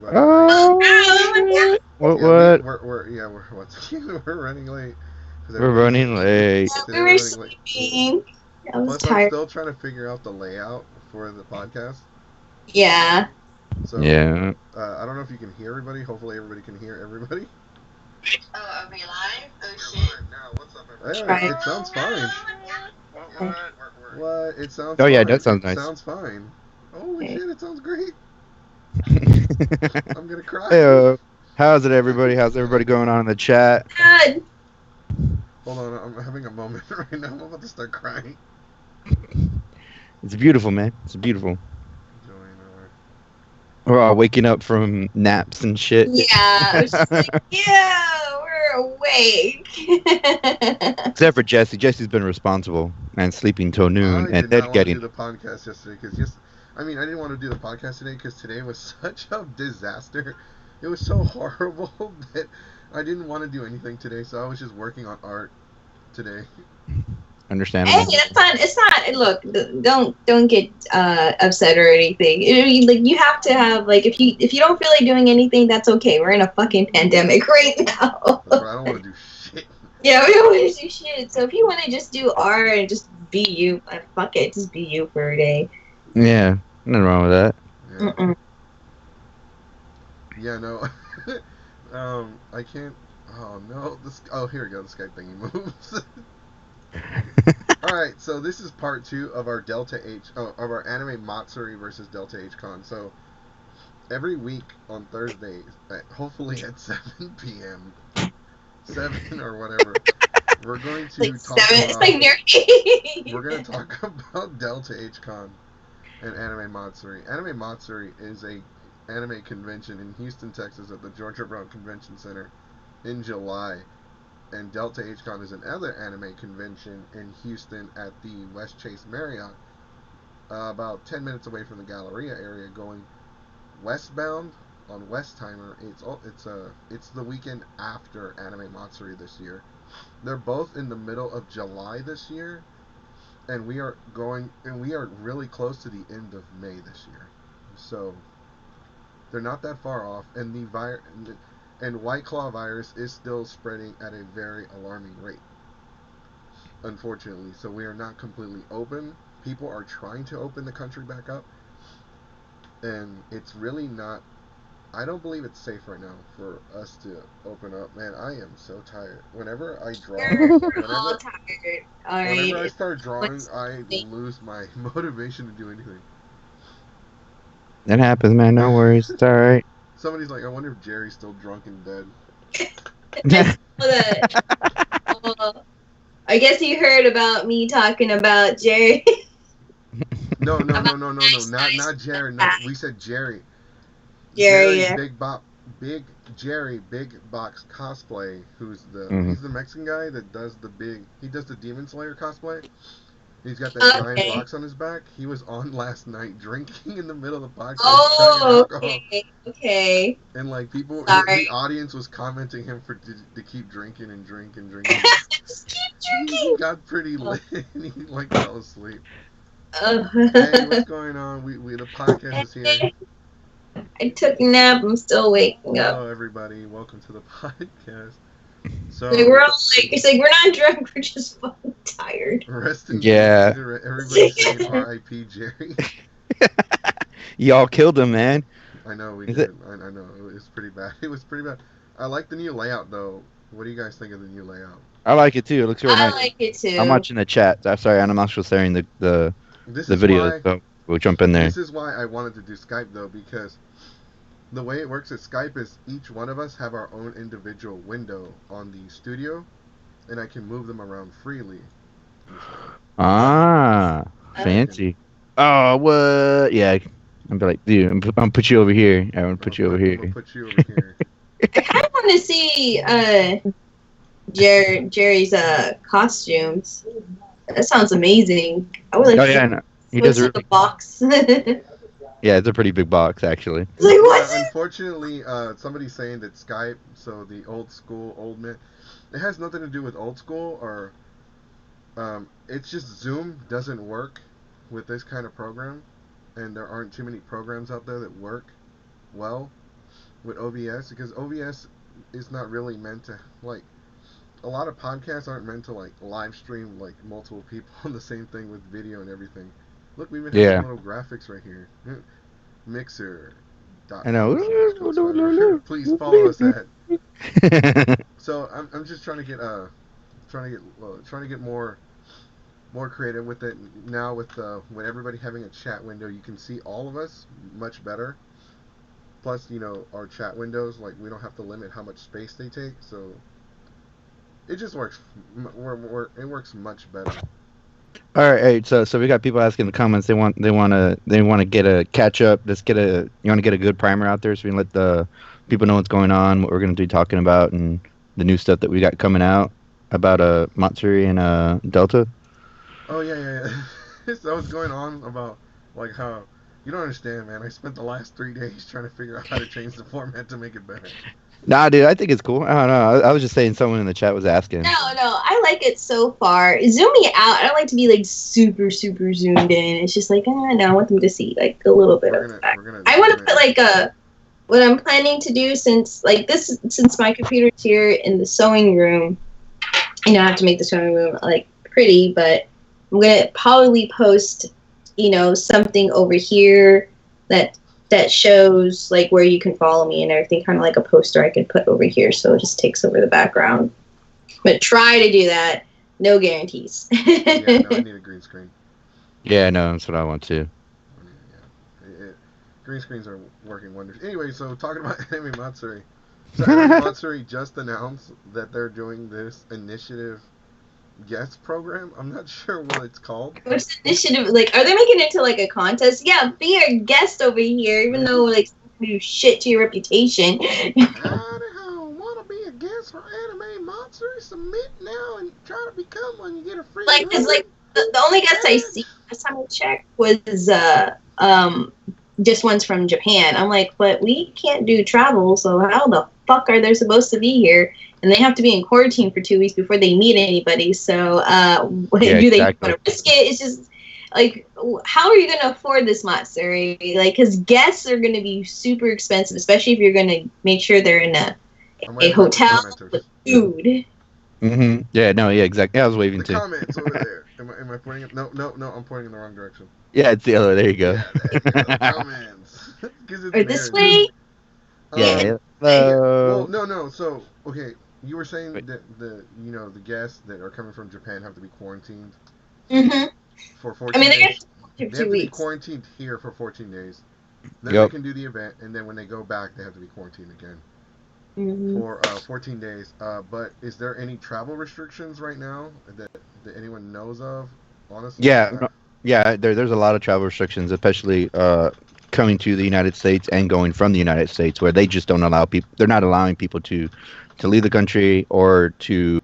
But Oh, what? yeah, we What? we're once again we're running late because We're running late. Yeah, today we we're were running late. sleeping. I was Plus, I'm tired. still trying to figure out the layout for the podcast. Yeah. So Yeah. I don't know if you can hear everybody. Hopefully, everybody can hear everybody. Oh, are we live? Oh shit. Now, what's up, everybody? Try it. It sounds fine. Okay. What? It sounds Oh yeah, fine. that sounds It nice. sounds fine. Holy Okay. shit! It sounds great. I'm gonna cry. Hey, how's it, everybody? How's everybody going on in the chat? Good. Hold on, I'm having a moment right now. I'm about to start crying. It's beautiful, man. It's beautiful. Join We're all waking up from naps and shit. Yeah. I was just like, yeah, we're awake. Except for Jesse. Jesse's been responsible and sleeping till noon I and did then not want to do getting. the podcast yesterday because just, I mean, I didn't want to do the podcast today because today was such a disaster. It was so horrible that I didn't want to do anything today, so I was just working on art today. Hey, Understandable. that's fine. It's not. Look, don't get upset or anything. I mean, like you have to have like if you don't feel like doing anything, that's okay. We're in a fucking pandemic right now. That's right. I don't want to do shit. Yeah, we don't want to do shit. So if you want to just do art and just be you, fuck it, just be you for a day. Yeah, nothing wrong with that. Yeah. Mm-mm. Yeah. No. I can't. Oh no. This. Oh, here we go. The Skype thingy moves. All right. So this is part two of our of our anime Matsuri versus Delta H Con. So every week on Thursdays, hopefully at 7 p.m., 7 or whatever, we're going Like to talk 7, it's like about we're going to near. talk about Delta H Con and Anime Matsuri. Anime Matsuri is a anime convention in Houston, Texas, at the Georgia Brown Convention Center in July. And Delta H Con is another anime convention in Houston at the West Chase Marriott, about 10 minutes away from the Galleria area, going westbound on Westheimer. It's the weekend after Anime Matsuri this year. They're both in the middle of July this year, and we are really close to the end of May this year. So they're not that far off, and and White Claw virus is still spreading at a very alarming rate, unfortunately. So we are not completely open. People are trying to open the country back up, and it's really not. I don't believe it's safe right now for us to open up. Man, I am so tired. Whenever I draw, We're all whenever tired. All whenever I right. start drawing, It's I lose my motivation to do anything. That happens, man. No worries. It's all right. Somebody's like, I wonder if Jerry's still drunk and dead. I saw that. Oh, I guess you heard about me talking about Jerry. No, no, About no, no, no, no, nice, not nice Jerry. Not guy. we said Jerry. Jerry, Jerry yeah. Big Bop, Big Jerry Big Box cosplay. hmm He's the Mexican guy that does he does the Demon Slayer cosplay. He's got that giant Okay. box on his back. He was on last night drinking in the middle of the podcast, chugging Oh, alcohol, okay. Okay. and like the Sorry. audience was commenting him to keep drinking and drink and drink and drink. Just keep He drinking. got pretty lit and he like fell asleep. Hey, Oh. what's going on? We the podcast is here. I took a nap. I'm still waking up. Hello, everybody. Welcome to the podcast. Like we're So, all like, it's like we're not drunk. We're just fucking tired. rest in peace. Yeah. Everybody's saying R.I.P. Jerry. Y'all killed him, man. I know we Is it? did. I know it was pretty bad. It was pretty bad. I like the new layout though. What do you guys think of the new layout? I like it too. It looks real I nice. like it I'm too. watching the chat. I'm sorry, I'm also sharing This the is video, why. so we'll jump in there. This is why I wanted to do Skype though, because the way it works at Skype is each one of us have our own individual window on the studio, and I can move them around freely. Ah, So I can. fancy. Oh, what? Yeah, I'm be like, dude, I'm gonna put you over here. I'm gonna put you over I'm gonna here. put you over here. I kind of want to see Jerry's costumes. That sounds amazing. I would like Oh to yeah, get I know. He does what's a in the really. box. Like Yeah, it's a pretty big box actually. what's in? Unfortunately, somebody's saying that Skype, so the old school, old man, it has nothing to do with old school or it's just Zoom doesn't work with this kind of program, and there aren't too many programs out there that work well. with OBS, because OBS is not really meant to like. A lot of podcasts aren't meant to like live stream like multiple people on the same thing with video and everything. Look, we even have some Yeah. little graphics right here. Mixer. I know. Please follow us at. So I'm just trying to get more creative with it now with everybody having a chat window. You can see all of us much better. Plus, our chat windows, like, we don't have to limit how much space they take, so it just works. It works much better. All right. So we got people asking in the comments. They want to get a catch up. You want to get a good primer out there so we can let the people know what's going on, what we're gonna be talking about, and the new stuff that we got coming out about Matsuri and Delta. Oh yeah. So what's going on about like how you don't understand, man. I spent the last 3 days trying to figure out how to change the format to make it better. Nah, dude, I think it's cool. I don't know. I was just saying someone in the chat was asking. No, I like it so far. Zoom me out. I don't like to be like super, super zoomed in. It's just like, no, I want them to see like a little bit of that. I want to put like what I'm planning to do since my computer's here in the sewing room. I have to make the sewing room like pretty, but I'm gonna probably post, something over here that shows like where you can follow me and everything, kind of like a poster I can put over here, so it just takes over the background. But try to do that. No guarantees. Yeah, no, I need a green screen. Yeah, no, that's what I want too. Green screens are working wonders. Anyway, so talking about Anime Matsuri. So Anime Matsuri just announced that they're doing this initiative guest program. I'm not sure what it's called. What's the initiative? Like, are they making it into like a contest? Yeah, be a guest over here, even though like you do shit to your reputation. Want to be a guest for Anime Matsuri? Submit now and try to become one. You get a free. Like, cause like the only guest I see last time I checked was just ones from Japan. I'm like, but we can't do travel, so how the fuck are they supposed to be here? And they have to be in quarantine for 2 weeks before they meet anybody. So do they want to risk it? It's just like, how are you going to afford this Matsuri? Like, because guests are going to be super expensive, especially if you're going to make sure they're in a hotel with food. Mm-hmm. Yeah, no, yeah, exactly. I was waving the too. Comments over there. Am I pointing? No, I'm pointing in the wrong direction. Yeah, it's the other. There you go. Yeah, there you go. Comments. Or this way. Yeah. Well, no. So, okay, you were saying that the guests that are coming from Japan have to be quarantined for 14 days. They have to be quarantined here for 14 days. Then they can do the event, and then when they go back, they have to be quarantined again for 14 days. But is there any travel restrictions right now that anyone knows of? Honestly, yeah. There's a lot of travel restrictions, especially coming to the United States and going from the United States, where they just don't allow people. They're not allowing people to leave the country or to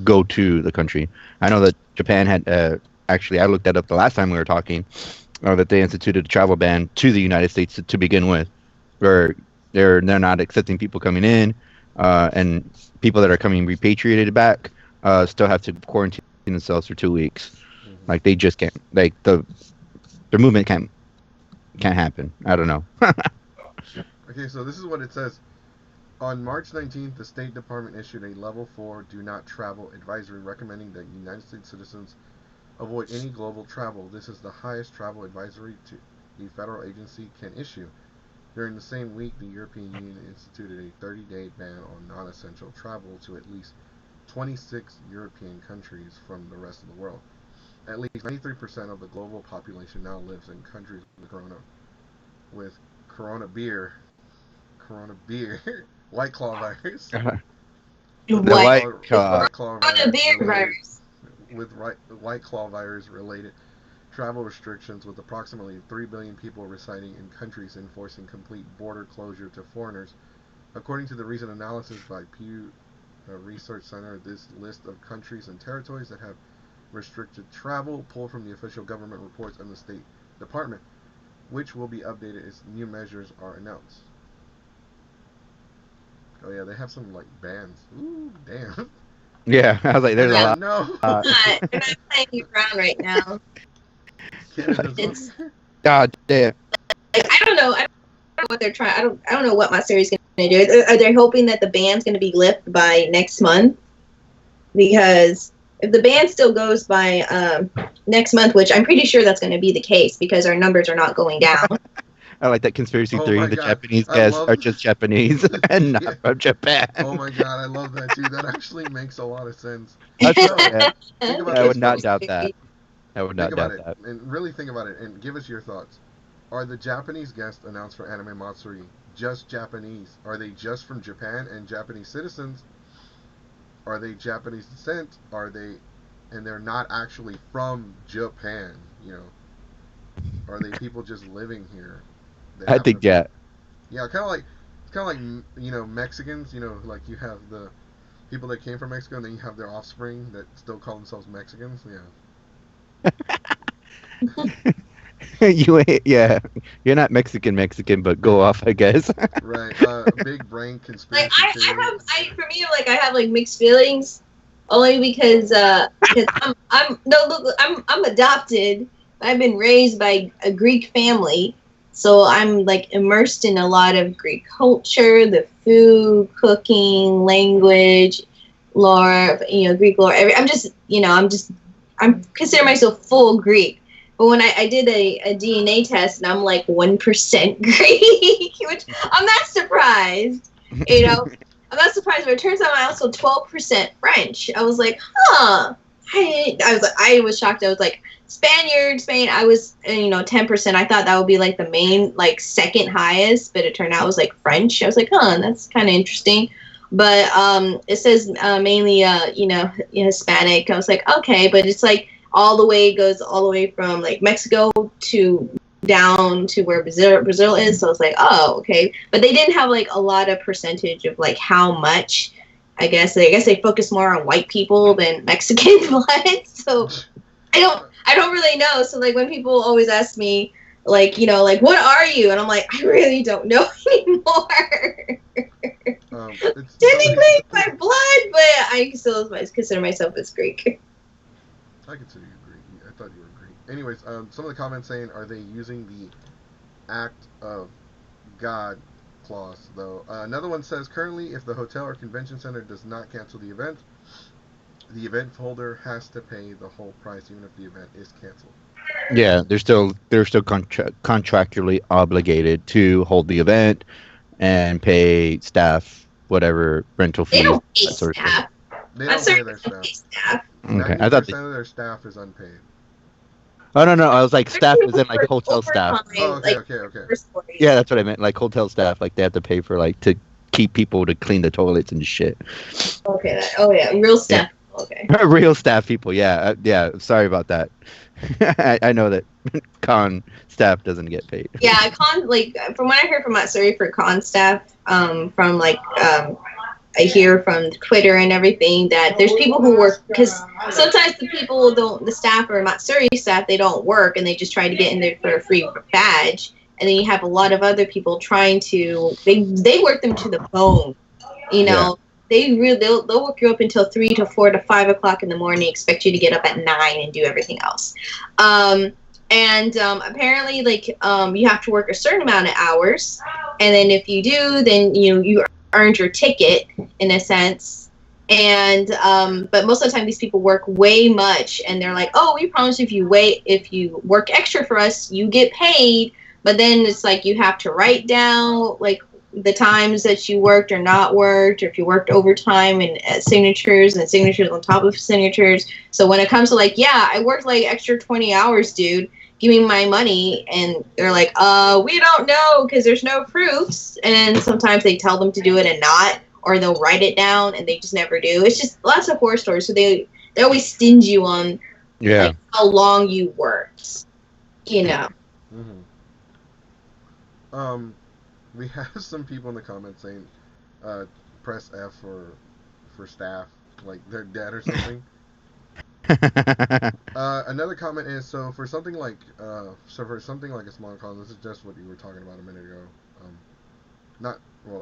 go to the country. I know that Japan had actually, I looked that up the last time we were talking, that they instituted a travel ban to the United States to begin with, where they're not accepting people coming in, and people that are coming repatriated back still have to quarantine themselves for 2 weeks. Like, they just can't, like, their movement can't happen. I don't know. Okay, so this is what it says. On March 19th, the State Department issued a Level 4 Do Not Travel advisory recommending that United States citizens avoid any global travel. This is the highest travel advisory the federal agency can issue. During the same week, the European Union instituted a 30-day ban on non-essential travel to at least 26 European countries from the rest of the world. At least 93% of the global population now lives in countries with Corona beer, White Claw virus. White Claw virus. With White Claw virus related travel restrictions, with approximately 3 billion people residing in countries enforcing complete border closure to foreigners. According to the recent analysis by Pew Research Center, this list of countries and territories that have restricted travel pulled from the official government reports of the State Department, which will be updated as new measures are announced. Oh yeah, they have some like bans. Ooh, damn. Yeah, I was like, there's a lot. No. They're not playing around right now. Canada's God damn. Like, I don't know what they're trying. I don't know what my series is gonna to do it. Are they hoping that the ban's going to be lifted by next month? Because if the ban still goes by next month, which I'm pretty sure that's going to be the case because our numbers are not going down. I like that conspiracy Oh theory. my The God. Japanese I guests love- are just Japanese and not Yeah. from Japan. Oh my God, I love that too. That actually makes a lot of sense. That's So, yeah. think about I this, would not folks. doubt that. I would Think not about doubt it, that. and really think about it, and give us your thoughts. Are the Japanese guests announced for Anime Matsuri just Japanese? Are they just from Japan and Japanese citizens? Are they Japanese descent? Are they, and they're not actually from Japan? You know, are they people just living here? They I happen think to be, yeah. yeah, kind of like Mexicans. You know, like you have the people that came from Mexico, and then you have their offspring that still call themselves Mexicans. Yeah. Yeah. You're not Mexican, but go off, I guess. Right. Big brain Like conspiracy theory. for me, like I have like mixed feelings, only because I'm no look I'm adopted. I've been raised by a Greek family, so I'm like immersed in a lot of Greek culture, the food, cooking, language, lore, Greek lore. I'm consider myself full Greek. But when I did a DNA test and I'm like 1% Greek, which I'm not surprised, you know. I'm not surprised, but it turns out I'm also 12% French. I was like, huh. I was shocked. I was like, Spain. I was 10%. I thought that would be like the main like second highest, but it turned out it was like French. I was like, huh, that's kind of interesting. But it says mainly Hispanic. I was like, okay, but it's like goes all the way from like Mexico to down to where Brazil is. So it's like, oh, okay. But they didn't have like a lot of percentage of like how much. I guess they focus more on white people than Mexican blood. So I don't really know. So like when people always ask me like like what are you, and I'm like I really don't know anymore. Technically my blood, but I still consider myself as Greek. I consider you Greek. I thought you were Greek. Anyways, some of the comments saying, are they using the act of God clause, though? Another one says, currently, if the hotel or convention center does not cancel the event holder has to pay the whole price, even if the event is canceled. Yeah, they're still contractually obligated to hold the event and pay staff whatever rental fees. They don't pay staff. They don't pay their staff. Okay, I thought 90% of their staff is unpaid. Oh no, I was like staff is in like hotel staff. Oh, okay. Yeah, that's what I meant. Like hotel staff, like they have to pay for like to keep people to clean the toilets and shit. Okay. Oh yeah, real staff. Yeah. Okay. Real staff people. Yeah, yeah. Sorry about that. I know that con staff doesn't get paid. Yeah, like from what I heard from Matsuri for con staff, from like I hear from Twitter and everything that there's people who work because sometimes the staff or Matsuri staff, they don't work and they just try to get in there for a free badge. And then you have a lot of other people trying to, they work them to the bone, Yeah. They'll work you up until 3 to 4 to 5 o'clock in the morning, expect you to get up at 9 and do everything else. Apparently, like, you have to work a certain amount of hours. And then if you do, then, you earned your ticket in a sense. And, but most of the time these people work way much and they're like, oh, we promise if you work extra for us, you get paid. But then it's like, you have to write down like the times that you worked or not worked, or if you worked overtime and signatures on top of signatures. So when it comes to like, yeah, I worked like extra 20 hours, dude, give me my money. And they're like, we don't know because there's no proofs. And sometimes they tell them to do it and not, or they'll write it down and they just never do. It's just lots of horror stories. So they always stinge you on like, how long you worked, Mm-hmm. We have some people in the comments saying, press F for staff, like they're dead or something. Another comment is, for something like a small con, this is just what you were talking about a minute ago.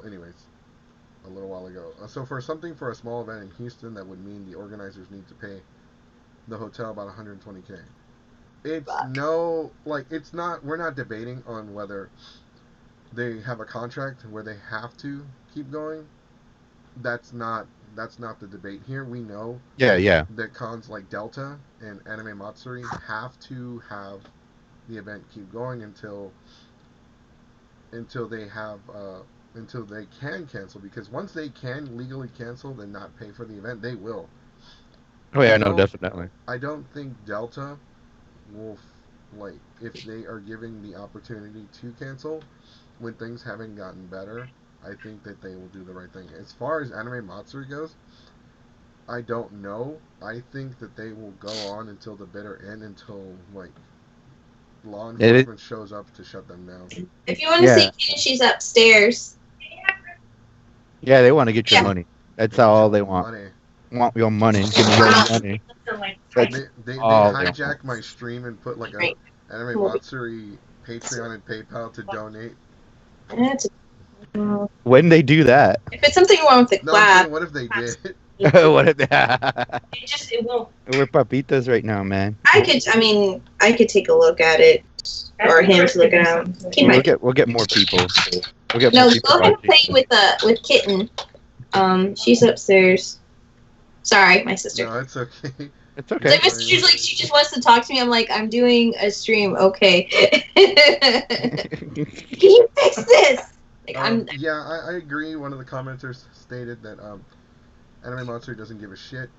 Anyways, a little while ago. So for a small event in Houston, that would mean the organizers need to pay the hotel about $120K. We're not debating on whether they have a contract where they have to keep going. That's not the debate here. We know Yeah. that cons like Delta and Anime Matsuri have to have the event keep going until they have until they can cancel, because once they can legally cancel and not pay for the event, they will. Oh yeah, no, definitely. I don't think Delta will like, if they are giving the opportunity to cancel when things haven't gotten better. I think that they will do the right thing. As far as Anime Matsuri goes, I don't know. I think that they will go on until the bitter end, until like law enforcement shows up to shut them down. If you want to see Ken, she's upstairs. Yeah, they want to get your money. That's all they want. Money. Want your money. Give me your money. They hijack my stream and put like a Anime Matsuri Patreon and PayPal to donate. When they do that? If it's something wrong with the clap. What if they did? What if they? It won't. We're papitas right now, man. I could take a look at it, or him to look at it. We'll get more people. Go ahead and play with Kitten. She's upstairs. Sorry, my sister. No, it's okay. It's okay. Like, Mr. like, she just wants to talk to me. I'm like, I'm doing a stream. Okay. Can you fix this? Like, I agree. One of the commenters stated that Anime Matsuri doesn't give a shit.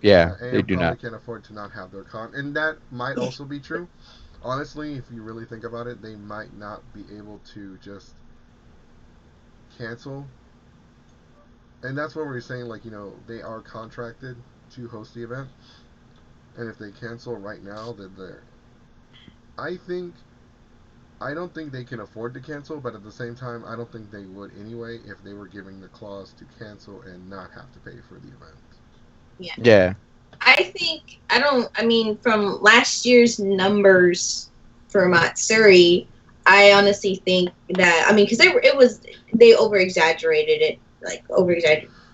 Yeah, they do not. They can't afford to not have their con, and that might also be true. Honestly, if you really think about it, they might not be able to just cancel. And that's what we're saying, like, they are contracted to host the event. And if they cancel right now, then I don't think they can afford to cancel, but at the same time, I don't think they would anyway if they were giving the clause to cancel and not have to pay for the event. Yeah. I mean, from last year's numbers for Matsuri, I honestly think that, because they over-exaggerated it,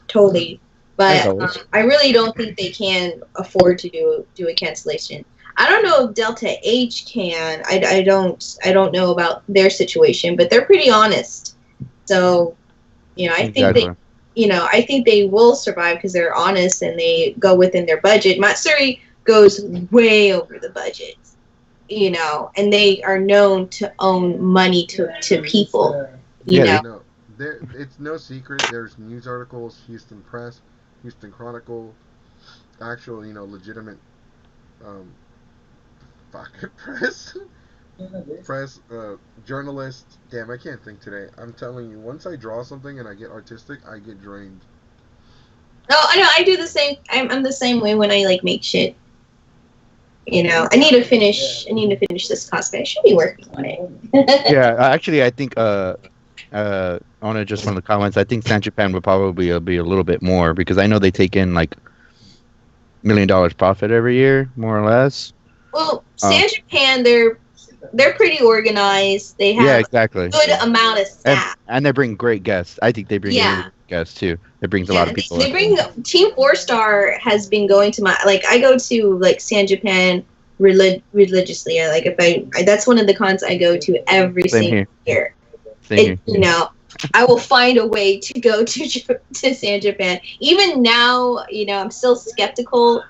totally. But I really don't think they can afford to do a cancellation. I don't know if Delta H can. I don't know about their situation, but they're pretty honest. So, I think they will survive because they're honest and they go within their budget. Matsuri goes way over the budget, and they are known to own money to people. It's no secret. There's news articles, Houston Press, Houston Chronicle, actual, legitimate press, journalists. Damn, I can't think today. I'm telling you, once I draw something and I get artistic, I get drained. No, I know. I do the same. I'm the same way when I make shit. I need to finish this cosplay. I should be working on it. Yeah, actually, I think on it, just from the comments, I think San Japan would probably be a little bit more, because I know they take in like $1 million profit every year, more or less. Well, San Japan, they're pretty organized. They have a good amount of staff, and they bring great guests. I think they bring really good guests too. It brings a lot of people. They bring Team 4-Star has been going to I go to San Japan religiously. That's one of the cons I go to every single year. I will find a way to go to San Japan. Even now, I'm still skeptical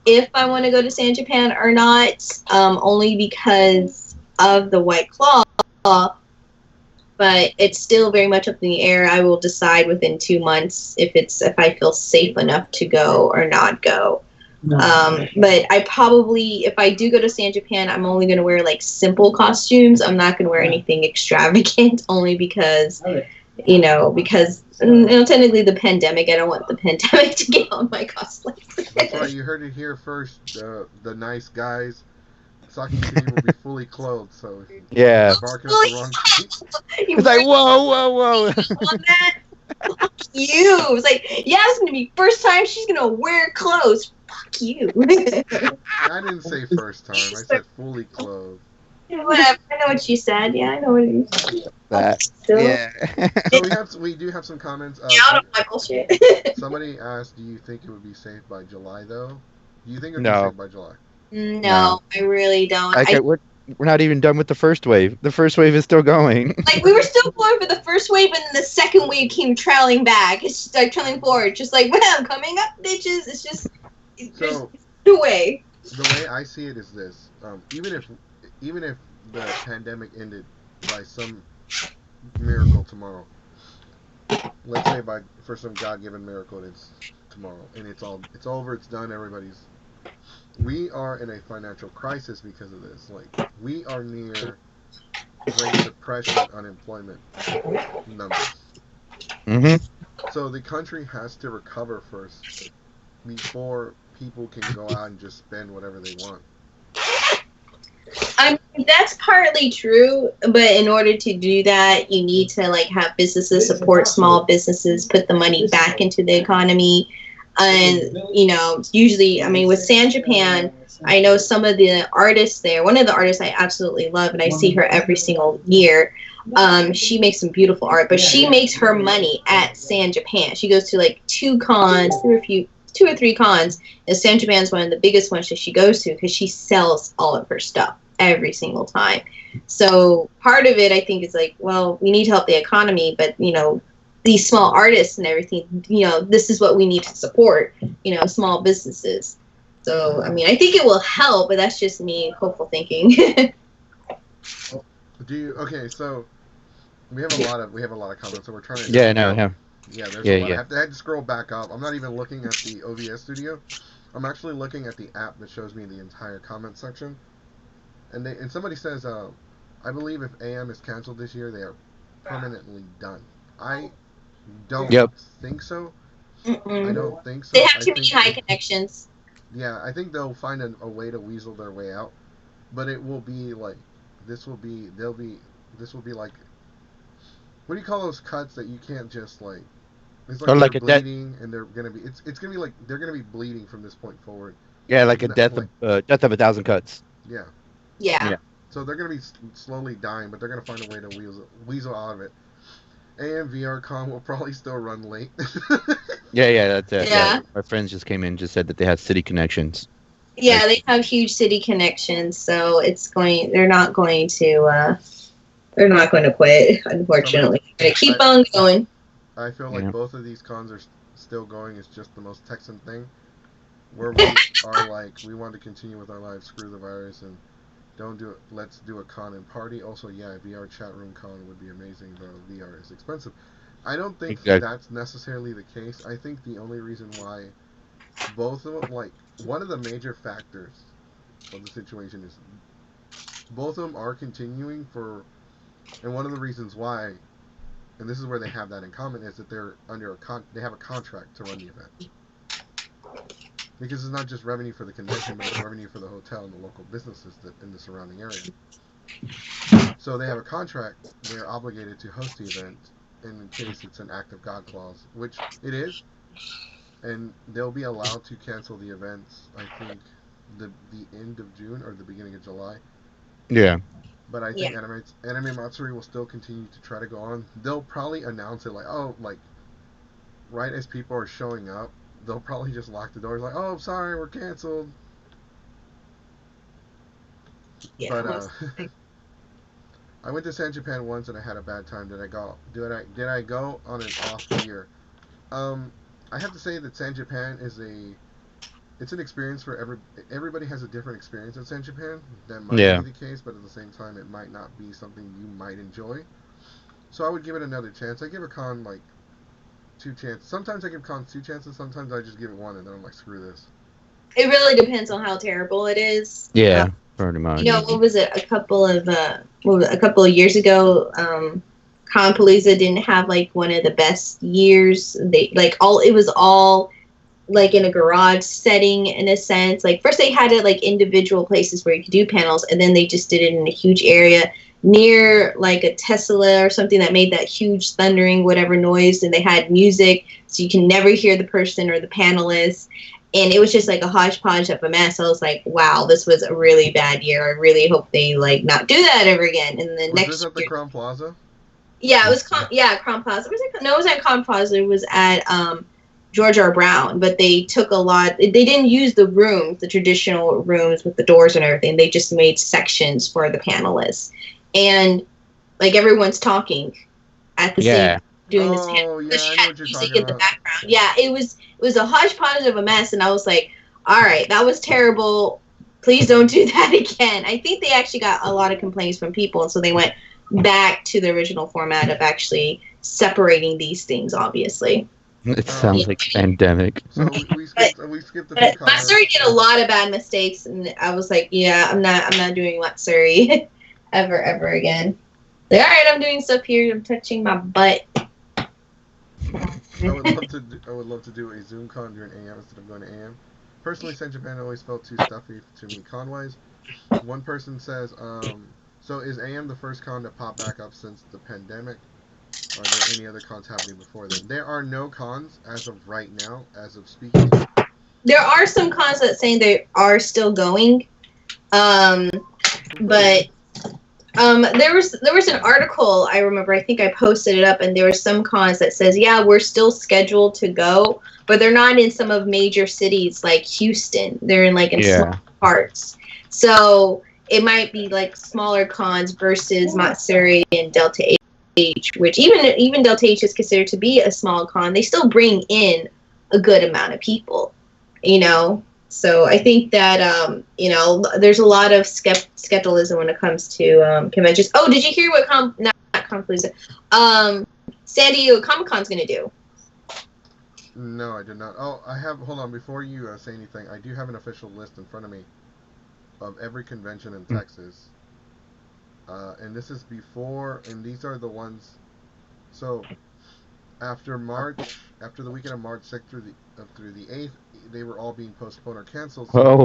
if I want to go to San Japan or not, only because of the White Claw. But it's still very much up in the air. I will decide within 2 months if I feel safe enough to go or not go. But I probably, if I do go to San Japan, I'm only going to wear simple costumes. I'm not going to wear anything extravagant, only because, technically the pandemic, I don't want the pandemic to get on my cosplay. That's right, you heard it here first. The nice guys, Saki City will be fully clothed, so yeah. It's like, whoa. On that? Fuck you. It was like, it's going to be first time she's going to wear clothes. Fuck you. I didn't say first time. I said fully clothed. Whatever. I know what you said. Yeah, I know what you said. So we do have some comments. I don't like bullshit. Somebody asked, do you think it would be safe by July, though? Do you think it would be safe by July? No, I really don't. we're not even done with the first wave. The first wave is still going. Like, we were still going for the first wave, and then the second wave came trailing back. It's just, like, trailing forward. Just like, I'm coming up, bitches. It's just, there's no way. The way I see it is this. Even if the pandemic ended by some miracle tomorrow, let's say for some God-given miracle, it's tomorrow, and it's over, it's done, we are in a financial crisis because of this. Like, we are near Great Depression unemployment numbers. So the country has to recover first before people can go out and just spend whatever they want. I mean, that's partly true, but in order to do that, you need to like have businesses support small businesses, put the money back into the economy. And, you know, usually, I mean, with San Japan, I know some of the artists there. One of the artists I absolutely love, and I see her every single year. She makes some beautiful art, but she makes her money at San Japan. She goes to like two or three cons, and San Japan's one of the biggest ones that she goes to because she sells all of her stuff every single time. So part of it, I think, is like, well, we need to help the economy, but, you know, these small artists and everything, you know, this is what we need to support, you know, small businesses. So, I mean, I think it will help, but that's just me hopeful thinking. Okay, so we have a lot of comments, so we're trying to. Yeah, no, yeah. Yeah, there's a lot. I had to scroll back up. I'm not even looking at the OBS studio. I'm actually looking at the app that shows me the entire comment section. And somebody says, I believe if AM is canceled this year, they are permanently done. I don't think so. I don't think so. They have too many high connections. Yeah, I think they'll find a way to weasel their way out. But it will be like, this will be like, what do you call those cuts that you can't just like, it's like they're bleeding and they're going to be, it's going to be like, they're going to be bleeding from this point forward. Yeah, like a death of 1,000 cuts. Yeah. Yeah. So they're going to be slowly dying, but they're going to find a way to weasel out of it. AMVRCon will probably still run late. Yeah, that's it. Yeah. My friends just came in and just said that they have city connections. Yeah, they have huge city connections, so they're not going to quit, unfortunately. They're going to keep on going. I feel like both of these cons are still going. It's just the most Texan thing, where we are like, we want to continue with our lives, screw the virus, and don't do it. Let's do a con and party. Also, yeah, VR chat room con would be amazing, though VR is expensive. I don't think that's necessarily the case. I think the only reason why both of them, like, one of the major factors of the situation is both of them are continuing and one of the reasons why, and this is where they have that in common, is that they're they have a contract to run the event. Because it's not just revenue for the convention, but it's revenue for the hotel and the local businesses in the surrounding area. So they have a contract. They're obligated to host the event in case it's an act of God clause, which it is. And they'll be allowed to cancel the events, I think, the end of June or the beginning of July. Yeah. But I think Anime Matsuri will still continue to try to go on. They'll probably announce it right as people are showing up. They'll probably just lock the doors like, oh, sorry, we're canceled. Yeah, but I went to San Japan once and I had a bad time. Did I go on an off year? I have to say that San Japan it's an experience for everybody has a different experience in San Japan. That might be the case, but at the same time, it might not be something you might enjoy. So I would give it another chance. I give a con like 2 chances. Sometimes I give cons 2 chances. Sometimes I just give it 1, and then I'm like, screw this. It really depends on how terrible it is. Yeah, pretty much. You know, what was it? A couple of years ago, Conpalooza didn't have like one of the best years. It was all like in a garage setting in a sense. Like first they had it like individual places where you could do panels, and then they just did it in a huge area near like a Tesla or something that made that huge thundering whatever noise, and they had music so you can never hear the person or the panelists, and it was just like a hodgepodge of a mess. I was like, wow, this was a really bad year. I really hope they like not do that ever again. And the next this at the Crown Plaza? Yeah, it was Crown Plaza. No, it was at Crown Plaza. It was at George R. Brown, but they took a lot. They didn't use the rooms, the traditional rooms with the doors and everything. They just made sections for the panelists, and like everyone's talking at the same doing this panel. Yeah, I know what you're music talking in the about. background. Yeah, it was a hodgepodge of a mess, and I was like, all right, that was terrible. Please don't do that again. I think they actually got a lot of complaints from people, and so they went back to the original format of actually separating these things, obviously. It sounds like pandemic. So we skipped the few comments. Matsuri did a lot of bad mistakes, and I was like, yeah, I'm not doing Matsuri ever again. Like, all right, I'm doing stuff here. I'm touching my butt. I would love to do a Zoom con during AM instead of going to AM. Personally, San Japan always felt too stuffy to me con-wise. One person says, so is AM the first con to pop back up since the pandemic? Are there any other cons happening before then? There are no cons as of right now, as of speaking. There are some cons that saying they are still going, but there was an article I remember. I think I posted it up, and there were some cons that says, yeah, we're still scheduled to go, but they're not in some of major cities like Houston. They're in like in small parts. So it might be like smaller cons versus Matsuri and Delta H, which even Delta H is considered to be a small con. They still bring in a good amount of people, you know. So I think that you know, there's a lot of skepticism when it comes to conventions. Oh, did you hear what San Diego Comic-Con's gonna do? No, I did not. Oh, I have. Hold on, before you say anything, I do have an official list in front of me of every convention in Texas. And this is before, and these are the ones. So after the weekend of March 6th through the 8th, they were all being postponed or canceled. So these are the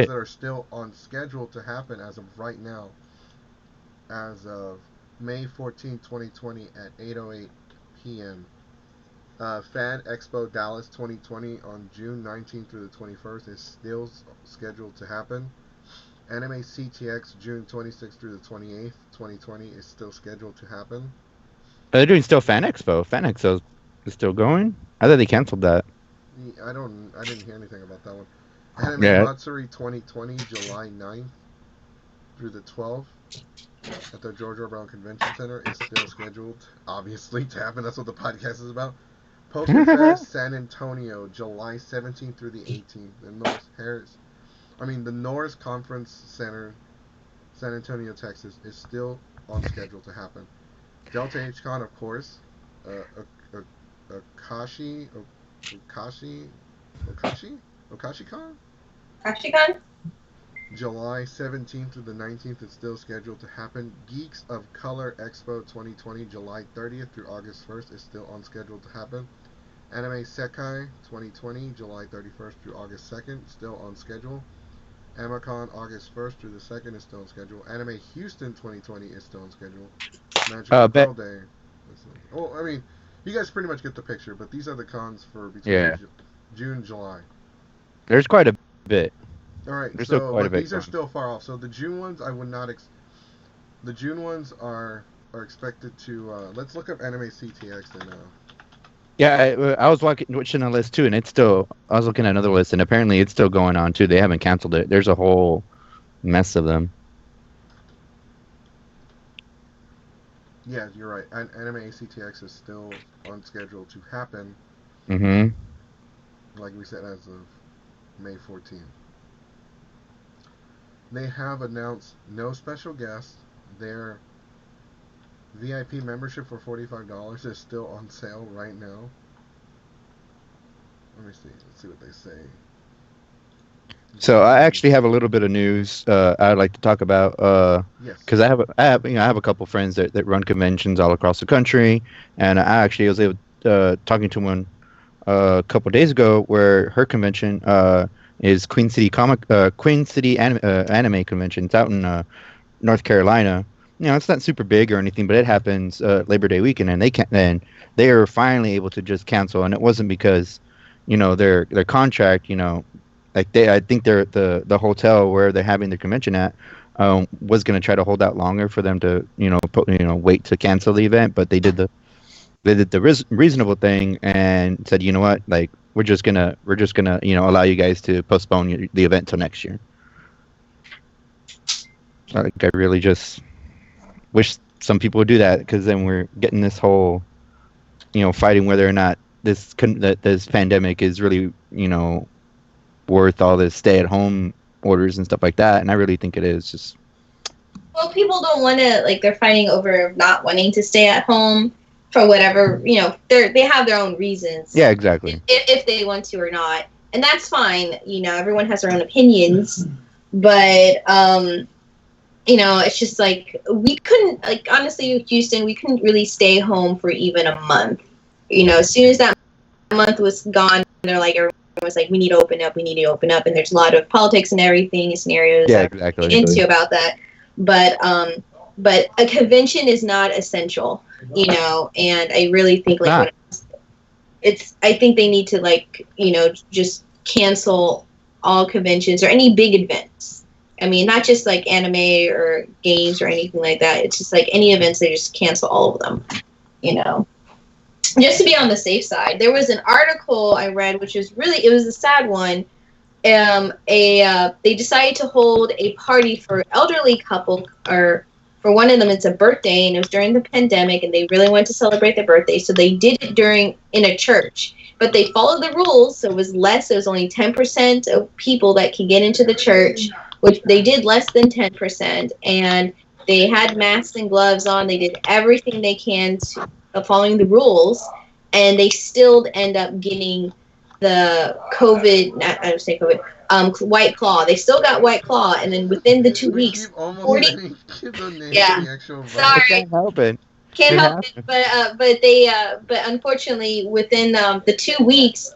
ones that are still on schedule to happen as of right now. As of May 14, 2020 at 8:08 p.m. Fan Expo Dallas 2020 on June 19th through the 21st is still scheduled to happen. Anime CTX June 26th through the 28th, 2020 is still scheduled to happen. They're doing still Fan Expo. Fan Expo is still going? I thought they canceled that. I didn't hear anything about that one. Anime Matsuri 2020 July 9th through the 12th at the George R. Brown Convention Center is still scheduled, obviously, to happen. That's what the podcast is about. PokeFest San Antonio July 17th through the 18th. The Norris Conference Center, San Antonio, Texas, is still on schedule to happen. Delta H Con, of course. Okashi Con? Okashicon? July 17th through the 19th is still scheduled to happen. Geeks of Color Expo 2020, July 30th through August 1st is still on schedule to happen. Anime Sekai 2020, July 31st through August 2nd, still on schedule. Amicon August 1st through the 2nd is still on schedule. Anime Houston 2020 is still on schedule. Magical Girl Day. Well, I mean, you guys pretty much get the picture, but these are the cons for between June and July. There's quite a bit. All right, so these are still far off. So the June ones, I would not. The June ones are expected to. Let's look up Anime CTX and. Yeah, I was watching a list too, and it's still. I was looking at another list, and apparently it's still going on too. They haven't canceled it. There's a whole mess of them. Yeah, you're right. Anime CTX is still on schedule to happen. Mm-hmm. Like we said, as of May 14th. They have announced no special guests. Their VIP membership for $45 is still on sale right now. Let me see. Let's see what they say. So I actually have a little bit of news I'd like to talk about. Yes. Because I have a couple friends that run conventions all across the country, and I actually was able talking to one a couple days ago where her convention is Queen City Anime Convention. It's out in North Carolina. You know, it's not super big or anything, but it happens Labor Day weekend, and they are finally able to just cancel. And it wasn't because, you know, their contract, you know, like I think the hotel where they're having their convention at was going to try to hold out longer for them to, wait to cancel the event, but they did the reasonable thing and said, you know what, like, we're just gonna allow you guys to postpone the event till next year. Like, I really just wish some people would do that, because then we're getting this whole, fighting whether or not this pandemic is really, worth all this stay-at-home orders and stuff like that. And I really think it is. Just, well, people don't want to, like, they're fighting over not wanting to stay at home for whatever, they have their own reasons. Yeah, exactly. If they want to or not, and that's fine. Everyone has their own opinions, but it's just like, we couldn't, like, honestly, with Houston, we couldn't really stay home for even a month. As soon as that month was gone, they're like, everyone was like, we need to open up, and there's a lot of politics and everything, and scenarios exactly into about that. But a convention is not essential, and I really think, like, I think they need to, like, just cancel all conventions or any big events. I mean, not just like anime or games or anything like that. It's just like any events, they just cancel all of them, just to be on the safe side. There was an article I read, which was it was a sad one. They decided to hold a party for elderly couple, or for one of them, it's a birthday, and it was during the pandemic, and they really wanted to celebrate their birthday, so they did it in a church. But they followed the rules, so it was less. It was only 10% of people that could get into the church, which they did less than 10%, and they had masks and gloves on. They did everything they can to following the rules, and they still end up getting the White Claw. They still got White Claw, and then within the 2 weeks, 40. Yeah, sorry, can't help it. Can't help it, but unfortunately, within the 2 weeks,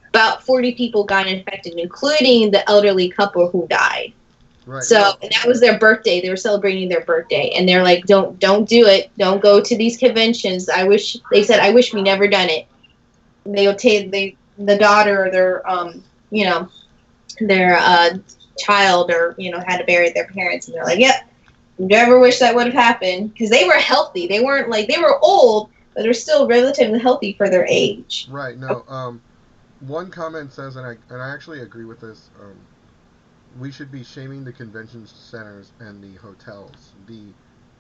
about 40 people got infected, including the elderly couple who died. Right. So, and that was their birthday. They were celebrating their birthday, and they're like, "Don't do it. Don't go to these conventions." I wish we never done it. They'll take the daughter or their child, or had to bury their parents, and they're like, "Yep, never wish that would have happened," because they were healthy. They weren't like, they were old, but they're still relatively healthy for their age. Right. No. One comment says, and I actually agree with this. We should be shaming the convention centers and the hotels, the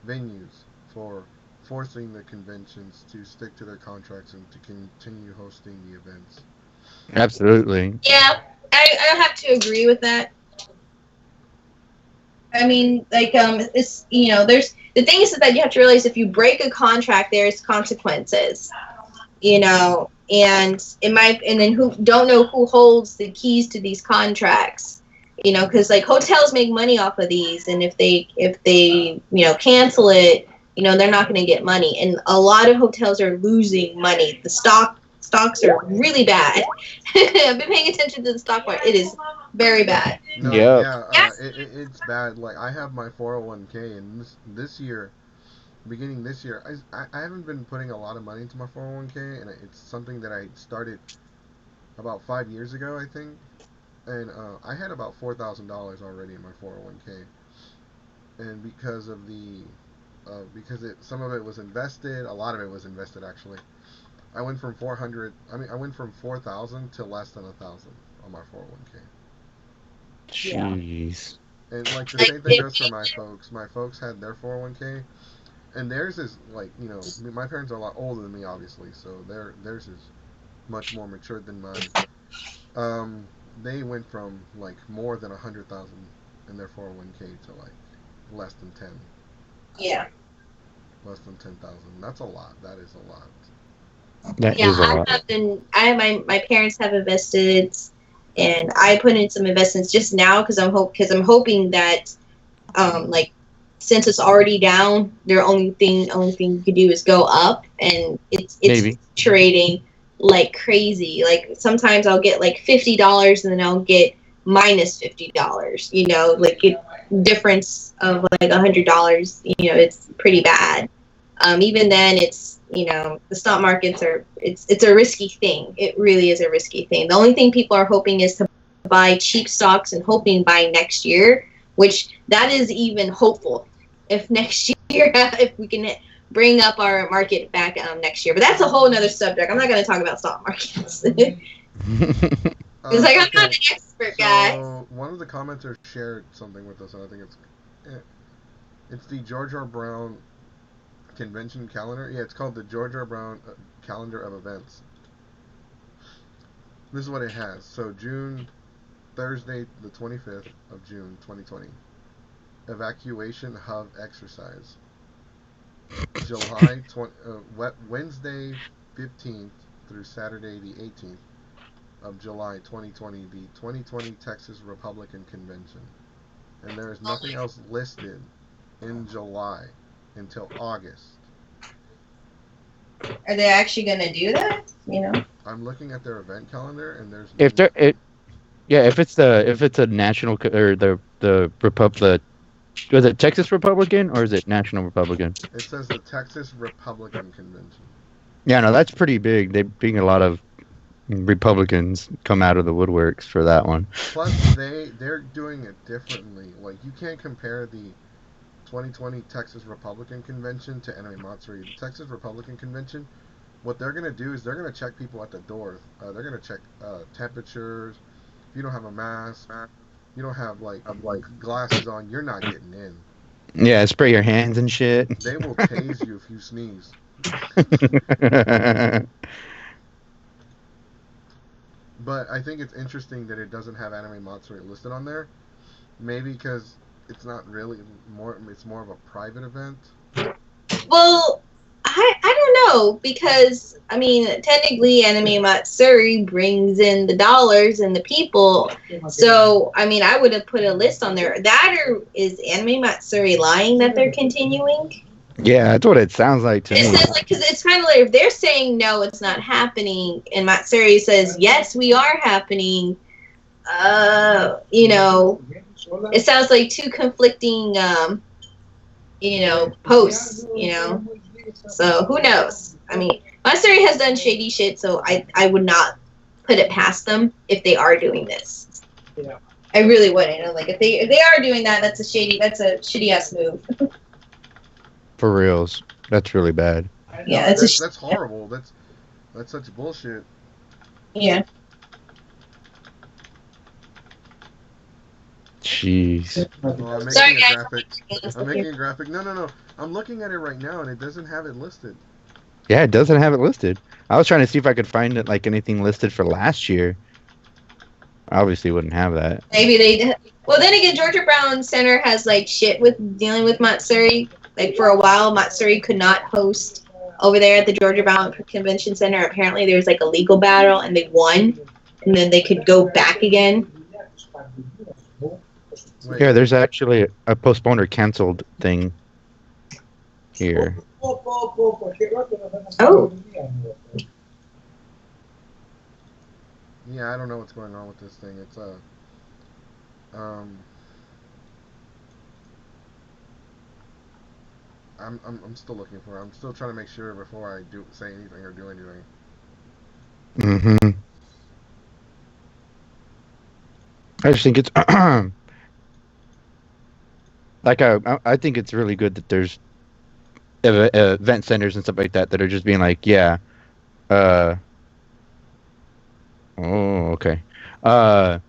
venues, for forcing the conventions to stick to their contracts and to continue hosting the events. Absolutely. Yeah, I have to agree with that. I mean, like, it's, there's, the thing is that you have to realize, if you break a contract, there's consequences, and then who don't know who holds the keys to these contracts, because, like, hotels make money off of these, and if they cancel it, they're not going to get money, and a lot of hotels are losing money. The stocks are really bad. I've been paying attention to the stock market. It is very bad. No, yeah, it's bad. Like, I have my 401k, and beginning this year, I haven't been putting a lot of money into my 401k, and it's something that I started about 5 years ago, I think. And I had about $4,000 already in my 401k, and because of some of it was invested, a lot of it was invested actually. I went from 4,000 to less than 1,000 on my 401k. Jeez. And like the same thing goes for my folks. My folks had their 401k, and theirs is like, my parents are a lot older than me, obviously, so theirs is much more matured than mine. They went from like more than 100,000 in their 401k to like less than 10. Yeah. Less than 10,000. That's a lot. That is a lot. That is a lot. My parents have invested, and I put in some investments just now because I'm hoping that, like, since it's already down, their only thing you could do is go up, and it's trading like crazy. Like, sometimes I'll get like $50 and then I'll get minus $50. Like, difference of like $100. It's pretty bad. Even then, it's, the stock markets it's a risky thing. It really is a risky thing. The only thing people are hoping is to buy cheap stocks and hoping by next year, which that is even hopeful. If next year, if we can bring up our market back next year. But that's a whole nother subject. I'm not going to talk about stock markets. It's like, I'm not an expert, guy. So, one of the commenters shared something with us, and I think it's the George R. Brown convention calendar. Yeah, it's called the George R. Brown calendar of events. This is what it has. So, Thursday, the 25th of June, 2020. Evacuation hub exercise. Wednesday 15th through Saturday the 18th of July 2020, the 2020 Texas Republican Convention. And there is nothing else listed in July until August. Are they actually going to do that? You know, I'm looking at their event calendar, and there's if it's a national or the Republic. Was it Texas Republican or is it National Republican? It says the Texas Republican Convention. Yeah, no, that's pretty big. They being a lot of Republicans come out of the woodworks for that one. Plus, they're doing it differently. Like, you can't compare the 2020 Texas Republican Convention to Anime Matsuri. The Texas Republican Convention, what they're going to do is they're going to check people at the door. They're going to check temperatures. If you don't have a mask, you don't have like glasses on, you're not getting in. Yeah, spray your hands and shit. They will tase you if you sneeze. But I think it's interesting that it doesn't have Anime Matsuri listed on there. Maybe because it's not really it's more of a private event. Well, I don't know, because I mean, technically Anime Matsuri brings in the dollars and the people. So I mean, I would have put a list on there. That, or is Anime Matsuri lying that they're continuing? Yeah, that's what it sounds like to me. It says, like, because it's kind of like if they're saying no, it's not happening, and Matsuri says yes, we are happening. You know, it sounds like two conflicting, you know, posts. You know, so who knows? I mean, Matsuri has done shady shit, so I would not put it past them if they are doing this. Yeah. I really wouldn't. Like, if they are doing that, that's a shitty ass move. For reals, that's really bad. Yeah, that's horrible. That's such bullshit. Yeah. Jeez. I'm making Sorry, a guys. graphic. I'm making a graphic. No. I'm looking at it right now, and it doesn't have it listed. Yeah, it doesn't have it listed. I was trying to see if I could find it, like anything listed for last year. Obviously, wouldn't have that. Maybe they did. Well, then again, Georgia Brown Center has like shit with dealing with Matsuri. Like, for a while, Matsuri could not host over there at the Georgia Brown Convention Center. Apparently, there was like a legal battle, and they won, and then they could go back again. Here, there's actually a postponed or canceled thing here. Oh. Yeah, I don't know what's going on with this thing. It's I'm still looking for it. I'm still trying to make sure before I say anything or do anything. Mm-hmm. I just think it's like I think it's really good that there's event centers and stuff like that are just being like, yeah, oh, okay, that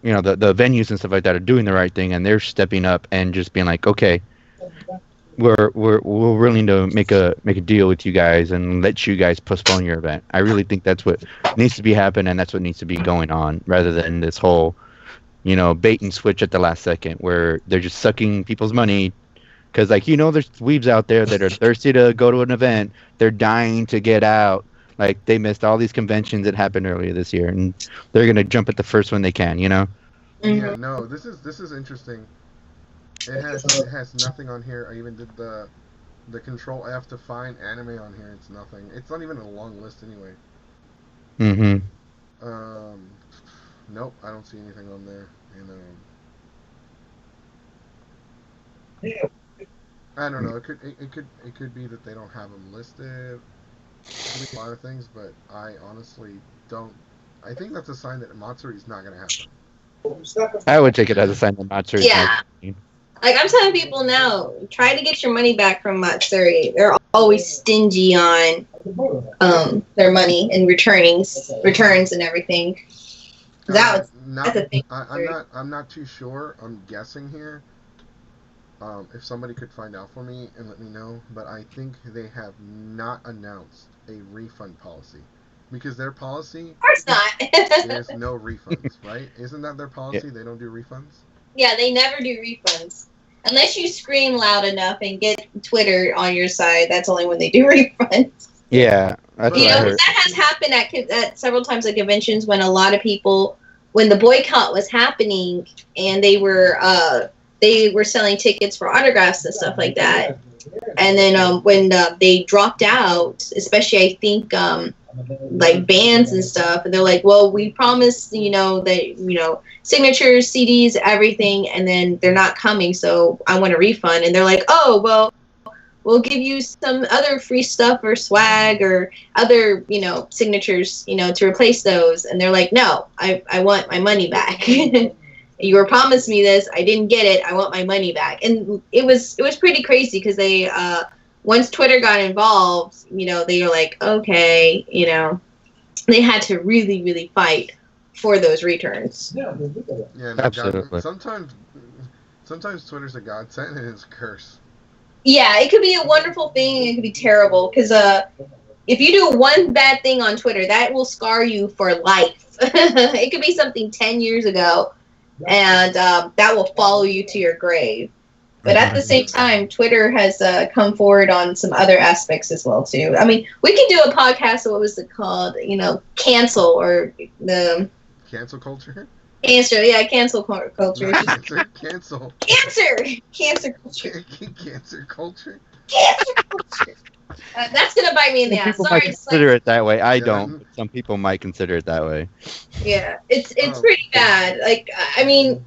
you know, the venues and stuff like that are doing the right thing, and they're stepping up and just being like, okay, we're willing to make a deal with you guys and let you guys postpone your event. I really think that's what needs to be happening, and that's what needs to be going on, rather than this whole, you know, bait and switch at the last second where they're just sucking people's money. Because, like, you know, there's weebs out there that are thirsty to go to an event. They're dying to get out. Like, they missed all these conventions that happened earlier this year, and they're gonna jump at the first one they can, you know. Yeah, no, this is interesting. It has nothing on here. I even did the Control F to find anime on here. It's nothing. It's not even a long list anyway. Mm-hmm. Nope, I don't see anything on there. I don't know. It could be that they don't have them listed. It could be a lot of things, but I honestly don't. I think that's a sign that Matsuri's not going to happen. I would take it as a sign that Matsuri. Yeah. Like, I'm telling people now, try to get your money back from Matsuri. They're always stingy on their money and returns and everything. That's a thing. I'm not too sure. I'm guessing here. If somebody could find out for me and let me know, but I think they have not announced a refund policy because their policy of course not. is no refunds, right? Isn't that their policy? They don't do refunds. Yeah, they never do refunds unless you scream loud enough and get Twitter on your side. That's only when they do refunds. Yeah, that's what I heard. That has happened at several times at conventions when a lot of people, when the boycott was happening, and they were selling tickets for autographs and stuff like that. And then when they dropped out, especially I think like bands and stuff, and they're like, well, we promised, that, signatures, CDs, everything, and then they're not coming, so I want a refund. And they're like, oh, well, we'll give you some other free stuff or swag or other, signatures, to replace those. And they're like, no, I want my money back. You were promised me this. I didn't get it. I want my money back. And it was pretty crazy because they, once Twitter got involved, they were like, okay, they had to really, really fight for those returns. Yeah, absolutely. Sometimes Twitter's a godsend and it's a curse. Yeah, it could be a wonderful thing. It could be terrible because if you do one bad thing on Twitter, that will scar you for life. It could be something 10 years ago, and that will follow you to your grave. But at the same time, Twitter has come forward on some other aspects as well too. I mean, we can do a podcast of what was it called? Cancel or the cancel culture. Cancel culture. Cancel culture. Cancer culture. That's gonna bite me in the ass. People might consider it that way. I don't. But some people might consider it that way. Yeah, it's pretty bad. Like, I mean,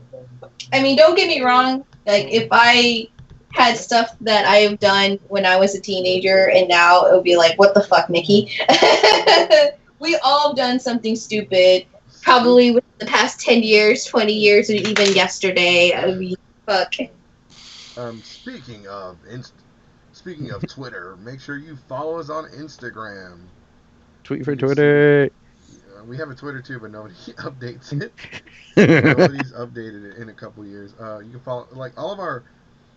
don't get me wrong. Like, if I had stuff that I have done when I was a teenager, and now it would be like, what the fuck, Nikki? We all done something stupid. Probably within the past 10 years, 20 years, or even yesterday. I mean, fuck. Speaking of Twitter, make sure you follow us on Instagram. Tweet for Twitter. We have a Twitter too, but nobody updates it. Nobody's updated it in a couple years. You can follow, like, all of our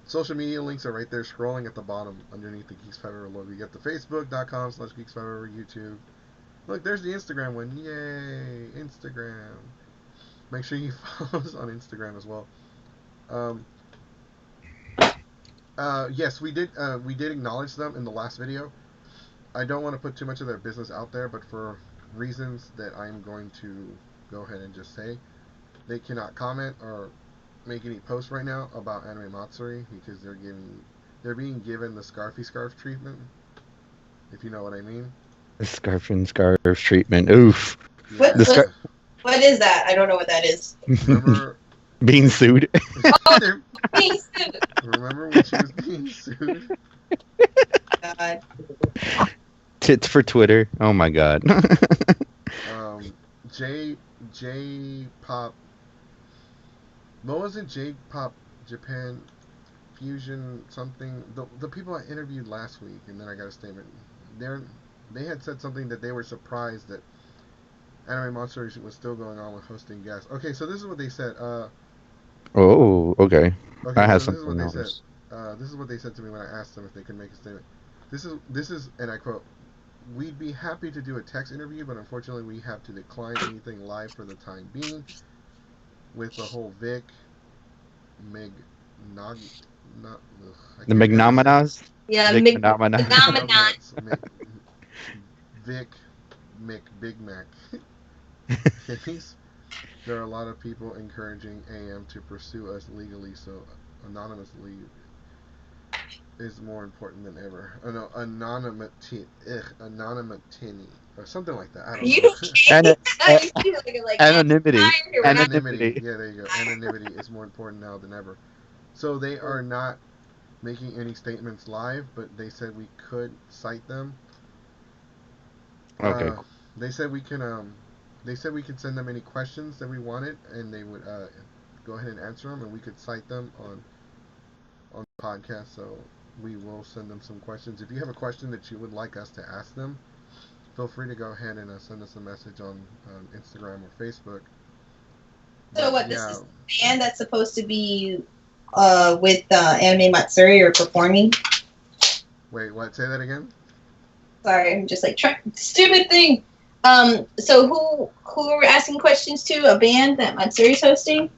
social media links are right there scrolling at the bottom underneath the Geeks 5 logo. You got the facebook.com/Geeks5 YouTube. Look, there's the Instagram one. Yay, Instagram. Make sure you follow us on Instagram as well. Yes, we did acknowledge them in the last video. I don't want to put too much of their business out there, but for reasons that I'm going to go ahead and just say, they cannot comment or make any posts right now about Anime Matsuri because they're being given the Scarfy Scarf treatment, if you know what I mean. The scarf and scarf treatment. Oof. Yeah. What is that? I don't know what that is. Remember being sued? Oh, being sued. Remember when she was being sued? God. Tits for Twitter. Oh my god. J-pop. What was it? J-pop Japan Fusion something. The people I interviewed last week, and then I got a statement. They had said something that they were surprised that Anime Matsuri was still going on with hosting guests. Okay, so this is what they said. Oh, okay. I have so something else. This is what they said to me when I asked them if they could make a statement. This is, and I quote, "We'd be happy to do a text interview, but unfortunately we have to decline anything live for the time being. With the whole Vic, the Megnomenas? Yeah, Megnomenas. Vic, Big Mac case. There are a lot of people encouraging AM to pursue us legally, so anonymously is more important than ever. No, anonymity, or something like that. I don't know. Anonymity. Anonymity. Yeah, there you go. Anonymity is more important now than ever. So they are not making any statements live, but they said we could cite them. Okay. They said we can. They said we could send them any questions that we wanted, and they would go ahead and answer them, and we could cite them on the podcast. So we will send them some questions. If you have a question that you would like us to ask them, feel free to go ahead and send us a message on Instagram or Facebook. So what? This is the band that's supposed to be with Anime Matsuri or performing. Wait, what? Say that again. Sorry, I'm just like stupid thing. So who are we asking questions to? A band that Matsuri's hosting?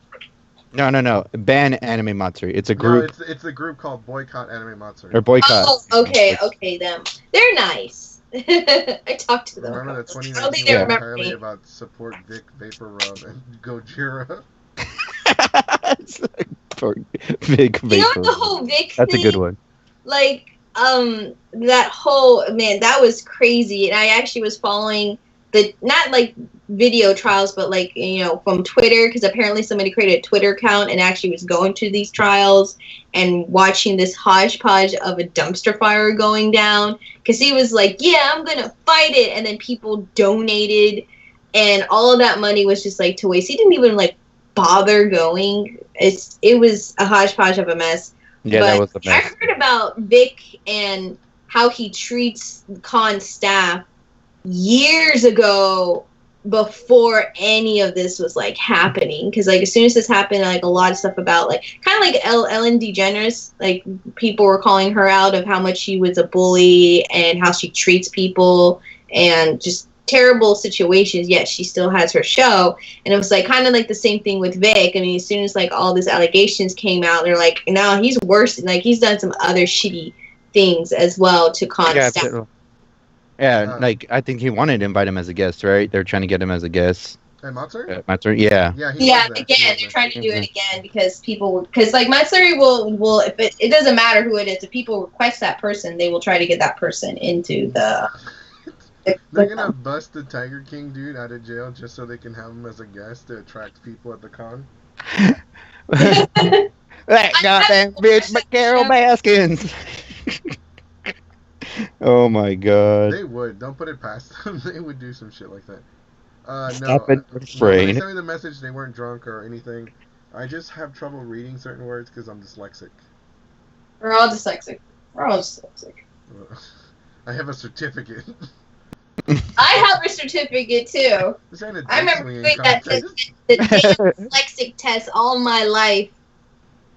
No. Ban Anime Matsuri. It's a group. No, it's a group called Boycott Anime Matsuri. Or Boycott. Oh, okay, them. They're nice. I talked to them. Remember that 2019 I don't think they remember entirely me. about support Vic Vapor Rub and Gojira. Big Vapor. You know the whole Vic That's thing? a good one. Like, that whole, man, that was crazy. And I actually was following not like video trials, but like, from Twitter, because apparently somebody created a Twitter account and actually was going to these trials and watching this hodgepodge of a dumpster fire going down. Because he was like, yeah, I'm going to fight it. And then people donated and all of that money was just like to waste. He didn't even like bother going. It was a hodgepodge of a mess. Yeah, but that was the I mess. heard about Vic and how he treats con staff years ago before any of this was like happening. Because like as soon as this happened, like a lot of stuff about like kind of like Ellen DeGeneres, like people were calling her out of how much she was a bully and how she treats people and just terrible situations, yet she still has her show. And it was like kind of like the same thing with Vic. I mean, as soon as like all these allegations came out, they're like, no, he's worse. Like he's done some other shitty things as well to con staff. Yeah, like I think he wanted to invite him as a guest, right? They're trying to get him as a guest. And Matsuri? Matsuri, yeah. Yeah, again, they're trying to do it again because like Matsuri will if it doesn't matter who it is, if people request that person, they will try to get that person into the. They're gonna bust the Tiger King dude out of jail just so they can have him as a guest to attract people at the con. That goddamn bitch, Carol Baskins. Oh my god. They would. Don't put it past them. They would do some shit like that. Stop no. it, When they refrain. sent me the message, they weren't drunk or anything. I just have trouble reading certain words because I'm dyslexic. We're all dyslexic. I have a certificate. I have a certificate too. This ain't a I remember swinging doing that contest. the damn dyslexic test all my life.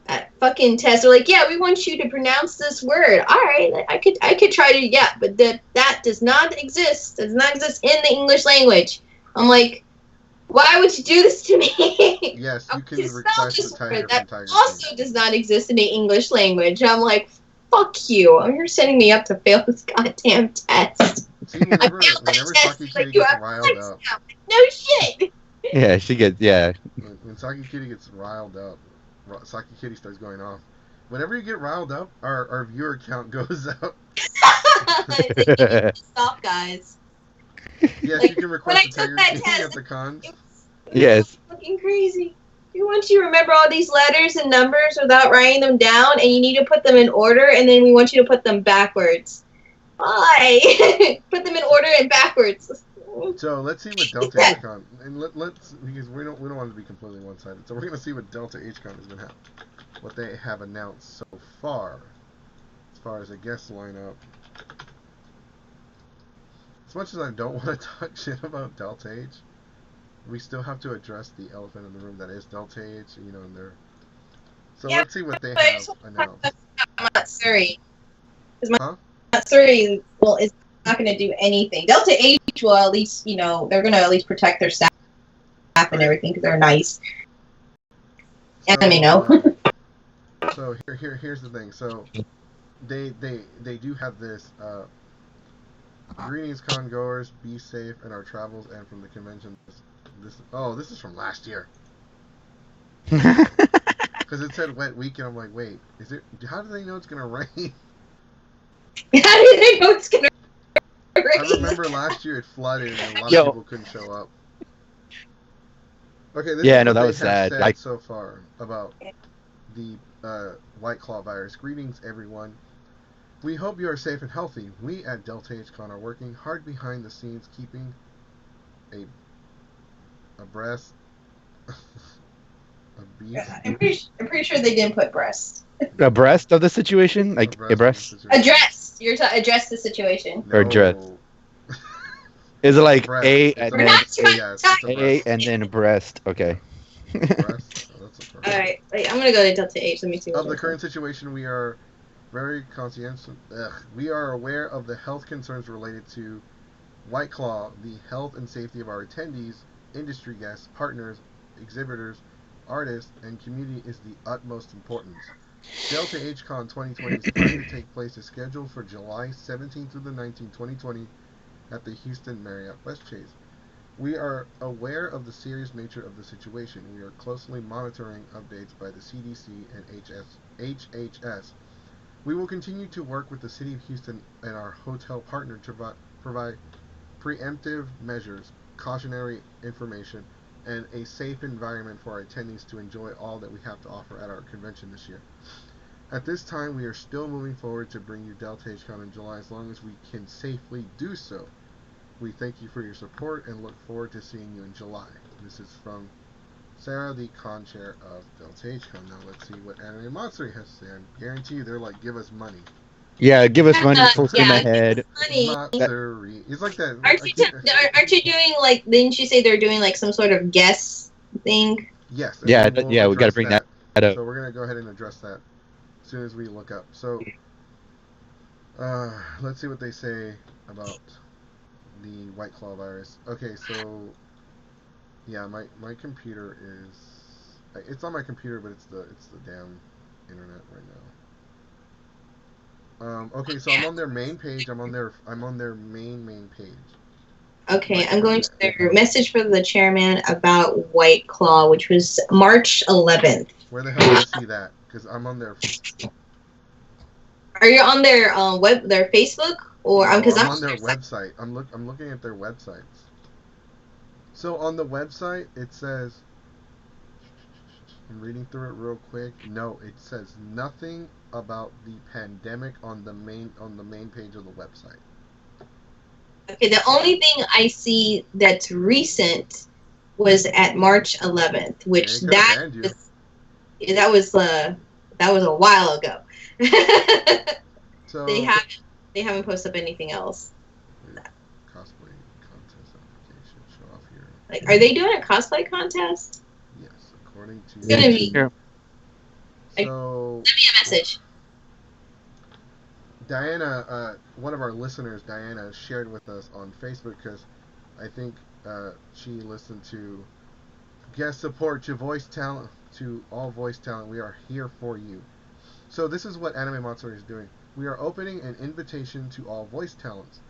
That fucking test. They're like, yeah, we want you to pronounce this word. All right, I could try to, yeah, but that does not exist. Does not exist in the English language. I'm like, why would you do this to me? Yes, you can request the tiger from that Tiger also King. does not exist in the English language. I'm like, fuck you. You're setting me up to fail this goddamn test. See, whenever Saki Kitty gets riled up. No shit. Yeah, she gets, yeah. When Saki Kitty gets riled up, Saki Kitty starts going off. Whenever you get riled up, our viewer count goes up. Stop, guys. Yes, like, you can request the Tiger King test, at the cons. Yes. Fucking crazy. We want you to remember all these letters and numbers without writing them down, and you need to put them in order, and then we want you to put them backwards. Why? Put them in order and backwards. So let's see what Delta HCon, and let's because we don't want to be completely one-sided. So we're gonna see what Delta HCon is gonna have, what they have announced so far, as far as a guest lineup. As much as I don't want to talk shit about Delta H, we still have to address the elephant in the room that is Delta H. And they're. So let's see what they have announced. Matsuri. Matsuri is not going to do anything. Delta H will at least, they're going to at least protect their staff and everything because they're nice. And they know. So here's the thing. So they do have this. Greetings, con goers. Be safe in our travels and from the convention. This is from last year. Because it said wet week, and I'm like, wait, is it? How do they know it's gonna rain? How do they know it's gonna rain? I remember last year it flooded and a lot of people couldn't show up. Okay, this is what that they was have sad. said so far about the White Claw virus. Greetings, everyone. We hope you are safe and healthy. We at Delta HCon are working hard behind the scenes, keeping abreast A beast? I'm pretty sure they didn't put breast. Abreast of the situation, like abreast. Address. You're to address the situation. Or dress. No. Is it like breast. A It's and a then breast. Yes, it's a A breast. and then breast? Okay. Breast? Oh, that's a breast. Alright, wait, I'm gonna go to Delta H. Let me see what Of the current situation, we are very conscientious. We are aware of the health concerns related to White Claw. The health and safety of our attendees, industry guests, partners, exhibitors, artists, and community is the utmost importance. Delta HCon 2020 is planned to take place is scheduled for July 17th through the 19th, 2020 at the Houston Marriott Westchase. We are aware of the serious nature of the situation. We are closely monitoring updates by the CDC and HHS. We will continue to work with the City of Houston and our hotel partner to provide preemptive measures, cautionary information, and a safe environment for our attendees to enjoy all that we have to offer at our convention this year. At this time, we are still moving forward to bring you Delta HCon in July as long as we can safely do so. We thank you for your support and look forward to seeing you in July. This is from Sarah, the con chair of Delta HCon. Now let's see what Anime Matsuri has to say. I guarantee you they're like, give us money. Yeah, give us money full steam ahead. Money. Matsuri. It's like that. Aren't you doing like? Didn't you say they're doing like some sort of guest thing? Yes. Yeah, yeah, we got to bring that up. So we're gonna go ahead and address that as soon as we look up. So, let's see what they say about the White Claw virus. Okay, so yeah, my computer is it's on my computer, but it's the damn internet right now. Okay, so I'm on their main page. I'm on their main page. Okay, I'm going to their message for the chairman about White Claw, which was March 11th. Where the hell do I see that? Because I'm on their. Are you on their their Facebook or I'm because on their website. I'm looking at their websites. So on the website it says. I'm reading through it real quick. No, it says nothing about the pandemic on the main page of the website. Okay, the only thing I see that's recent was at March 11th, which that was a while ago. So they haven't posted up anything else. Cosplay contest application. Show off here. Like, are they doing a cosplay contest? Yes, according to. It's gonna be. So. Send me a message. Diana, one of our listeners, Diana, shared with us on Facebook because I think she listened to guest support to voice talent, to all voice talent. We are here for you. So this is what Anime Matsuri is doing. We are opening an invitation to all voice talents.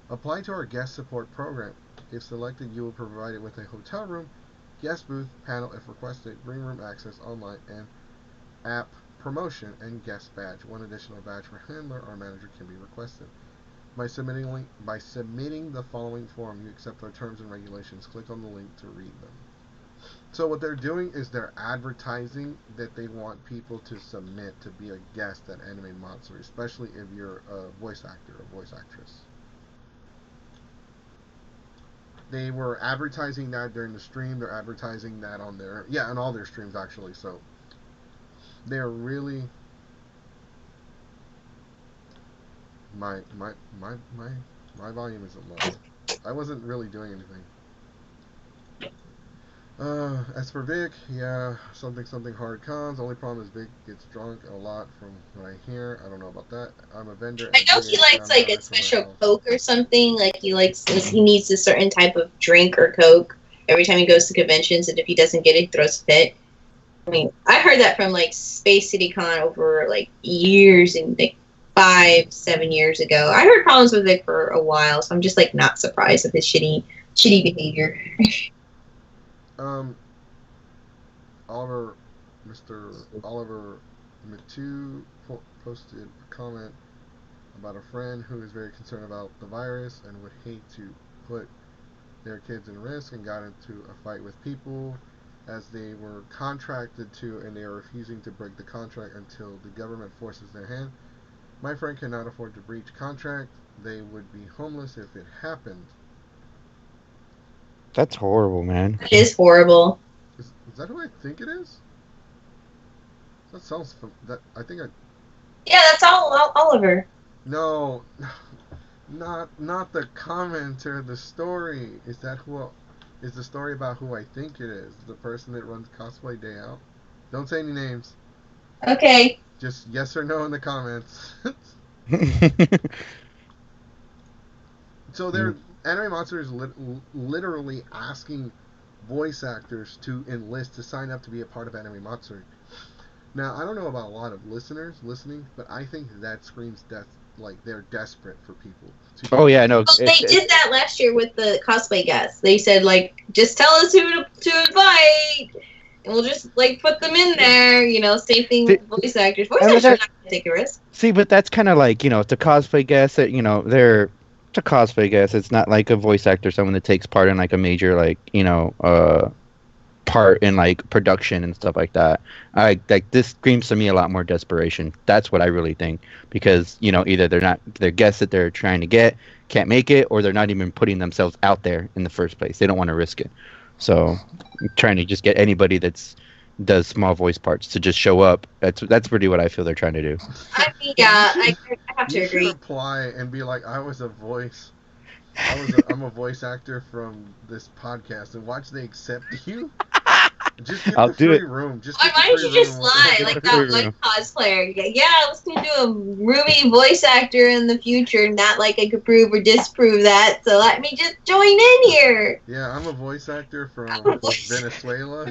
Apply to our guest support program. If selected, you will be provided with a hotel room, guest booth, panel if requested, green room access, online, and app promotion and guest badge. One additional badge for handler or manager can be requested. By submitting the following form, you accept our terms and regulations. Click on the link to read them. So what they're doing is they're advertising that they want people to submit to be a guest at Anime Matsuri, especially if you're a voice actor or voice actress. They were advertising that during the stream. They're advertising that on on all their streams actually. So they're really my volume isn't low. I wasn't really doing anything. As for Vic, yeah, something hard cons. Only problem is Vic gets drunk a lot from what I hear. I don't know about that. I'm a vendor. I know he likes like a special Coke or something. Like he needs a certain type of drink or Coke every time he goes to conventions, and if he doesn't get it, he throws a fit. I mean, I heard that from like Space City Con over like years and like 5-7 years ago. I heard problems with Vic for a while, so I'm just like not surprised with his shitty behavior. Mr. Oliver Matu posted a comment about a friend who is very concerned about the virus and would hate to put their kids in risk and got into a fight with people as they were contracted to and they are refusing to break the contract until the government forces their hand. My friend cannot afford to breach contract. They would be homeless if it happened. That's horrible, man. It is horrible. Is that who I think it is? That sounds that I think I. Yeah, that's all Oliver. No, not the commenter. The story is that who is the story about who I think it is. The person that runs Cosplay Day Out. Don't say any names. Okay. Just yes or no in the comments. So they're Anime Monster is literally asking voice actors to enlist to sign up to be a part of Anime Matsuri. Now I don't know about a lot of listeners listening, but I think that screams death. Like they're desperate for people. Oh yeah, no. Well, they did that last year with the cosplay guests. They said like, just tell us who to invite, and we'll just like put them in there. You know, same thing with voice actors. Voice actors are not gonna take a risk. See, but that's kind of like, it's a cosplay guest that, it's a cosplay guest. It's not like a voice actor, someone that takes part in like a major, like, part in like production and stuff like that. Like this screams to me a lot more desperation. That's what I really think, because either they're guests that they're trying to get can't make it, or they're not even putting themselves out there in the first place. They don't want to risk it, so I'm trying to just get anybody does small voice parts to just show up. That's really what I feel they're trying to do. I mean, yeah, I have to agree. You should apply and be like, I'm a voice actor from this podcast, and watch they accept you. Just get I'll the do free it. room. Why don't you just lie like that one cosplayer? Yeah, I was gonna do a Ruby voice actor in the future. Not like I could prove or disprove that. So let me just join in here. Yeah, I'm a voice actor from Venezuela.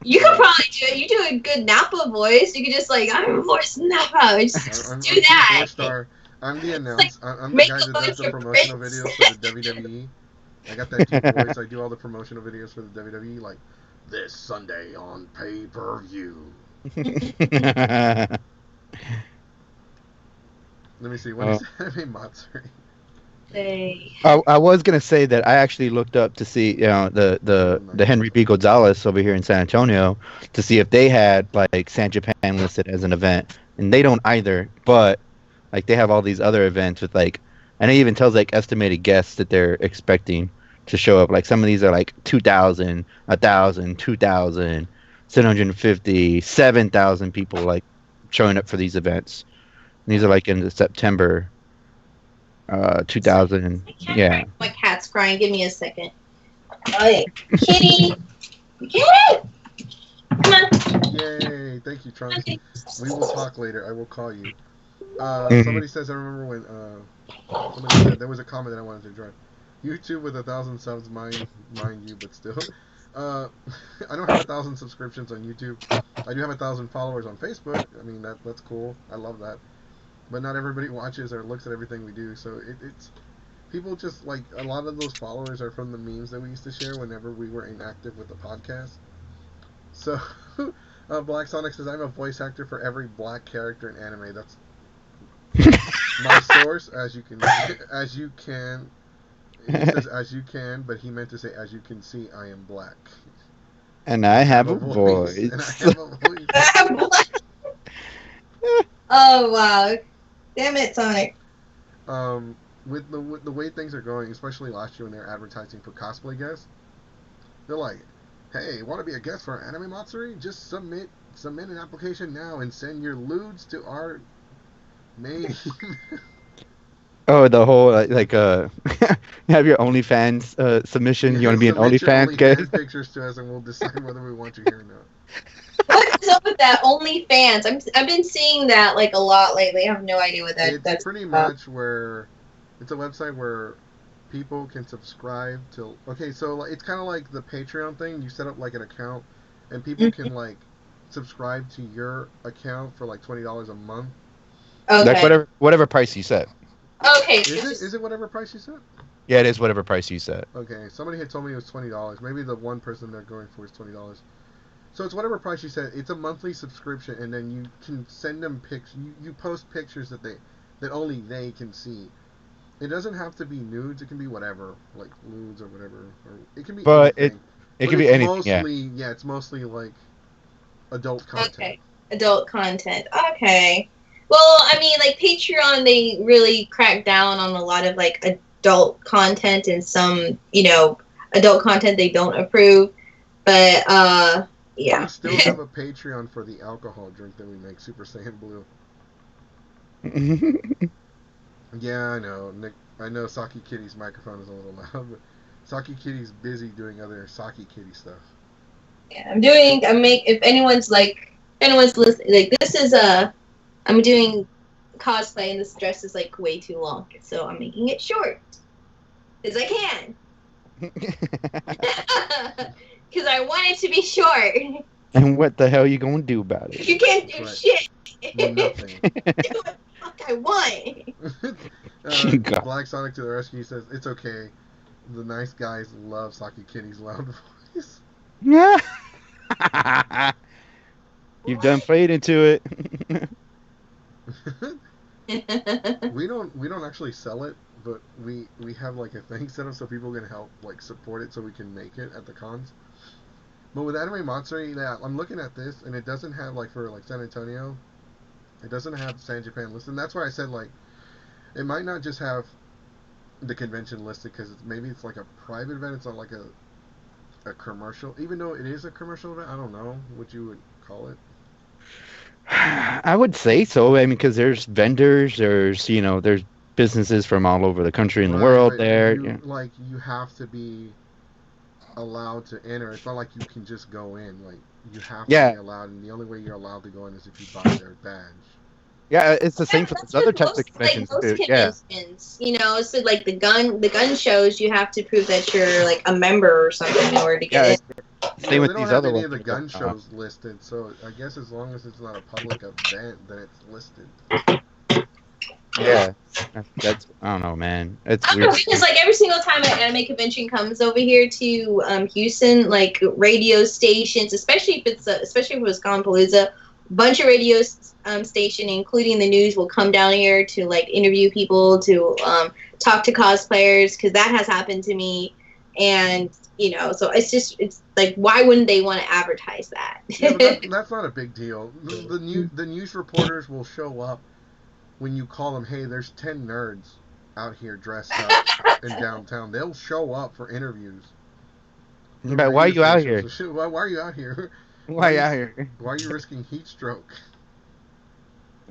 You could probably do it. You do a good Napa voice. You could just like, I'm a voice Napa. Just do that. I'm the announcer. I'm the guy that does the promotional videos for the WWE. I got that deep voice. I do all the promotional videos for the WWE, like this Sunday on pay-per-view. Let me see. What is Anime Matsuri? I was gonna say that I actually looked up to see, the Henry B. Gonzalez over here in San Antonio, to see if they had like San Japan listed as an event, and they don't either. But like they have all these other events with like, and it even tells like estimated guests that they're expecting to show up. Like some of these are like 2,000, 1,000, 2,000, 750, 7,000 people like showing up for these events. And these are like in September. 2000. Yeah. My cat's crying. Give me a second. Oh, kitty. Kitty. Come on. Yay! Thank you, Trunks. We will talk later. I will call you. Somebody says, I remember when somebody said there was a comment that I wanted to address. YouTube with 1,000 subs, mind you, but still. I don't have 1,000 subscriptions on YouTube. I do have 1,000 followers on Facebook. I mean, that's cool. I love that. But not everybody watches or looks at everything we do, so it's people just like a lot of those followers are from the memes that we used to share whenever we were inactive with the podcast. So, Black Sonic says, I'm a voice actor for every black character in anime. That's my source, as you can. He says, as you can, but he meant to say, as you can see, I am black. And I have a voice. And I have a voice. Oh, wow. Damn it, Sonic. With the way things are going, especially last year when they were advertising for cosplay guests, they're like, hey, want to be a guest for Anime Matsuri? Just submit an application now and send your lewds to our name. Oh, the whole like have your OnlyFans submission. You want to be an OnlyFans guest? Pictures to us, and we'll decide whether we want you here or not. What is up with that OnlyFans? I've been seeing that like a lot lately. I have no idea what that's. It's pretty much where it's a website where people can subscribe to. Okay, so it's kind of like the Patreon thing. You set up like an account, and people can like subscribe to your account for like $20 a month. Okay. Like whatever price you set. Okay. Is it whatever price you set? Yeah, it is whatever price you set. Okay, somebody had told me it was $20. Maybe the one person they're going for is $20. So it's whatever price you set. It's a monthly subscription, and then you can send them pics. You post pictures that only they can see. It doesn't have to be nudes. It can be whatever, like nudes or whatever. Or it can be anything. It can be anything. Mostly, yeah, it's mostly like adult content. Okay, adult content. Okay. Well, I mean, like Patreon, they really crack down on a lot of like adult content and some, adult content they don't approve. But Yeah. We still have a Patreon for the alcohol drink that we make, Super Saiyan Blue. Yeah, I know, Nick. I know Saki Kitty's microphone is a little loud, but Saki Kitty's busy doing other Saki Kitty stuff. Yeah, if anyone's listening, like this is I'm doing cosplay and this dress is like way too long, so I'm making it short as I can because I want it to be short. And what the hell are you gonna do about it? You can't do shit. Nothing. Do what the fuck I want. Black Sonic to the rescue says it's okay. The nice guys love Saki Kitty's loud voice. Yeah. You've done played into it. we don't actually sell it, but we have like a thing set up so people can help like support it so we can make it at the cons. But with Anime Matsuri, yeah, I'm looking at this and it doesn't have like for like San Antonio, it doesn't have San Japan listed. And that's why I said like it might not just have the convention listed because maybe it's like a private event. It's not like a commercial, even though it is a commercial event. I don't know what you would call it. I would say so. I mean, because there's vendors, there's businesses from all over the country and the world there. You have to be allowed to enter. It's not like you can just go in. Like you have to be allowed, and the only way you're allowed to go in is if you buy their badge. Yeah, it's the same for those other types of conventions too. Conventions, so like the gun shows, you have to prove that you're like a member or something in order to get in. Same with they don't these have other any ones. of the gun shows listed, so I guess as long as it's not a public event, then it's listed. Yeah, that's I don't know, man. It's weird because like every single time an anime convention comes over here to Houston, like radio stations, especially if it was Palooza, a bunch of radio station, including the news, will come down here to like interview people, to talk to cosplayers, because that has happened to me, and so it's like, why wouldn't they want to advertise that? Yeah, but that's not a big deal. The news reporters will show up when you call them, hey, there's 10 nerds out here dressed up in downtown. They'll show up for interviews. But why are you out here? Why are you out here? Why are you out here? Why are you risking heat stroke?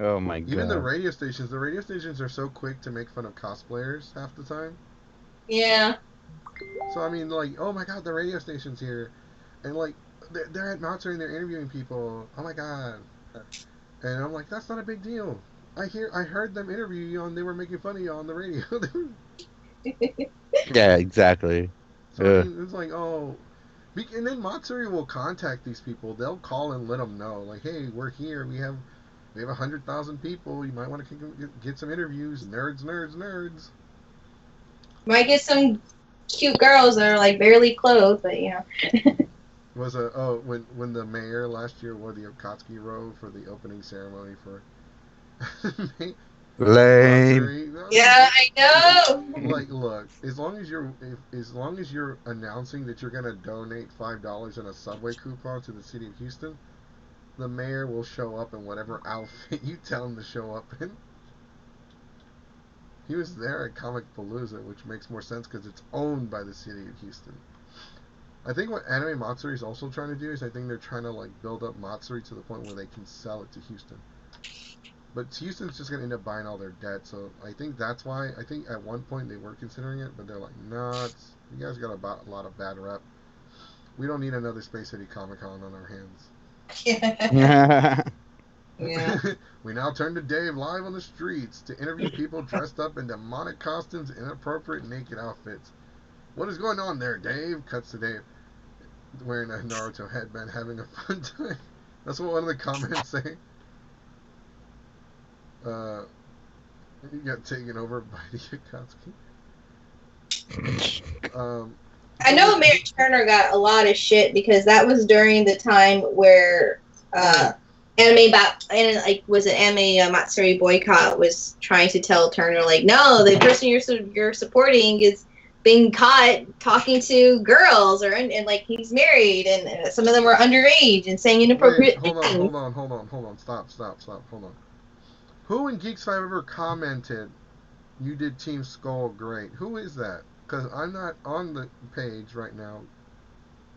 Oh my god. Even the radio stations are so quick to make fun of cosplayers half the time. Yeah. So I mean, like, oh my god, the radio station's here, and like they're at Matsuri and they're interviewing people. Oh my god, and I'm like, that's not a big deal. I heard them interview you and they were making fun of you on the radio. Yeah, exactly. So I mean, it's like, oh, and then Matsuri will contact these people. They'll call and let them know, like, hey, we're here. We have 100,000 people. You might want to get some interviews. Nerds. Might get some cute girls that are like barely clothed, but when the mayor last year wore the Akatsuki robe for the opening ceremony for lame. Yeah, I know. Like, look, as long as you're announcing that you're gonna donate $5 in a subway coupon to the city of Houston, the mayor will show up in whatever outfit you tell him to show up in. He was there at Comic Palooza, which makes more sense because it's owned by the city of Houston. I think what Anime Matsuri is also trying to do is I think they're trying to like build up Matsuri to the point where they can sell it to Houston. But Houston's just going to end up buying all their debt, so I think that's why. I think at one point they were considering it, but they're like, nah, you guys got a lot of bad rep. We don't need another Space City Comic Con on our hands. Yeah. We now turn to Dave live on the streets to interview people dressed up in demonic costumes, inappropriate naked outfits. What is going on there, Dave? Cuts to Dave wearing a Naruto headband, having a fun time. That's what one of the comments say. He got taken over by the Akatsuki. I know Mayor Turner got a lot of shit because that was during the time where Anime Matsuri boycott was trying to tell Turner, like, no, the person you're supporting is being caught talking to girls, and like he's married, and some of them were underage and saying inappropriate things. Hold on, stop, hold on. Who in Geeks 5 ever commented, you did Team Skull great? Who is that? Because I'm not on the page right now.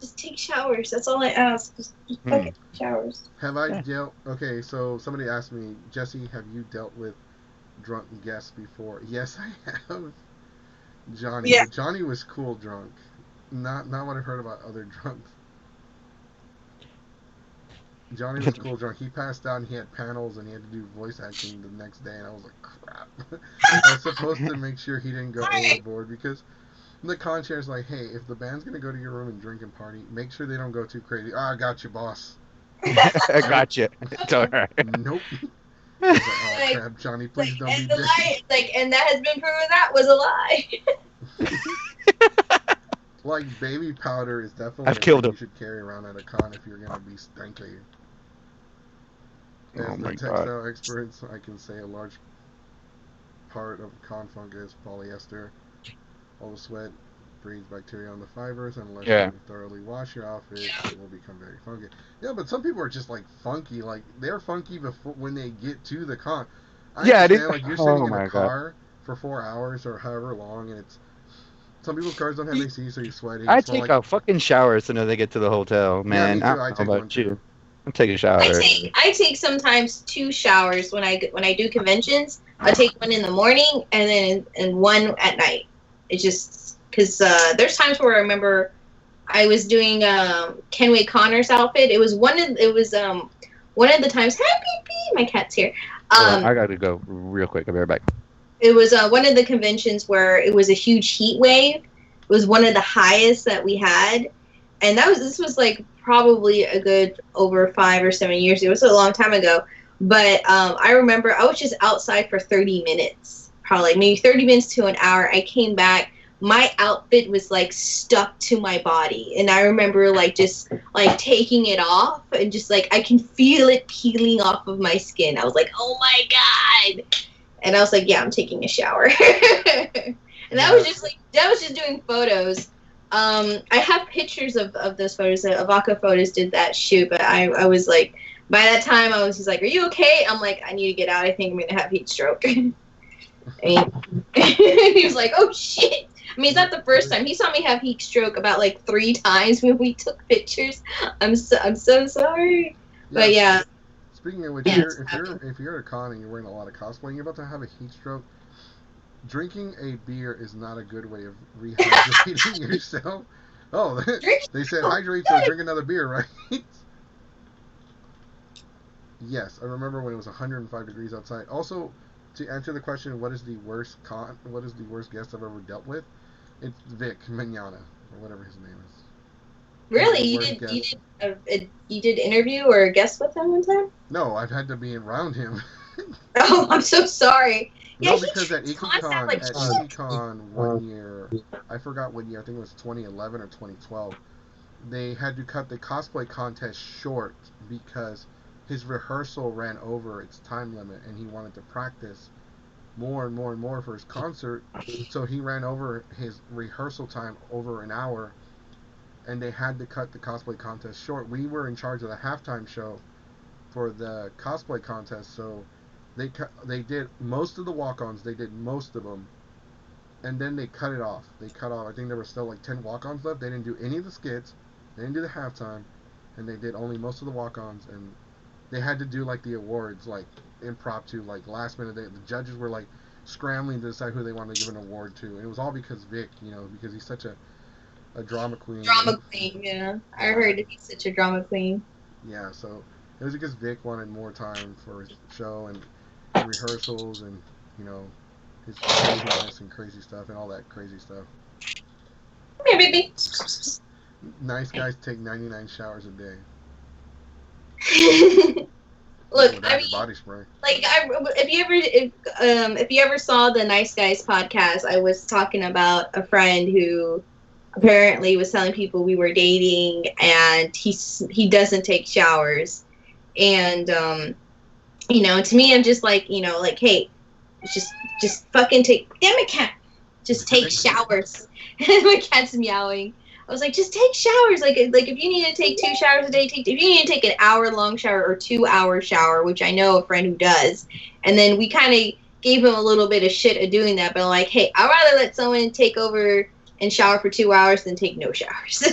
Just take showers. That's all I ask. Just fucking showers. Have I dealt? Okay, so somebody asked me, Jesse, have you dealt with drunk guests before? Yes, I have. Johnny, Yeah. but Johnny was cool drunk. Not what I've heard about other drunks. Johnny was cool drunk. He passed out and he had panels and he had to do voice acting the next day, and I was like, crap. I was supposed to make sure he didn't go overboard because the concierge like, hey, if the band's gonna go to your room and drink and party, make sure they don't go too crazy. I got you, boss. I got you. It's all right. Nope. I was like, oh crap, Johnny, please don't be dead. And that has been proven that was a lie. Like baby powder is definitely I've killed him. You should carry around at a con if you're gonna be stanky. As the textile experts, I can say a large part of con funk is polyester. All the sweat breeds bacteria on the fibers, and unless you thoroughly wash your outfit, it will become very funky. Yeah, but some people are just like funky. Like they're funky before when they get to the con. I understand, like you're sitting in a car for 4 hours or however long, and it's some people's cars don't have AC, so you're sweating. I take a fucking shower as soon as I get to the hotel, man. Yeah, me too. I take one too. I'm taking a shower. I take sometimes 2 showers when I do conventions. I take one in the morning and one at night. It just because there's times where I remember I was doing Kenway Connor's outfit. It was one of the times. Happy bee, my cat's here. I gotta go real quick. I'll be right back. It was one of the conventions where it was a huge heat wave. It was one of the highest that we had, and this was like probably a good over 5 or 7 years. It was a long time ago, but I remember I was just outside for 30 minutes, probably maybe 30 minutes to an hour. I came back. My outfit was like stuck to my body, and I remember like just like taking it off and just like I can feel it peeling off of my skin. I was like, oh my god. And I was like, yeah, I'm taking a shower. And that was just doing photos. I have pictures of those photos. Avaka Photos did that shoot, but I was like, by that time I was just like, are you okay? I'm like, I need to get out. I think I'm going to have heat stroke. And he was like, oh shit. I mean, it's not the first time. He saw me have heat stroke about like 3 times when we took pictures. I'm so sorry. Yeah. But yeah. Speaking of which, if you're at a con and you're wearing a lot of cosplay and you're about to have a heat stroke, drinking a beer is not a good way of rehydrating yourself. Oh, they said hydrate, so drink another beer, right? Yes, I remember when it was 105 degrees outside. Also, to answer the question, what is the worst guest I've ever dealt with? It's Vic Mignogna, or whatever his name is. Really? You did interview or guest with him one time? No, I've had to be around him. Oh, I'm so sorry. No, yeah, because at EconCon 1 year, I forgot what year, I think it was 2011 or 2012, they had to cut the cosplay contest short because his rehearsal ran over its time limit and he wanted to practice more and more and more for his concert, so he ran over his rehearsal time over an hour, and they had to cut the cosplay contest short. We were in charge of the halftime show for the cosplay contest, so they did most of the walk-ons. They did most of them, and then they cut it off. I think there were still like 10 walk-ons left. They didn't do any of the skits. They didn't do the halftime, and they did only most of the walk-ons. And they had to do like the awards, like impromptu, like last minute. The judges were like scrambling to decide who they wanted to give an award to, and it was all because Vic, because he's such a drama queen. Yeah. I heard he's such a drama queen. Yeah, so it was because Vic wanted more time for his show and rehearsals and, his craziness and crazy stuff and all that crazy stuff. Hey, baby. Nice guys take 99 showers a day. Look, I mean, body spray. Like, if you ever saw the Nice Guys podcast, I was talking about a friend who apparently was telling people we were dating, and he doesn't take showers, and to me, I'm just like, hey, just fucking take, damn it, cat, just take showers. My cat's meowing. I was like, just take showers. Like if you need to take 2 showers a day, if you need to take an hour-long shower or 2-hour shower, which I know a friend who does. And then we kind of gave him a little bit of shit of doing that. But I'm like, hey, I'd rather let someone take over and shower for 2 hours than take no showers.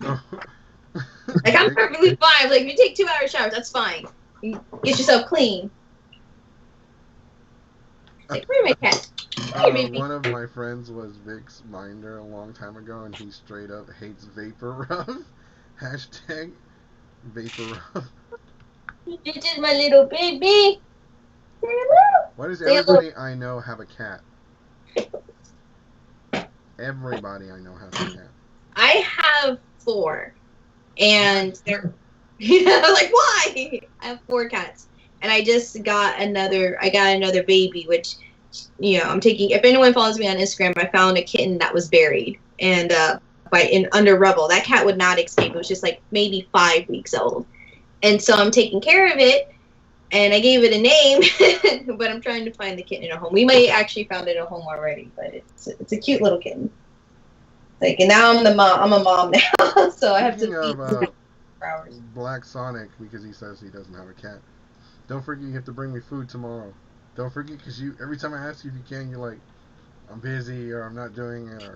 Like, I'm perfectly fine. Like, if you take 2-hour showers, that's fine. You get yourself clean. Like, where's my cat? One of my friends was Vic's minder a long time ago, and he straight up hates vapor rub. Hashtag vapor rub. This is my little baby. Why does everybody I know have a cat? Everybody I know has a cat. I have 4. And they're like, why? I have 4 cats. And I just got another baby, which, I'm taking, if anyone follows me on Instagram, I found a kitten that was buried and under rubble. That cat would not escape. It was just like maybe 5 weeks old. And so I'm taking care of it, and I gave it a name, but I'm trying to find the kitten in a home. We might actually found it a home already, but it's a cute little kitten. Like, and now I'm a mom now, so I have to feed for hours. Black Sonic, because he says he doesn't have a cat. Don't forget you have to bring me food tomorrow. Don't forget, because every time I ask you if you can, you're like, I'm busy, or I'm not doing it,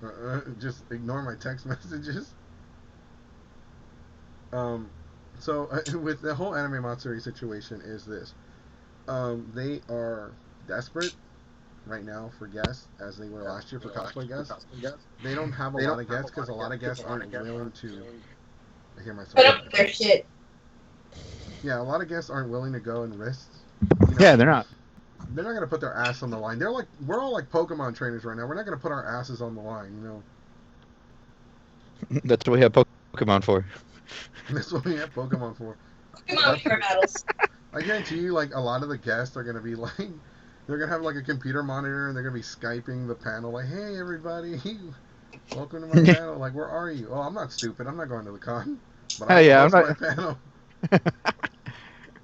or just ignore my text messages. So with the whole anime Matsuri situation is this. They are desperate right now for guests, as they were last year for cosplay guests. They don't have a lot of guests because a lot of guests aren't willing to. I hear myself. Put up their shit. Yeah, a lot of guests aren't willing to go and risk. Yeah, they're not. They're not gonna put their ass on the line. We're all like Pokemon trainers right now. We're not gonna put our asses on the line, That's what we have Pokemon for. That's what we have Pokemon for. Pokemon pure battles. I guarantee you, like, a lot of the guests are gonna be like, they're gonna have like a computer monitor and they're gonna be Skyping the panel, like, hey everybody, welcome to my panel. Like, where are you? Oh, I'm not stupid. I'm not going to the con, but I host my panel.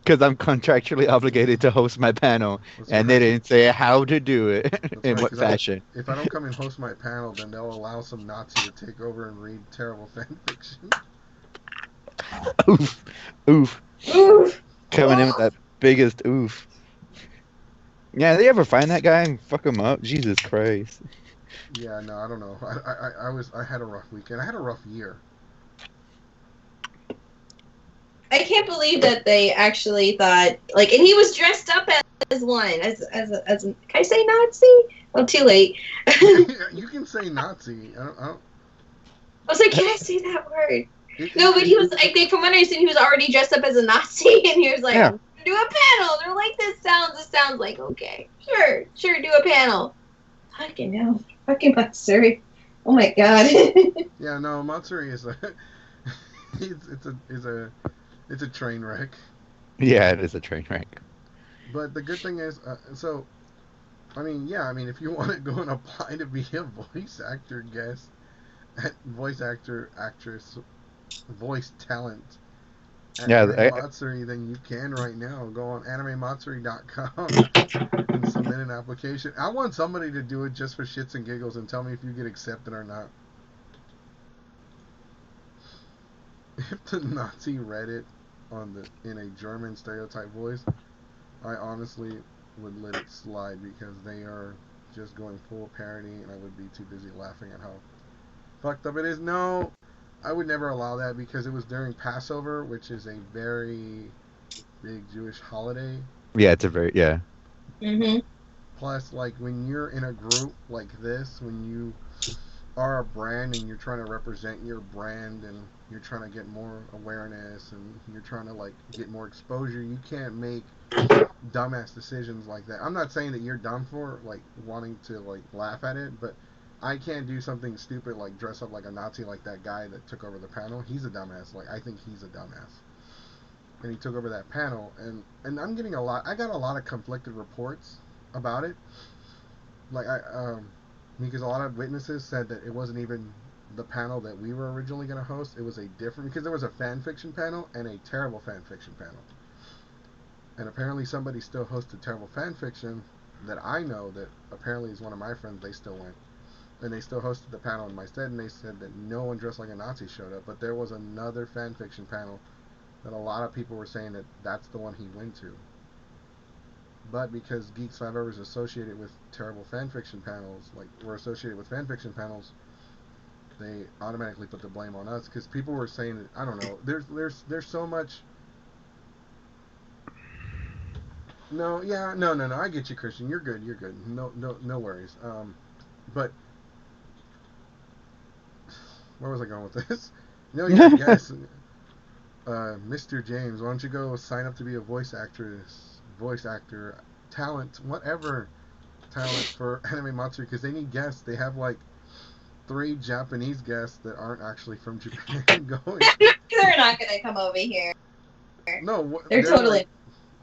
Because I'm contractually obligated to host my panel, and they didn't say how to do it in what fashion. If I don't come and host my panel, then they'll allow some Nazi to take over and read terrible fan fiction. Oof, oof, oof. Coming in with that biggest oof. Yeah, they ever find that guy and fuck him up? Jesus Christ. Yeah, no, I don't know. I had a rough weekend. I had a rough year. I can't believe that they actually thought, like, and he was dressed up as one, as can I say Nazi? Oh, too late. You can say Nazi. I was like, can I say that word? No, but he was like, from what I understand, he was already dressed up as a Nazi, and he was like, yeah. Do a panel. They're like, this sounds like, okay, sure, do a panel. Fucking hell, fucking Matsuri. Oh my god. Yeah, no, Matsuri is it's a train wreck. Yeah, it is a train wreck. But the good thing is, if you want to go and apply to be a voice actor guest, voice actor, actress, voice talent at Anime Matsuri, then you can right now. Go on animematsuri.com and submit an application. I want somebody to do it just for shits and giggles and tell me if you get accepted or not. If the Nazi read it in a German stereotype voice, I honestly would let it slide because they are just going full parody, and I would be too busy laughing at how fucked up it is. No, I would never allow that because it was during Passover, which is a very big Jewish holiday. Yeah, it's a very, yeah. Mm-hmm. Plus, like, when you're in a group like this, when you are a brand and you're trying to represent your brand and you're trying to get more awareness and you're trying to, like, get more exposure, you can't make dumbass decisions like that. I'm not saying that you're dumb for, like, wanting to, like, laugh at it, but I can't do something stupid like dress up like a Nazi like that guy that took over the panel. He's a dumbass. Like, I think he's a dumbass. And he took over that panel, and I'm getting I got a lot of conflicted reports about it. Like, because a lot of witnesses said that it wasn't even the panel that we were originally going to host. It was a different, because there was a fan fiction panel and a terrible fan fiction panel. And apparently somebody still hosted terrible fan fiction that I know that apparently is one of my friends. They still went. And they still hosted the panel in my stead, and they said that no one dressed like a Nazi showed up. But there was another fan fiction panel that a lot of people were saying that that's the one he went to. But because Geeks 5 Hours is associated with terrible fan fiction panels, like we're associated with fan fiction panels, they automatically put the blame on us because people were saying that, I don't know. There's so much. No, yeah, no. I get you, Christian. You're good. You're good. No worries. But where was I going with this? No, yeah, yes. Mr. James, why don't you go sign up to be a voice actor, talent, whatever talent for Anime Matsuri, because they need guests. They have like 3 Japanese guests that aren't actually from Japan going. They're not gonna come over here. No, they're totally. Like,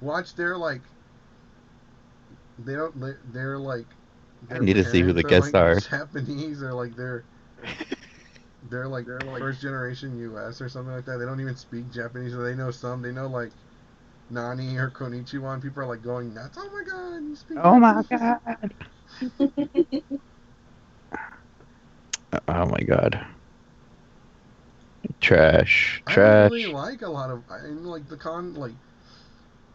watch, they're like, they don't. They're like. I need to see who the guests like are. Japanese, or like they're like first generation U.S. or something like that. They don't even speak Japanese, or they know some. They know like Nani or Konnichiwa, and people are like going nuts. Oh my god, you speak Japanese. My god. Oh my god. Trash. I don't really like a lot of, like the con, like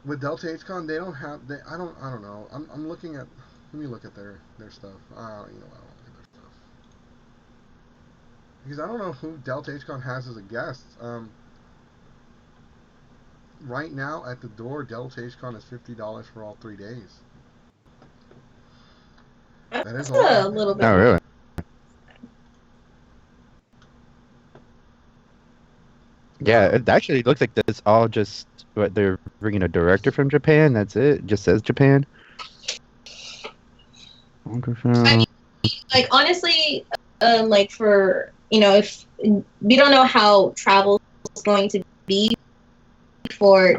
with Delta H Con, they don't have. I don't know. I'm looking at. Let me look at their stuff. I don't look at their stuff because I don't know who Delta H Con has as a guest. Right now at the door, Delta H Con is $50 for all 3 days. That is a little bit. Oh really? Yeah, it actually looks like this all just what they're bringing a director from Japan. That's it. Just says Japan. I mean, like honestly, like for if we don't know how travel is going to be for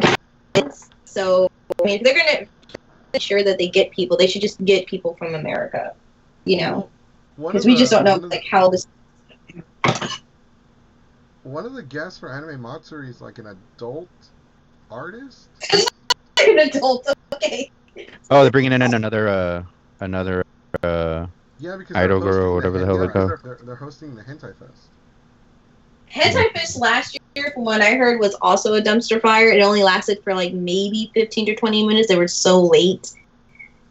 kids, so I mean, if they're gonna make sure that they get people, they should just get people from America, because we just don't know like how this. One of the guests for Anime Matsuri is like an adult artist. An adult, okay. Oh, they're bringing in another yeah, because idol girl or whatever the hell they call. They're hosting the Hentai Fest. Hentai Fest last year, from what I heard, was also a dumpster fire. It only lasted for like maybe 15 to 20 minutes. They were so late.